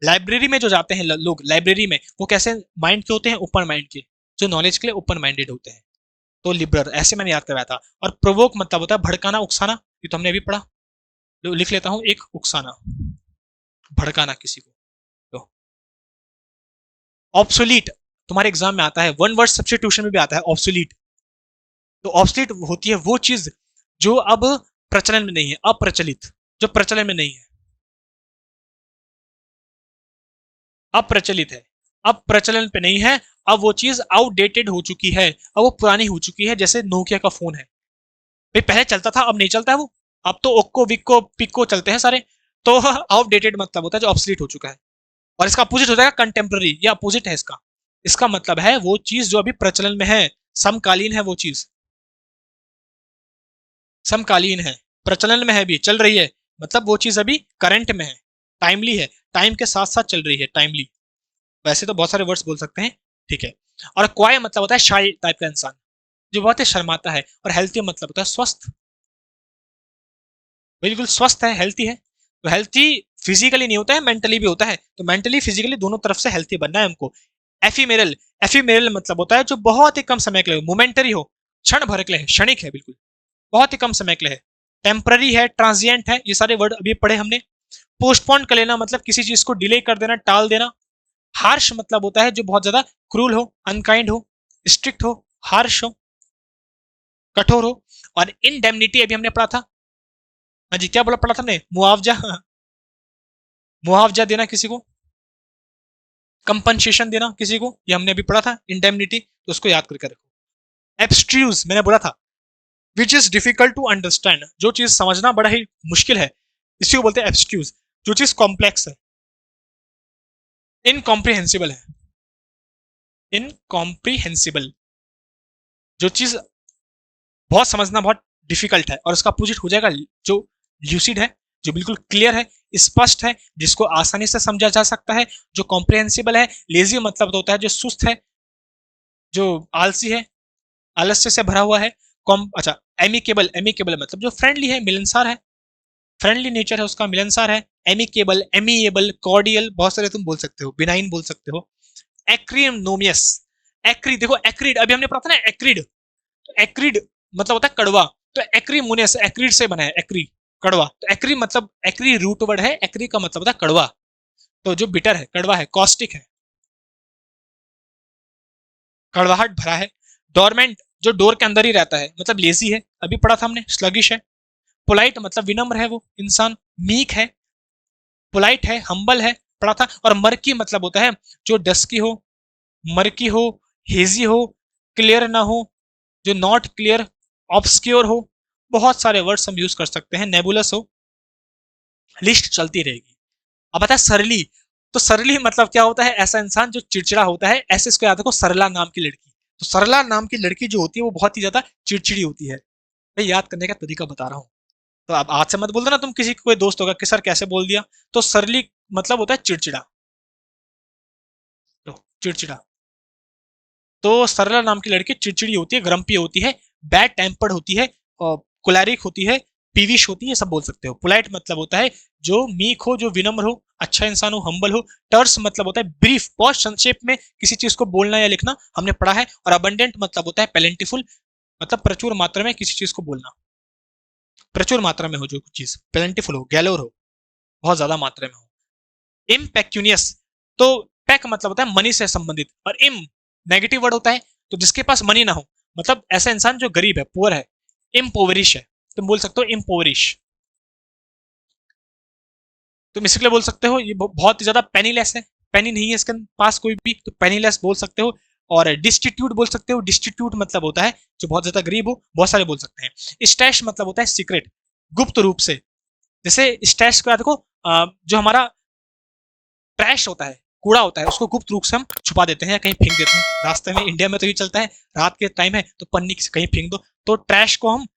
लाइब्रेरी में जो जाते हैं लोग, लाइब्रेरी में, वो कैसे माइंड के होते हैं? ओपन माइंड के, जो नॉलेज के लिए ओपन माइंडेड होते हैं। तो लिबरल, ऐसे मैंने याद करवाया था। और प्रोवोक मतलब होता है भड़काना, उकसाना, ये तो हमने अभी पढ़ा। तो लिख लेता हूं, एक उकसाना, भड़काना किसी को। तो ऑब्सोलीट तुम्हारे एग्जाम में आता है, वन वर्ड सब्स्टिट्यूशन में भी आता है ऑब्सोलीट। तो ऑब्सोलीट होती है वो चीज जो अब प्रचलन में नहीं है, अप्रचलित, जो प्रचलन में नहीं है, अप्रचलित है, अब प्रचलन पे नहीं है, अब वो चीज आउटडेटेड हो चुकी है, अब वो पुरानी हो चुकी है। जैसे नोकिया का फोन है, भाई पहले चलता था, अब नहीं चलता है वो। अब तो ओक्को, विक्को, पिक्को चलते हैं सारे। तो आउटडेटेड मतलब होता है जो ऑब्सोलीट हो चुका है। और इसका अपोजिट हो जाएगा कंटेम्प्रेरी, ये अपोजिट है इसका। इसका मतलब है वो चीज जो अभी प्रचलन में है, समकालीन है वो चीज, समकालीन है, प्रचलन में है, भी चल रही है, मतलब वो चीज अभी करंट में है, टाइमली है, टाइम के साथ साथ चल रही है, टाइमली। वैसे तो बहुत सारे वर्ड्स बोल सकते हैं, ठीक है। और क्वाय मतलब होता है शाई टाइप का इंसान, जो बहुत ही शर्माता है। और हेल्थी मतलब होता है स्वस्थ, बिल्कुल स्वस्थ है, हेल्थी है। तो हेल्थी फिजिकली नहीं होता है, मेंटली भी होता है। तो मेंटली फिजिकली दोनों तरफ से हेल्थी बनना है हमको। एफीमेरल, एफीमेरल मतलब होता है जो बहुत ही कम समय के लिए, मोमेंटरी हो, क्षण भर के लिए, क्षणिक है, बिल्कुल बहुत ही कम समय के लिए है। टेम्पररी है, ट्रांजिएंट है, ये सारे वर्ड अभी पढ़े हमने। पोस्टपोन कर लेना मतलब किसी चीज को डिले कर देना, टाल देना। हार्श मतलब होता है जो बहुत ज्यादा क्रूल हो, अनकाइंड हो, स्ट्रिक्ट हो, हार्श हो, कठोर हो। और इनडेमनिटी अभी हमने पढ़ा था। हाँ जी, क्या बोला पढ़ा था हमने? मुआवजा, मुआवजा देना किसी को, कंपनसेशन देना किसी को, ये हमने अभी पढ़ा था इंडेमनिटी, तो उसको याद करके रखो। एब्स्ट्रूज मैंने बोला था, which is difficult to understand, जो चीज समझना बड़ा ही मुश्किल है, इसी को बोलते हैं एब्स्ट्रूज। जो चीज कॉम्प्लेक्स है, इनकॉम्प्रिहेंसिबल है, इनकॉम्प्रिहेंसिबल, जो चीज बहुत समझना बहुत डिफिकल्ट है। और उसका अपोजिट हो जाएगा जो ल्यूसिड है, जो बिल्कुल क्लियर है, स्पष्ट है, जिसको आसानी से समझा जा सकता है। जो कॉम्प्रिहेंसिबल है। लेजी मतलब तो होता है जो सुस्त है, जो आलसी है, आलस्य से भरा हुआ है। अच्छा, एमिकेबल, एमिकेबल मतलब जो फ्रेंडली है, मिलनसार है, फ्रेंडली नेचर है उसका, मिलनसार है। एमिकेबल, एमिएबल, कॉर्डियल, बहुत सारे तुम बोल सकते हो, बिनाइन बोल सकते हो। एक्रीनोमियस, एक्री, देखो एक्रीड अभी हमने पढ़ा था ना, एक्रीड, एक्रीड मतलब होता है कड़वा। तो एक्रीमोनियस, एक्रीड से बना है, एक्री, कड़वा। तो एक्री मतलब, एक्री रूट वर्ड है, एक्री का मतलब होता है कड़वा। तो जो बिटर है, कड़वा है, कॉस्टिक है, कड़वाहट भरा है। डोरमेंट, जो डोर के अंदर ही रहता है, मतलब लेजी है, अभी पढ़ा था हमने, स्लगिश है। पोलाइट मतलब विनम्र है वो इंसान, मीक है, पोलाइट है, हम्बल है, पढ़ा था। और मर्की मतलब होता है जो डस्की हो, मर्की हो, हेजी हो, क्लियर ना हो, जो नॉट क्लियर, ऑब्सक्योर हो। बहुत सारे वर्ड्स हम यूज कर सकते हैं, नेबुलस हो, लिस्ट चलती रहेगी। अब आता है सरली। तो सरली मतलब क्या होता है? ऐसा इंसान जो चिड़चिड़ा होता है। ऐसे इसको याद रखो, सरला नाम की लड़की। तो सरला नाम की लड़की जो होती है वो बहुत ही ज्यादा चिड़चिड़ी होती है। मैं याद करने का तरीका बता रहा हूँ। तो आप आज से मत बोल देना, तुम किसी कोई दोस्त होगा कि सर कैसे बोल दिया। तो सरली मतलब होता है चिड़चिड़ा, तो चिड़चिड़ा। तो सरला नाम की लड़की चिड़चिड़ी होती है, ग्रम्पी होती है, बैड टेम्पर्ड होती है, कुलैरिक होती है, पीविश होती है, ये सब बोल सकते हो। पोलाइट मतलब होता है जो मीक हो, जो विनम्र हो, अच्छा इंसान हो, हम्बल हो। टर्स मतलब होता है ब्रीफ, बहुत संक्षेप में किसी चीज को बोलना या लिखना, हमने पढ़ा है। और अबंडेंट मतलब होता है प्लेंटीफुल, मतलब प्रचुर मात्रा में किसी चीज को बोलना। प्रचुर मात्रा में हो जो चीज, प्लेंटिफुल हो, गैलोर हो, बहुत ज्यादा मात्रा में हो। इम्पेक्यूनियस, तो पैक मतलब होता है मनी से संबंधित, और इम नेगेटिव वर्ड होता है, तो जिसके पास मनी ना हो, मतलब ऐसा इंसान जो गरीब है, पुअर है। इम्पोवरिश है, तुम बोल सकते हो इम्पोवरिश। तुम इसके लिए बोल सकते हो ये बहुत ही ज्यादा पेनीलेस है, पेनी नहीं है इसके पास कोई भी, तो पेनीलेस बोल सकते हो। और डिस्टिट्यूट बोल सकते हो, डिस्टिट्यूट मतलब होता है जो बहुत ज्यादा गरीब हो, बहुत सारे बोल सकते हैं। स्टैश मतलब होता है सीक्रेट, गुप्त रूप से। जैसे स्टैश का देखो, जो हमारा ट्रैश होता है, कूड़ा होता है, उसको गुप्त रूप से हम छुपा देते हैं या कहीं फेंक देते हैं रास्ते में। इंडिया में तो ये चलता है, रात के टाइम है तो पन्नी कहीं फेंक दो, तो ट्रैश को हम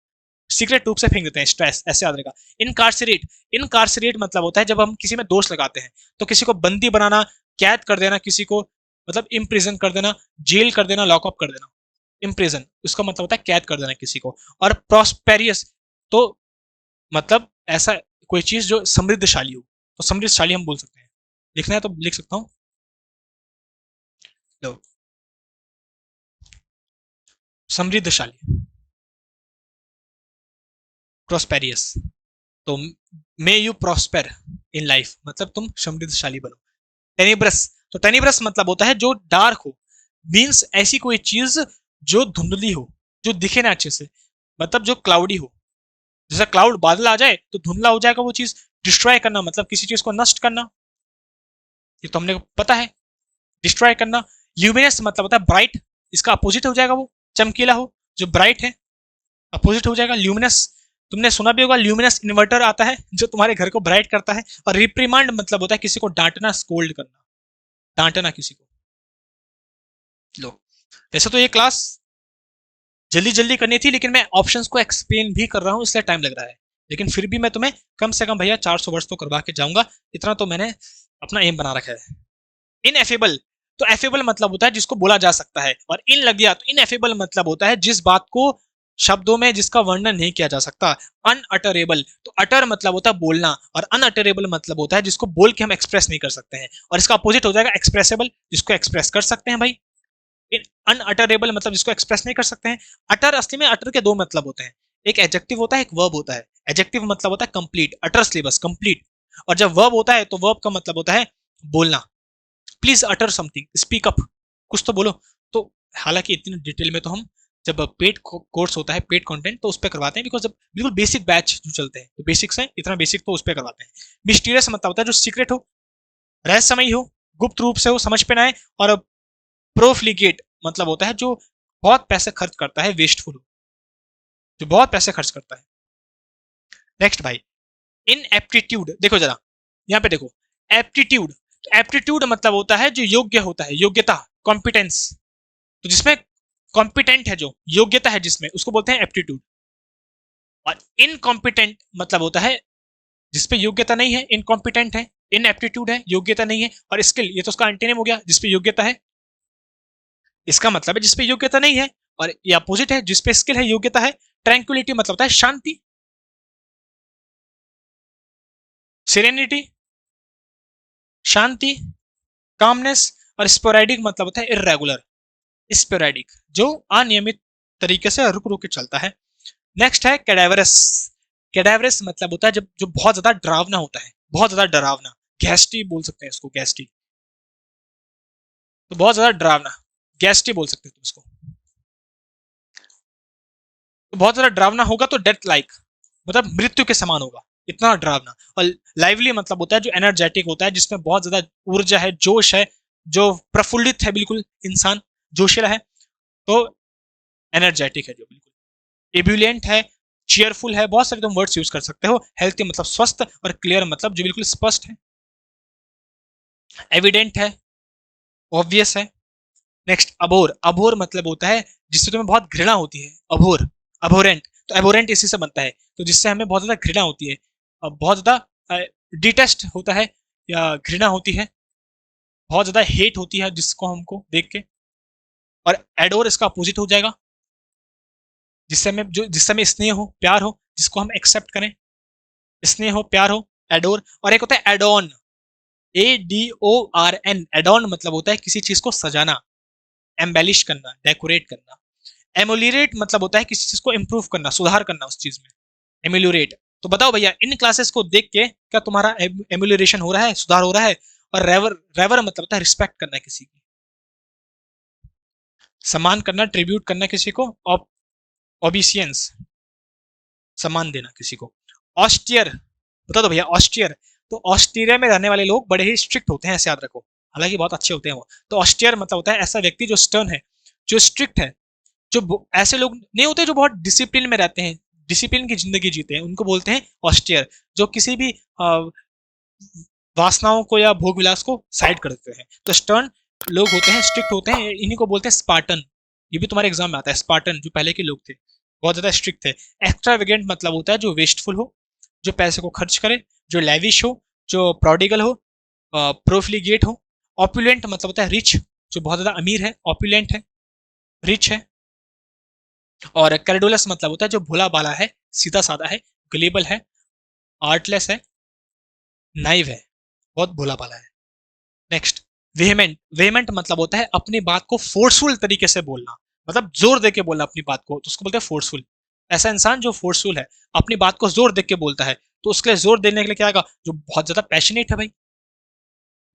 सीक्रेट रूप से फेंक देते हैं, स्ट्रेस ऐसे याद रहेगा। इनकार्सरेट, इनकार्सरेट मतलब होता है जब हम किसी में दोष लगाते हैं, तो किसी को बंदी बनाना, कैद कर देना किसी को, मतलब इम्प्रिजन कर देना, जेल कर देना, लॉकअप कर देना। इम्प्रिजन उसका मतलब होता है कैद कर देना किसी को। और प्रॉस्पेरियस, तो मतलब ऐसा कोई चीज जो समृद्धशाली हो, तो समृद्धशाली हम बोल सकते हैं। लिखना है तो लिख सकता हूँ, लो, समृद्धशाली, प्रॉस्पेरियस। तो मे यू प्रॉस्पेर इन लाइफ, मतलब तुम समृद्धशाली बनो। टेनिब्रस, तो टेनिब्रस मतलब होता है जो डार्क हो, मीन्स ऐसी कोई चीज जो धुंधली हो, जो दिखे ना अच्छे से, मतलब जो क्लाउडी हो। जैसे क्लाउड, बादल आ जाए तो धुंधला हो जाएगा वो चीज। डिस्ट्रॉय करना मतलब किसी चीज को नष्ट करना, ये तो हमने पता है, डिस्ट्रॉय करना। ल्यूमिनस मतलब होता है ब्राइट, इसका अपोजिट हो जाएगा वो, चमकीला हो, जो ब्राइट है अपोजिट हो जाएगा ल्यूमिनस। तुमने सुना भी होगा ल्यूमिनस इन्वर्टर आता है जो तुम्हारे घर को ब्राइट करता है। और रिप्रीमांड मतलब होता है किसी को डांटना, स्कोल्ड करना, डांटना किसी को। लो, वैसे तो ये क्लास जल्दी जल्दी करनी थी, लेकिन मैं ऑप्शंस को एक्सप्लेन भी कर रहा हूँ इसलिए टाइम लग रहा है। लेकिन फिर भी मैं तुम्हें कम से कम भैया 400 वर्ड्स तो करवा के जाऊंगा, इतना तो मैंने अपना एम बना रखा है। इनएफेबल, तो एफेबल मतलब होता है जिसको बोला जा सकता है, और इन लग गया तो इनएफेबल मतलब होता है जिस बात को शब्दों में जिसका वर्णन नहीं किया जा सकता। अनअटरेबल, तो अटर मतलब होता है बोलना, और अनअटरेबल मतलब होता है जिसको बोल के हम एक्सप्रेस नहीं कर सकते हैं। और इसका अपोजिट हो जाएगा एक्सप्रेसेबल, जिसको एक्सप्रेस कर सकते हैं भाई। अनअटरेबल मतलब जिसको एक्सप्रेस नहीं कर सकते हैं। अटर, असली में अटर के दो मतलब होते हैं, एक एडजेक्टिव होता है, एक वर्ब होता है। एडजेक्टिव मतलब होता है कंप्लीट, अटर सिलेबस कंप्लीट। और जब वर्ब होता है तो वर्ब का मतलब होता है बोलना। Please utter something, speak up, कुछ तो बोलो। तो हालांकि इतनी डिटेल में तो हम जब पेड कोर्स होता है, पेड कंटेंट, तो उस पर करवाते हैं, बिकॉज जब बिल्कुल बेसिक बैच जो चलते हैं, तो बेसिक्स हैं, इतना बेसिक तो उस पर करवाते हैं। मिस्टीरियस मतलब होता है जो सीक्रेट हो, रहस्यमयी हो, गुप्त रूप से हो, समझ पे ना आए। और प्रोफ्लिगेट मतलब होता है जो बहुत पैसे खर्च करता है, वेस्टफुल हो, जो बहुत पैसे खर्च करता है। नेक्स्ट भाई, इन एप्टीट्यूड, देखो जरा यहाँ पे देखो, एप्टीट्यूड, तो एप्टीट्यूड मतलब होता है जो योग्य होता है, योग्यता, कॉम्पिटेंस। तो जिसमें कॉम्पिटेंट है, जो योग्यता है जिसमें, उसको बोलते हैं एप्टीट्यूड। और इनकॉम्पिटेंट मतलब होता है जिसपे योग्यता नहीं है, इनकॉम्पिटेंट है। इन एप्टीट्यूड है, योग्यता नहीं है। और स्किल, ये तो उसका एंटीनिम हो गया, जिसपे योग्यता है। इसका मतलब है जिसपे योग्यता नहीं है, और ये अपोजिट है जिसपे स्किल है, योग्यता है। ट्रैंक्विलिटी मतलब होता है शांति, सेरेनिटी, शांति, कामनेस। और स्पोरेडिक मतलब होता है इरेगुलर, स्पोरेडिक जो अनियमित तरीके से रुक रुक के चलता है। नेक्स्ट है कैडावरस। कैडावरस मतलब होता है जब जो बहुत ज्यादा डरावना होता है, बहुत ज्यादा डरावना। गैस्टी बोल सकते हैं इसको, गैस्टी, तो बहुत ज्यादा डरावना, गैस्टी बोल सकते हैं तुम इसको। तो बहुत ज्यादा डरावना होगा तो डेथ लाइक, मतलब मृत्यु के समान होगा, इतना डरावना। और लाइवली मतलब होता है जो एनर्जेटिक होता है, जिसमें बहुत ज्यादा ऊर्जा है, जोश है, जो प्रफुल्लित है, बिल्कुल इंसान जोशीला है, तो एनर्जेटिक है जो बिल्कुल। एब्यूलेंट है, चेयरफुल है, बहुत सारे तुम वर्ड्स यूज कर सकते हो। हेल्थी मतलब स्वस्थ, और क्लियर मतलब जो बिल्कुल स्पष्ट है। एविडेंट है, ऑब्वियस है। नेक्स्ट अबोर, अबोर मतलब होता है जिससे तुम्हें बहुत घृणा होती है, अबोर, अबोरेंट। तो एबोरेंट इसी से बनता है, तो जिससे हमें बहुत ज्यादा घृणा होती है, बहुत ज्यादा डिटेस्ट होता है या घृणा होती है, बहुत ज्यादा हेट होती है जिसको हमको देख के। और एडोर इसका अपोजिट हो जाएगा, जिससे हमें स्नेह हो, प्यार हो, जिसको हम एक्सेप्ट करें, स्नेह हो, प्यार हो, एडोर। और एक होता है एडोन, ADORN, एडोन मतलब होता है किसी चीज को सजाना, एम्बेलिश करना, डेकोरेट करना। एमोलिरेट मतलब होता है किसी चीज को इंप्रूव करना, सुधार करना उस चीज में। एम्यूलरेट। तो बताओ भैया इन क्लासेस को देख के क्या तुम्हारा एम्यूलरेशन हो रहा है, सुधार हो रहा है? और रेवर, रेवर मतलब होता है रिस्पेक्ट करना किसी की, सम्मान करना, ट्रिब्यूट करना किसी को, ओबिसियंस, सम्मान देना किसी को। ऑस्टियर, बता दो भैया ऑस्टियर। तो ऑस्ट्रेलिया में रहने वाले लोग बड़े ही स्ट्रिक्ट होते हैं, ऐसे याद रखो, हालांकि बहुत अच्छे होते हैं वो। तो ऑस्टियर मतलब होता है ऐसा व्यक्ति जो स्टर्न है, जो स्ट्रिक्ट है, जो ऐसे लोग नहीं होते जो बहुत डिसिप्लिन में रहते हैं, डिसिप्लिन की जिंदगी जीते हैं, उनको बोलते हैं ऑस्टियर। जो किसी भी वासनाओं को या भोग विलास को साइड कर देते हैं। तो स्टर्न लोग होते हैं, स्ट्रिक्ट होते हैं, इन्हीं को बोलते हैं स्पार्टन। ये भी तुम्हारे एग्जाम में आता है, स्पार्टन जो पहले के लोग थे, बहुत ज्यादा स्ट्रिक्ट थे। एक्स्ट्रावेगेंट मतलब होता है जो वेस्टफुल हो, जो पैसे को खर्च करे, जो लेविश हो, जो प्रोडिगल हो, प्रोफ्लिगेट हो। ऑपुलेंट मतलब होता है रिच, जो बहुत ज्यादा अमीर है, ऑपुलेंट है, रिच है। और कैरेडुलस मतलब होता है जो भोला बाला है, सीधा साधा है, गलेबल है, आर्टलेस है, नाइव है, बहुत भोला बाला है। नेक्स्ट, वेहेमेंट। वेहेमेंट मतलब होता है अपनी बात को फोर्सफुल तरीके से बोलना, मतलब जोर दे के बोलना अपनी बात को, तो उसको बोलते हैं फोर्सफुल। ऐसा इंसान जो फोर्सफुल है, अपनी बात को जोर दे के बोलता है, तो उसके लिए जोर देने के लिए क्या आएगा? जो बहुत ज्यादा पैशनेट है भाई,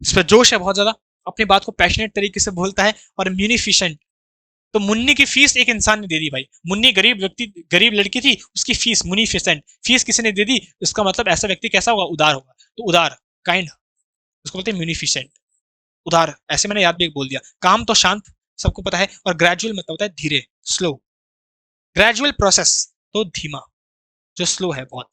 इस पर जोश है बहुत ज्यादा, अपनी बात को पैशनेट तरीके से बोलता है। और म्यूनिफिशेंट, तो मुन्नी की फीस एक इंसान ने दे दी भाई, मुन्नी गरीब व्यक्ति, गरीब लड़की थी, उसकी फीस मुनीफिसेंट, फीस किसी ने दे दी, इसका मतलब ऐसा व्यक्ति कैसा होगा? उदार होगा। तो उदार, काइंड, उसको बोलते हैं म्यूनिफिसेंट, उदार। ऐसे मैंने याद भी बोल दिया। काम तो शांत, सबको पता है। और ग्रेजुअल मतलब होता है धीरे, स्लो। ग्रेजुअल प्रोसेस तो धीमा, जो स्लो है बहुत।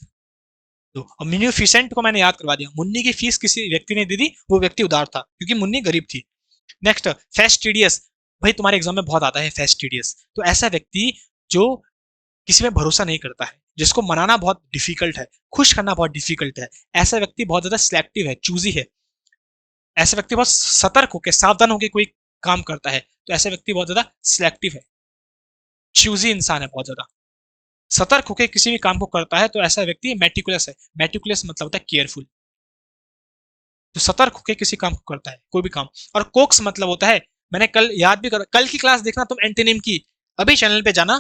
तो और म्यूनिफिसेंट को मैंने याद करवा दिया, मुन्नी की फीस किसी व्यक्ति ने दे दी, वो व्यक्ति उदार था क्योंकि मुन्नी गरीब थी। नेक्स्ट, फेस्टिडियस। भाई तुम्हारे एग्जाम में बहुत आता है फेस्टिडियस। तो ऐसा व्यक्ति जो किसी में भरोसा नहीं करता है, जिसको मनाना बहुत डिफिकल्ट है, खुश करना बहुत डिफिकल्ट है। ऐसा व्यक्ति बहुत ज्यादा सिलेक्टिव है, चूजी है। ऐसा व्यक्ति बहुत सतर्क होकर, सावधान होकर कोई काम करता है, तो ऐसा व्यक्ति बहुत ज्यादा सिलेक्टिव है, चूजी इंसान है, बहुत ज्यादा सतर्क होकर किसी भी काम को करता है। तो ऐसा व्यक्ति मेटिकुलस है। मेटिकुलस मतलब होता है केयरफुल, जो सतर्क होकर किसी काम को करता है, कोई भी काम। और कोक्स मतलब होता है, मैंने कल याद भी कर, कल की क्लास देखना तुम एंटोनिम की, अभी चैनल पे जाना,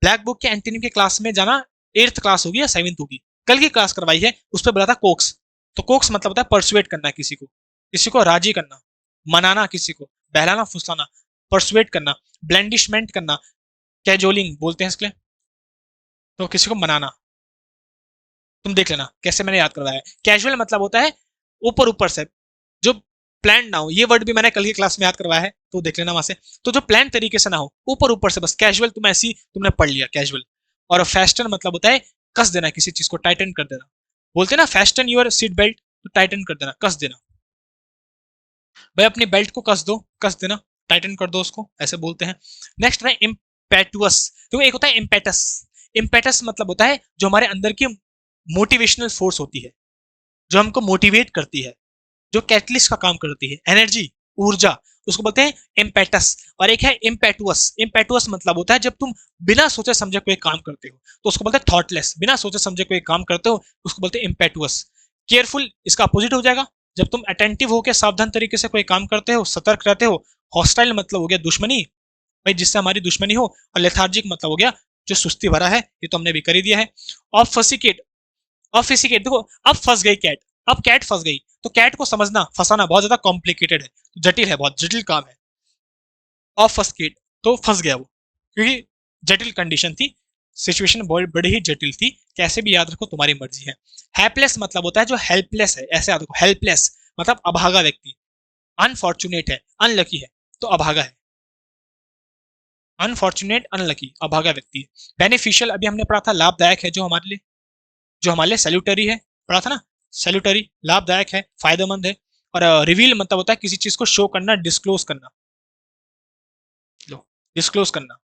ब्लैक बुक के एंटोनिम के क्लास में जाना, 8th क्लास होगी या 7th होगी, कल की क्लास करवाई है, उस पर बोला था कोक्स। तो कोक्स मतलब होता है परसुएट करना किसी को, किसी को राजी करना, मनाना, किसी को बहलाना फुसलाना, परसुएट करना। ब्लेंडिशमेंट करना, कैजोलिंग बोलते हैं इसके लिए, तो किसी को मनाना। तुम देख लेना कैसे मैंने याद करवाया है। कैजुअल मतलब होता है ऊपर ऊपर से, जो प्लान ना हो, ये वर्ड भी मैंने कल की क्लास में याद करवाया है, तो देख लेना वहां से। तो जो प्लान तरीके से ना हो, ऊपर ऊपर से बस, कैजुअल तुम ऐसी तुमने पढ़ लिया कैजुअल। और फैस्टन मतलब होता है कस देना किसी चीज को, टाइटन कर देना। बोलते हैं ना फैस्टन योर सीट बेल्ट, तो टाइटन कर देना, कस देना। भाई अपनी बेल्ट को कस दो, कस देना, टाइटन कर दो उसको, ऐसे बोलते हैं। नेक्स्ट है इम्पेटुअस। तो एक होता है इम्पेटस। इम्पेटस मतलब होता है जो हमारे अंदर की मोटिवेशनल फोर्स होती है, जो हमको मोटिवेट करती है, जो कैटलिस्ट का काम करती है, एनर्जी, ऊर्जा, उसको बोलते हैं इम्पेटस। और एक है इम्पेटुअस। इम्पेटुअस मतलब होता है जब तुम बिना सोचे समझे कोई काम करते हो, तो उसको बोलते हैं थॉटलेस। बिना सोचे समझे कोई काम करते हो, उसको बोलते हैं इम्पेटुअस। केयरफुल इसका अपोजिट हो जाएगा, जब तुम अटेंटिव होकर सावधान तरीके से कोई काम करते हो, सतर्क रहते हो। हॉस्टाइल मतलब हो गया दुश्मनी, भाई जिससे हमारी दुश्मनी हो। और लेथार्जिक मतलब हो गया जो सुस्ती भरा है, ये तो हमने भी कर ही दिया है। ऑफिसिकेट, ऑफिसिकेट देखो, अब फंस गई कैट, अब कैट फंस गई, तो कैट को समझना, फंसाना बहुत ज्यादा कॉम्प्लिकेटेड है, जटिल है, बहुत जटिल काम है। ऑफस्केट, तो फंस गया वो, क्योंकि जटिल कंडीशन थी, सिचुएशन बड़ी ही जटिल थी। कैसे भी याद रखो, तुम्हारी मर्जी है। हेल्पलेस मतलब होता है जो हेल्पलेस है, ऐसे याद रखो, हेल्पलेस मतलब अभागा व्यक्ति। अनफॉर्चुनेट है, अनलकी है, तो अभागा है। अनफॉर्चुनेट, अनलकी, अभागा व्यक्ति। बेनिफिशियल अभी हमने पढ़ा था, लाभदायक है, जो हमारे लिए, जो हमारे लिए सैल्यूटरी है, पढ़ा था ना, सैल्यूटरी, लाभदायक है, फायदेमंद है। और रिवील मतलब होता है किसी चीज को शो करना, डिस्क्लोज करना, लो, डिस्क्लोज करना।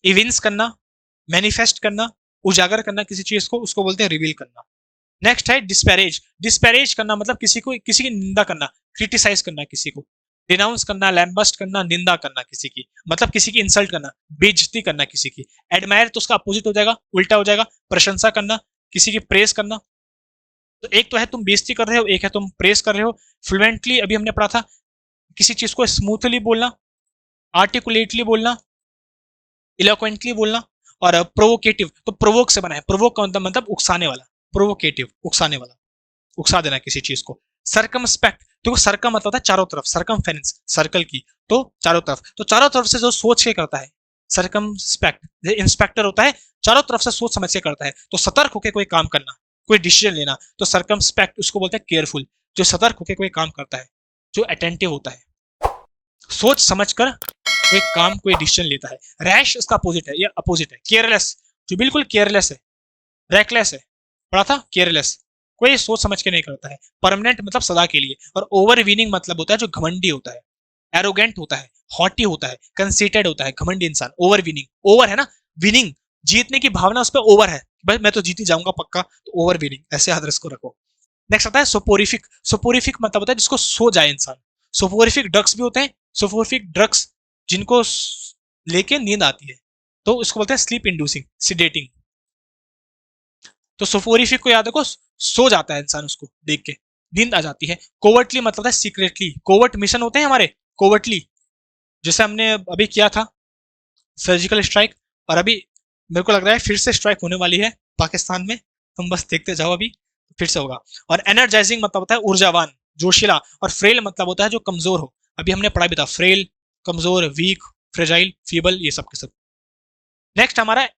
इविंस करना, मैनिफेस्ट करना, उजागर करना किसी चीज को, उसको बोलते हैं रिवील करना। नेक्स्ट है डिस्पैरेज। डिस्पैरेज करना मतलब किसी को, किसी की निंदा करना, क्रिटिसाइज करना किसी को। डिनाउंस करना, लैम्बस्ट करना, निंदा करना किसी की, मतलब किसी की इंसल्ट करना, बेइज्जती करना किसी की। एडमायर तो उसका अपोजिट हो जाएगा, उल्टा हो जाएगा, प्रशंसा करना, किसी की प्रेस करना। तो एक तो है तुम बेइज्जती कर रहे हो, एक है तुम प्रेस कर रहे हो। फ्लुएंटली अभी हमने पढ़ा था, किसी चीज को स्मूथली बोलना, आर्टिकुलेटली बोलना, इलोक्वेंटली बोलना। और प्रोवोकेटिव तो प्रोवोक से बना है, प्रोवोक का मतलब उकसाने वाला, प्रोवोकेटिव उकसाने वाला, उकसा देना किसी चीज को। सर्कमस्पेक्ट देखो, सर्कम मतलब होता है चारों तरफ, सर्कमफेरेंस सर्कल की, तो चारों तरफ, तो चारों तरफ से जो सोच के करता है सर्कमस्पेक्ट। इंस्पेक्टर होता है चारों तरफ से सोच समझ के करता है, तो सतर्क होकर कोई काम करना, कोई डिसीजन लेना, तो सर्कमस्पेक्ट उसको बोलते हैं केयरफुल, जो सतर्क होकर कोई काम करता है, जो अटेंटिव होता है, सोच समझकर कोई काम कोई डिसीजन लेता है। रैश इसका अपोजिट है, ये अपोजिट है केयरलेस, जो बिल्कुल केयरलेस है, रेकलेस है, पढ़ा था केयरलेस, कोई सोच समझ के नहीं करता है। परमानेंट मतलब सदा के लिए, और ओवरवीनिंग मतलब होता है जो घमंडी होता है, एरोगेंट होता है, हॉटी होता है, कंसीटेड होता है, घमंडी इंसान। ओवरवीनिंग, ओवर है ना, विनिंग, जीतने की भावना उस पर ओवर है, भाई मैं तो जीत ही जाऊंगा पक्का, तो ओवरवीनिंग, ऐसे याद इसको रखो। नेक्स्ट आता है सोपोरिफिक। सोपोरिफिक मतलब होता है जिसको सो जाए इंसान। सोपोरिफिक ड्रग्स भी होते हैं, सोपोरिफिक ड्रग्स जिनको लेके नींद आती है, तो इसको बोलते हैं स्लीप इंड्यूसिंग, सिडेटिंग। तो सोफोरिफिक को याद रखो, सो जाता है इंसान उसको देख के, नींद आ जाती है। कोवर्टली मतलब है सीक्रेटली, कोवर्ट मिशन होते हैं हमारे, कोवर्टली, जैसे हमने अभी किया था सर्जिकल स्ट्राइक, और अभी मेरे को लग रहा है फिर से स्ट्राइक होने वाली है पाकिस्तान में, तुम बस देखते जाओ, अभी फिर से होगा। और एनर्जाइजिंग मतलब होता है ऊर्जावान, जोशीला, और फ्रेल मतलब होता है जो कमजोर हो, अभी हमने पढ़ा भी था, फ्रेल, कमजोर, वीक, फ्रेजाइल, फीबल, ये सब के सब। नेक्स्ट हमारा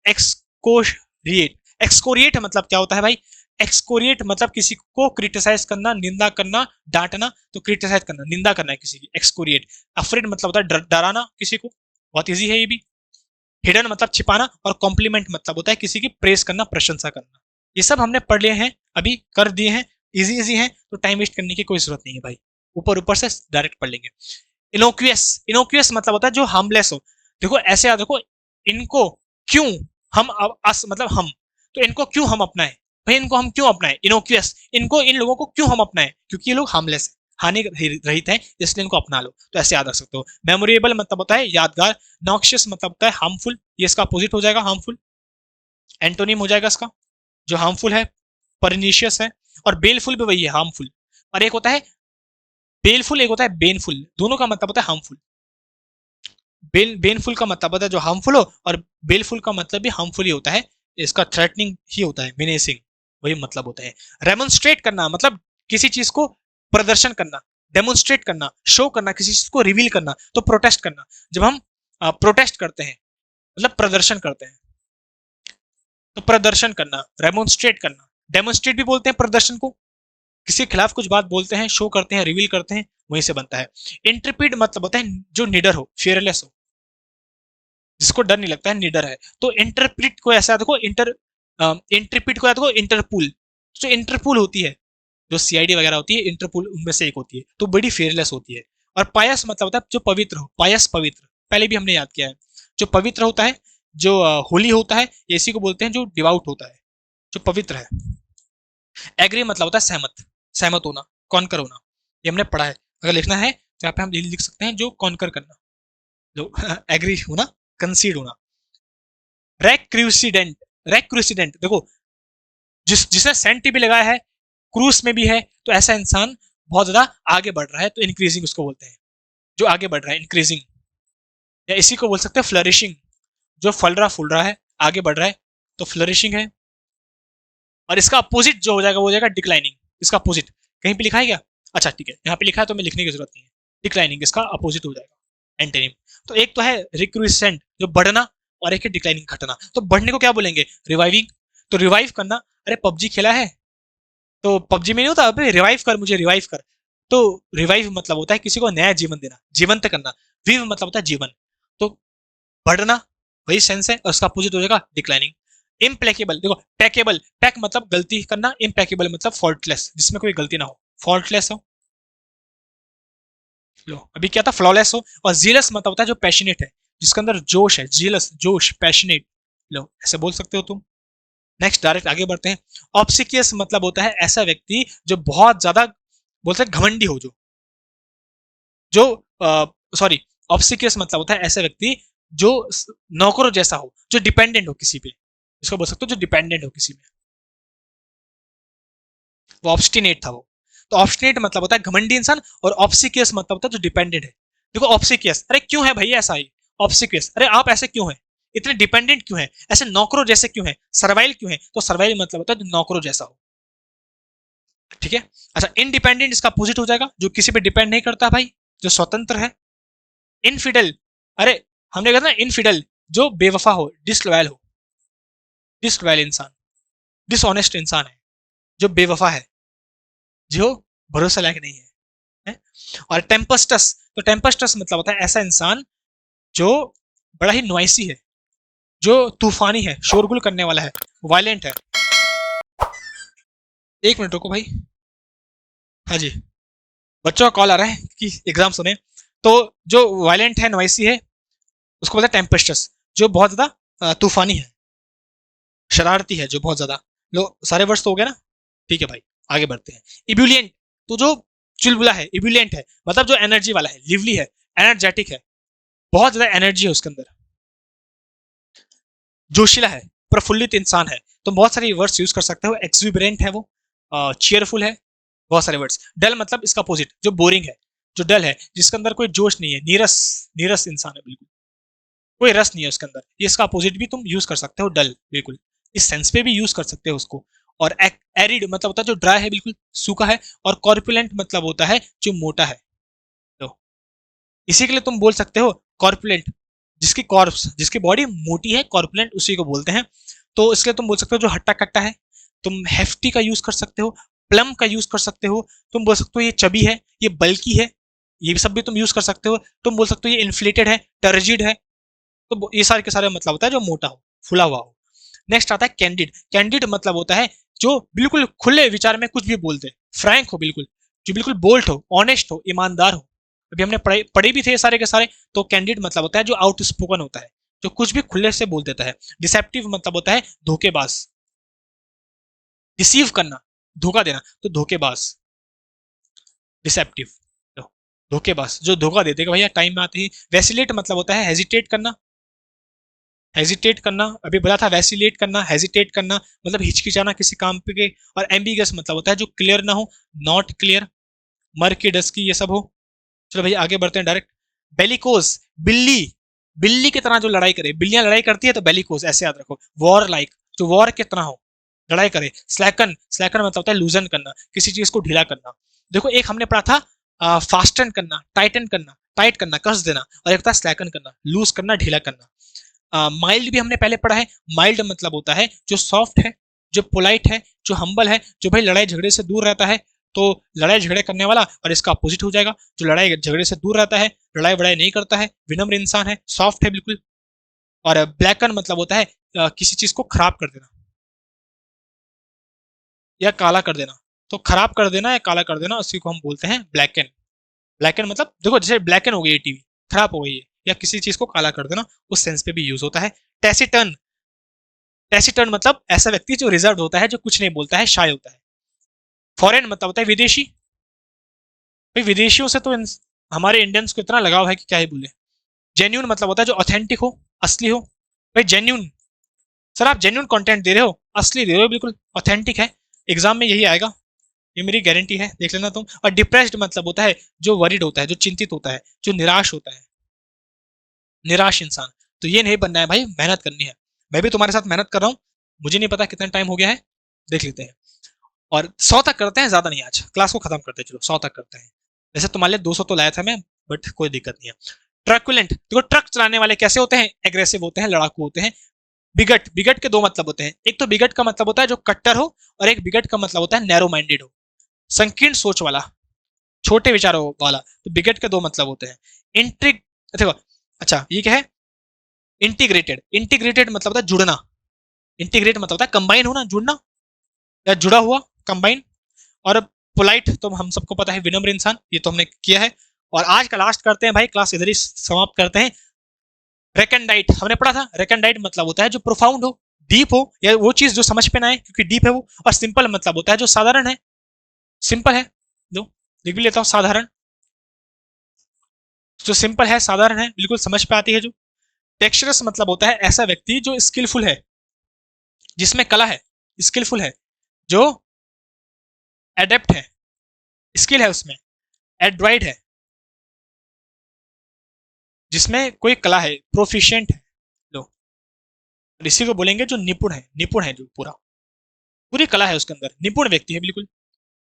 एक्सकोरिएट। एक्सकोरिएट मतलब क्या होता है भाई, एक्सकोरिएट मतलब किसी को क्रिटिसाइज करना, निंदा करना, डांटना, तो क्रिटिसाइज करना, निंदा करना है किसी की, एक्सकोरिएट। अफ्रेड मतलब होता है डराना किसी को, बहुत इजी है ये भी। हिडन मतलब छिपाना, और कॉम्प्लीमेंट मतलब होता है किसी की प्रेस करना, प्रशंसा करना। ये सब हमने पढ़ लिए हैं, अभी कर दिए हैं, इजी इजी हैं, तो टाइम वेस्ट करने की कोई जरूरत नहीं है भाई, ऊपर ऊपर से डायरेक्ट पढ़ लेंगे। इनोक्यूएस, इनोक्यूएस मतलब होता है जो हार्मलेस हो। देखो ऐसे याद देखो, इनको क्यों हम अस मतलब हम, तो इनको क्यों हम अपनाएं, भाई इनको हम क्यों अपनाएं, इनोक्यूएस, इनको इन लोगों को क्यों हम अपनाएं, क्योंकि ये लोग हार्मलेस है, हानि रहित है, इसलिए इनको अपना लो, तो ऐसे याद रख सकते हो। मेमोरेबल मतलब होता है यादगार, नॉक्शियस मतलब होता है हार्मफुल, ये इसका अपोजिट हो जाएगा, हार्मफुल, एंटोनिम हो जाएगा इसका, जो हार्मफुल है परनिशियस है, और बेलफुल भी वही है, हार्मफुल। और एक होता है बेलफुल, एक होता है बेनफुल, दोनों का मतलब होता है हार्मफुल। बेनफुल का मतलब होता है जो हार्मफुल हो, और बेलफुल का मतलब भी हार्मफुल ही होता है, इसका थ्रेटनिंग ही होता है, मिनेसिंग, वही मतलब होता है। रेमोन्स्ट्रेट करना मतलब किसी चीज को प्रदर्शन करना, डेमोन्स्ट्रेट करना, शो करना, किसी चीज को रिवील करना, तो प्रोटेस्ट करना, जब हम प्रोटेस्ट करते हैं मतलब प्रदर्शन करते हैं, तो प्रदर्शन करना, रेमोन्स्ट्रेट करना, डेमोन्स्ट्रेट भी बोलते हैं प्रदर्शन को, किसी के खिलाफ कुछ बात बोलते हैं, शो करते हैं, रिवील करते हैं, वहीं से बनता है। इंटरप्रीड मतलब होता है जो निडर हो, फियरलेस हो, जिसको डर नहीं लगता है, निडर है। तो इंटरप्रीट को ऐसा देखो, इंटरप्रीट को देखो इंटरपुल, जो इंटरपुल होती है, जो सीआईडी वगैरह होती है, इंटरपुल उनमें से एक होती है, तो बड़ी फेयरलेस होती है। और पायस मतलब होता है जो पवित्र हो, पायस पवित्र, पहले भी हमने याद किया है, जो पवित्र होता है, जो होली होता है, इसी को बोलते हैं जो डिवाउट होता है, जो पवित्र है। एग्री मतलब होता है सहमत, सहमत होना, कॉन्कर होना, ये हमने पढ़ा है, अगर लिखना है तो यहाँ पे हम लिख सकते हैं जो कॉन्कर करना, जो एग्री होना, कंसीड होना। रेक्रूसिडेंट, रेक्रूसिडेंट देखो, जिसने सेंट भी लगाया है, क्रूस में भी है, तो ऐसा इंसान बहुत ज्यादा आगे बढ़ रहा है, तो इंक्रीजिंग उसको बोलते हैं, जो आगे बढ़ रहा है, इंक्रीजिंग। या इसी को बोल सकते हैं फ्लरिशिंग, जो फल रहा फूल रहा है, आगे बढ़ रहा है, तो फ्लरिशिंग है। और इसका अपोजिट जो हो जाएगा वो हो जाएगा डिक्लाइनिंग, इसका अपोजिट कहीं पे लिखा है क्या, अच्छा ठीक है, यहाँ पे लिखा है तो मैं लिखने की जरूरत नहीं है, डिक्लाइनिंग इसका अपोजिट हो जाएगा, एंटेनिम। तो एक तो है रिक्रूसेंट जो बढ़ना, और एक है डिक्लाइनिंग घटना। तो बढ़ने को क्या बोलेंगे, रिवाइविंग, तो रिवाइव करना, अरे पबजी खेला है, तो पबजी में नहीं होता अबे रिवाइव कर, मुझे रिवाइव कर, तो रिवाइव मतलब होता है किसी को नया जीवन देना, जीवंत करना, विव मतलब होता है जीवन, तो बढ़ना वही सेंस है, और उसका अपोजिट हो जाएगा डिक्लाइनिंग। इम्प्लेकेबल देखो, पैकेबल, पैक मतलब गलती करना, इम्पेकेबल मतलब फॉल्टलेस, जिसमें कोई गलती ना हो, फॉल्टलेस हो, लो अभी क्या था, फ्लॉलेस हो। और जीलस मतलब होता है जो पैशनेट है, जिसके अंदर जोश है, जीलस जोश, पैशनेट, लो ऐसे बोल सकते हो तुम। नेक्स्ट डायरेक्ट आगे बढ़ते हैं। ऑब्सिकियस मतलब होता है ऐसा व्यक्ति जो बहुत ज्यादा बोलते हैं घमंडी हो, जो सॉरी, ऑब्सिकियस मतलब होता है ऐसा व्यक्ति जो नौकरों जैसा हो, जो डिपेंडेंट हो किसी पे, इसको बोल सकते हो जो डिपेंडेंट हो किसी में, वो ऑब्स्टिनेट था वो। तो ऑब्स्टिनेट मतलब होता है घमंडी इंसान, और ऑब्सिकियस मतलब होता है जो डिपेंडेंट है। देखो ऑब्सिकियस, अरे क्यों है भैया ऐसा ही, ऑब्सिकियस, अरे आप ऐसे क्यों हैं, इतने डिपेंडेंट क्यों है, ऐसे नौकरों जैसे क्यों है, सर्वाइल क्यों है? तो सर्वाइल मतलब होता है जो नौकरों जैसा हो, ठीक है। अच्छा, इंडिपेंडेंट इसका अपोजिट हो जाएगा, जो किसी पे डिपेंड नहीं करता भाई, जो स्वतंत्र है। इनफिडल, अरे हमने कहा ना इनफिडल, जो बेवफा हो, डिसलॉयल हो, डिसलॉयल इंसान, डिसऑनेस्ट इंसान है, जो बेवफा है, जो भरोसा लायक नहीं है, है? और टेम्पस्टस, तो टेम्पस्टस मतलब होता है ऐसा इंसान जो बड़ा ही नॉइसी है, जो तूफानी है, शोरगुल करने वाला है, वायलेंट है। एक मिनट रुको भाई। हाँ जी, बच्चों का कॉल आ रहा है कि एग्जाम सुने। तो जो वायलेंट है, नॉइसी है, उसको बोलते हैं टेम्पेस्टस, जो बहुत ज्यादा तूफानी है, शरारती है, जो बहुत ज्यादा। लो, सारे वर्ड्स तो हो गए ना, ठीक है भाई, आगे बढ़ते हैं। इब्यूलियंट, तो जो चुलबुला है, इब्यूलियंट है, मतलब जो एनर्जी वाला है, लिवली है, एनर्जेटिक है, बहुत ज्यादा एनर्जी है उसके अंदर, जोशीला है, प्रफुल्लित इंसान है। तो बहुत सारे वर्ड्स यूज कर सकते हो। एक्सुबरेंट है वो, चीयरफुल है, बहुत सारे वर्ड्स। डल मतलब इसका अपोजिट, जो बोरिंग है, जो डल है, जिसके अंदर कोई जोश नहीं है, नीरस, नीरस इंसान है बिल्कुल, कोई रस नहीं है उसके अंदर। ये इसका अपोजिट भी तुम यूज कर सकते हो, डल, बिल्कुल इस सेंस पे भी यूज कर सकते हो उसको। और एरिड मतलब होता है जो ड्राई है, बिल्कुल सूखा है। और कॉर्पुलेंट मतलब होता है जो मोटा है। तो इसी के लिए तुम बोल सकते हो कॉर्पुलेंट, जिसकी कॉर्प्स, जिसकी बॉडी मोटी है, कॉर्पुलेंट उसी को बोलते हैं। तो इसलिए तुम बोल सकते हो जो हट्टा कट्टा है। तुम हेफ्टी का यूज कर सकते हो, प्लम का यूज कर सकते हो, तुम बोल सकते हो ये चबी है, ये बल्की है, ये सब भी तुम यूज कर सकते हो। तुम बोल सकते हो ये इन्फ्लेटेड है, टर्जिड है। तो ये सारे के सारे मतलब होता है जो मोटा हो, फुला हुआ हो। नेक्स्ट आता है कैंडिड। कैंडिड मतलब होता है जो बिल्कुल खुले विचार में कुछ भी बोल दे, फ्रैंक हो बिल्कुल, जो बिल्कुल बोल्ट हो, ऑनेस्ट हो, ईमानदार हो। अभी हमने पढ़े भी थे सारे के सारे। तो कैंडिड मतलब होता है जो आउटस्पोकन होता है, जो कुछ भी खुले से बोल देता है। डिसेप्टिव मतलब होता है धोखेबाज, डिसीव करना, धोखा देना, तो धोखेबाज, डिसेप्टिव, धोखेबाज जो धोखा दे देगा भैया टाइम में आते ही। वैसिलेट मतलब होता है हेजिटेट करना, हेजिटेट करना, अभी बोला था वैसिलेट करना, हेजिटेट करना, मतलब हिचकिचाना किसी काम पे। और एम्बिगस मतलब होता है जो क्लियर ना हो, नॉट क्लियर, मर की डस की, ये सब हो। चलो भैया आगे बढ़ते हैं डायरेक्ट। बेलिकोस, बिल्ली, बिल्ली की तरह जो लड़ाई करे, बिल्लियां लड़ाई करती है तो बेलिकोस, ऐसे याद रखो। वॉर लाइक, जो वॉर की तरह हो, लड़ाई करे। स्लैकन, स्लैकन मतलब होता है लूजन करना, किसी चीज को ढीला करना। देखो एक हमने पढ़ा था फास्टन करना, टाइटन करना, टाइट करना, कस देना, और एक था स्लैकन करना, लूज करना, ढीला करना। माइल्ड भी हमने पहले पढ़ा है। माइल्ड मतलब होता है जो सॉफ्ट है, जो पोलाइट है, जो हम्बल है, जो भाई लड़ाई झगड़े से दूर रहता है। तो लड़ाई झगड़े करने वाला, और इसका अपोजिट हो जाएगा जो लड़ाई झगड़े से दूर रहता है, लड़ाई वड़ाई नहीं करता है, विनम्र इंसान है, सॉफ्ट है बिल्कुल। और ब्लैकन मतलब होता है किसी चीज को खराब कर देना या काला कर देना। तो खराब कर देना या काला कर देना, उसी को हम बोलते हैं ब्लैकन। ब्लैकन मतलब देखो जैसे ब्लैकन हो गई टीवी, खराब हो गई है, या किसी चीज को काला कर देना, उस सेंस पे भी यूज होता है। टेसिटर्न, टेसिटर्न मतलब ऐसा व्यक्ति जो रिजर्व होता है, जो कुछ नहीं बोलता है, शाय होता है। फॉरेन मतलब होता है विदेशी। भाई विदेशियों से तो हमारे इंडियंस को इतना लगाव है कि क्या ही बोले। जेन्यून मतलब होता है जो ऑथेंटिक हो, असली हो। भाई जेन्यून, सर आप जेन्यून कंटेंट दे रहे हो, असली दे रहे हो, बिल्कुल ऑथेंटिक है। एग्जाम में यही आएगा, ये मेरी गारंटी है, देख लेना तुम। और डिप्रेस्ड मतलब होता है जो वरीड होता है, जो चिंतित होता है, जो निराश होता है, निराश इंसान। तो ये नहीं बनना है भाई, मेहनत करनी है। मैं भी तुम्हारे साथ मेहनत कर रहा हूँ। मुझे नहीं पता कितना टाइम हो गया है, देख लेते हैं। और 100 तक करते हैं, ज्यादा नहीं, आज क्लास को खत्म करते हैं, चलो 100 तक करते हैं। वैसे तुम्हारे लिए 200 तो लाया था मैं, बट कोई दिक्कत नहीं है। ट्रकुलेंट, देखो ट्रक चलाने वाले कैसे होते हैं, एग्रेसिव होते हैं, लड़ाकू होते हैं। बिगट, बिगट के दो मतलब होते हैं। एक तो बिगट का मतलब होता है जो कट्टर हो, और एक बिगट का मतलब होता है नैरो माइंडेड हो, संकीर्ण सोच वाला, छोटे विचारों वाला। तो बिगट के दो मतलब होते हैं। इंट्रिग, देखो, अच्छा ये क्या है, इंटीग्रेटेड, इंटीग्रेटेड मतलब होता है जुड़ना, इंटीग्रेट मतलब होता है कंबाइन होना, जुड़ना, या जुड़ा हुआ, कंबाइन। और पोलाइट तो हम सबको पता है, विनम्र इंसान, ये तो हमने किया है। और आज का लास्ट करते हैं भाई, क्लास इधर ही समाप्त करते हैं। रेकनडाइट हमने पढ़ा था। रेकनडाइट मतलब होता है जो प्रोफाउंड हो, डीप हो, या वो चीज जो समझ पे ना आए क्योंकि डीप है वो। और सिंपल मतलब होता है जो साधारण है, सिंपल है, जो लिख भी लेता हूँ, साधारण, जो सिंपल है, साधारण है, बिल्कुल समझ पे आती है जो। टेक्सचरस मतलब होता है ऐसा व्यक्ति जो स्किलफुल है, जिसमें कला है, स्किलफुल है, जो एडेप्ट है, स्किल है उसमें, एड्रॉइड है, जिसमें कोई कला है, प्रोफिशिएंट है। लो, और इसी को बोलेंगे जो निपुण है जो पूरी कला है उसके अंदर, निपुण व्यक्ति है बिल्कुल।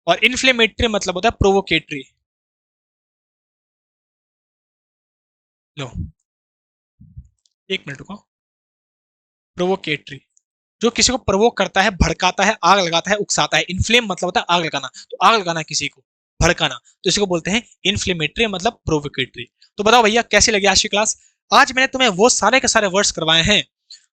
और इन्फ्लेमेटरी मतलब होता है प्रोवोकेटरी। लो एक मिनट रुको। प्रोवोकेटरी जो किसी को प्रोवोक करता है, भड़काता है, आग लगाता है, उकसाता है। इन्फ्लेम मतलब होता है आग लगाना, तो आग लगाना किसी को, भड़काना, तो इसी को बोलते हैं इन्फ्लेमेटरी मतलब प्रोवोकेटरी। तो बताओ भैया कैसी लगी आज की क्लास? आज मैंने तुम्हें वो सारे के सारे वर्ड्स करवाए हैं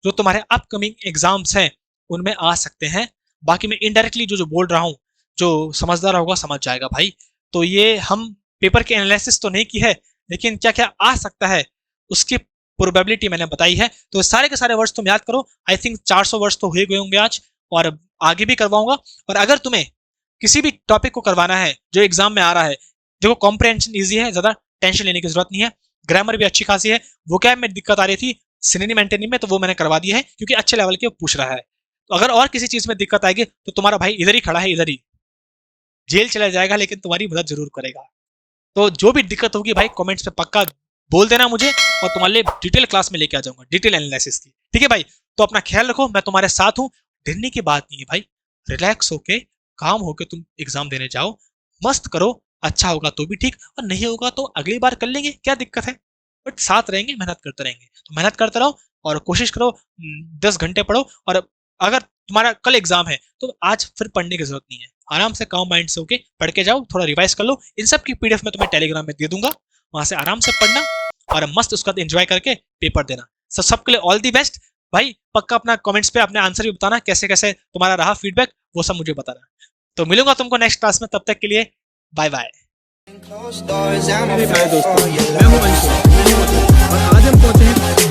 जो तुम्हारे अपकमिंग एग्जाम्स हैं उनमें आ सकते हैं। बाकी मैं इनडायरेक्टली जो बोल रहा हूँ, जो समझदार होगा समझ जाएगा भाई। तो ये हम पेपर की एनालिसिस तो नहीं की है, लेकिन क्या क्या आ सकता है उसकी प्रोबेबिलिटी मैंने बताई है। तो सारे के सारे वर्ड्स तुम याद करो। आई थिंक 400 वर्ड्स तो हुए गए होंगे आज, और आगे भी करवाऊंगा। और अगर तुम्हें किसी भी टॉपिक को करवाना है जो एग्जाम में आ रहा है, जो कॉम्प्रिहेंशन ईजी है, ज्यादा टेंशन लेने की जरूरत नहीं है, ग्रामर भी अच्छी खासी है, वोकैब में दिक्कत आ रही थी सिनोनिम एंटोनिम में, तो वो मैंने करवा दिया है क्योंकि अच्छे लेवल के पूछ रहा है। तो अगर और किसी चीज में दिक्कत आएगी तो तुम्हारा भाई इधर ही खड़ा है, इधर ही जेल चला जाएगा लेकिन तुम्हारी मदद जरूर करेगा। तो जो भी दिक्कत होगी भाई कमेंट्स पे पक्का बोल देना मुझे, और तुम्हारे लिए डिटेल क्लास में लेके आ जाऊंगा, डिटेल एनालिसिस की। ठीक है भाई? तो अपना ख्याल रखो, मैं तुम्हारे साथ हूँ। डरने की बात नहीं है भाई, रिलैक्स होके काम होके तुम एग्जाम देने जाओ, मस्त करो। अच्छा होगा तो भी ठीक, और नहीं होगा तो अगली बार कर लेंगे, क्या दिक्कत है? बट साथ रहेंगे, मेहनत करते रहेंगे। तो मेहनत करते रहो और कोशिश करो 10 घंटे पढ़ो। और अगर तुम्हारा कल एग्जाम है तो आज फिर पढ़ने की जरूरत नहीं है, आराम से काम माइंड से होके पढ़ के जाओ, थोड़ा रिवाइज कर लो। इन सब की पीडीएफ में तुम्हें टेलीग्राम में दे दूंगा, वहां से आराम से पढ़ना और मस्त उसका एंजॉय करके पेपर देना। सबके लिए ऑल दी बेस्ट भाई। पक्का अपना कमेंट्स पे अपने आंसर भी बताना, कैसे कैसे तुम्हारा रहा फीडबैक, वो सब मुझे बताना। तो मिलूंगा तुमको नेक्स्ट क्लास में, तब तक के लिए बाय बाय। मेरे प्यारे दोस्तों, मैं हूं अंशु, और आज हम पहुंचे हैं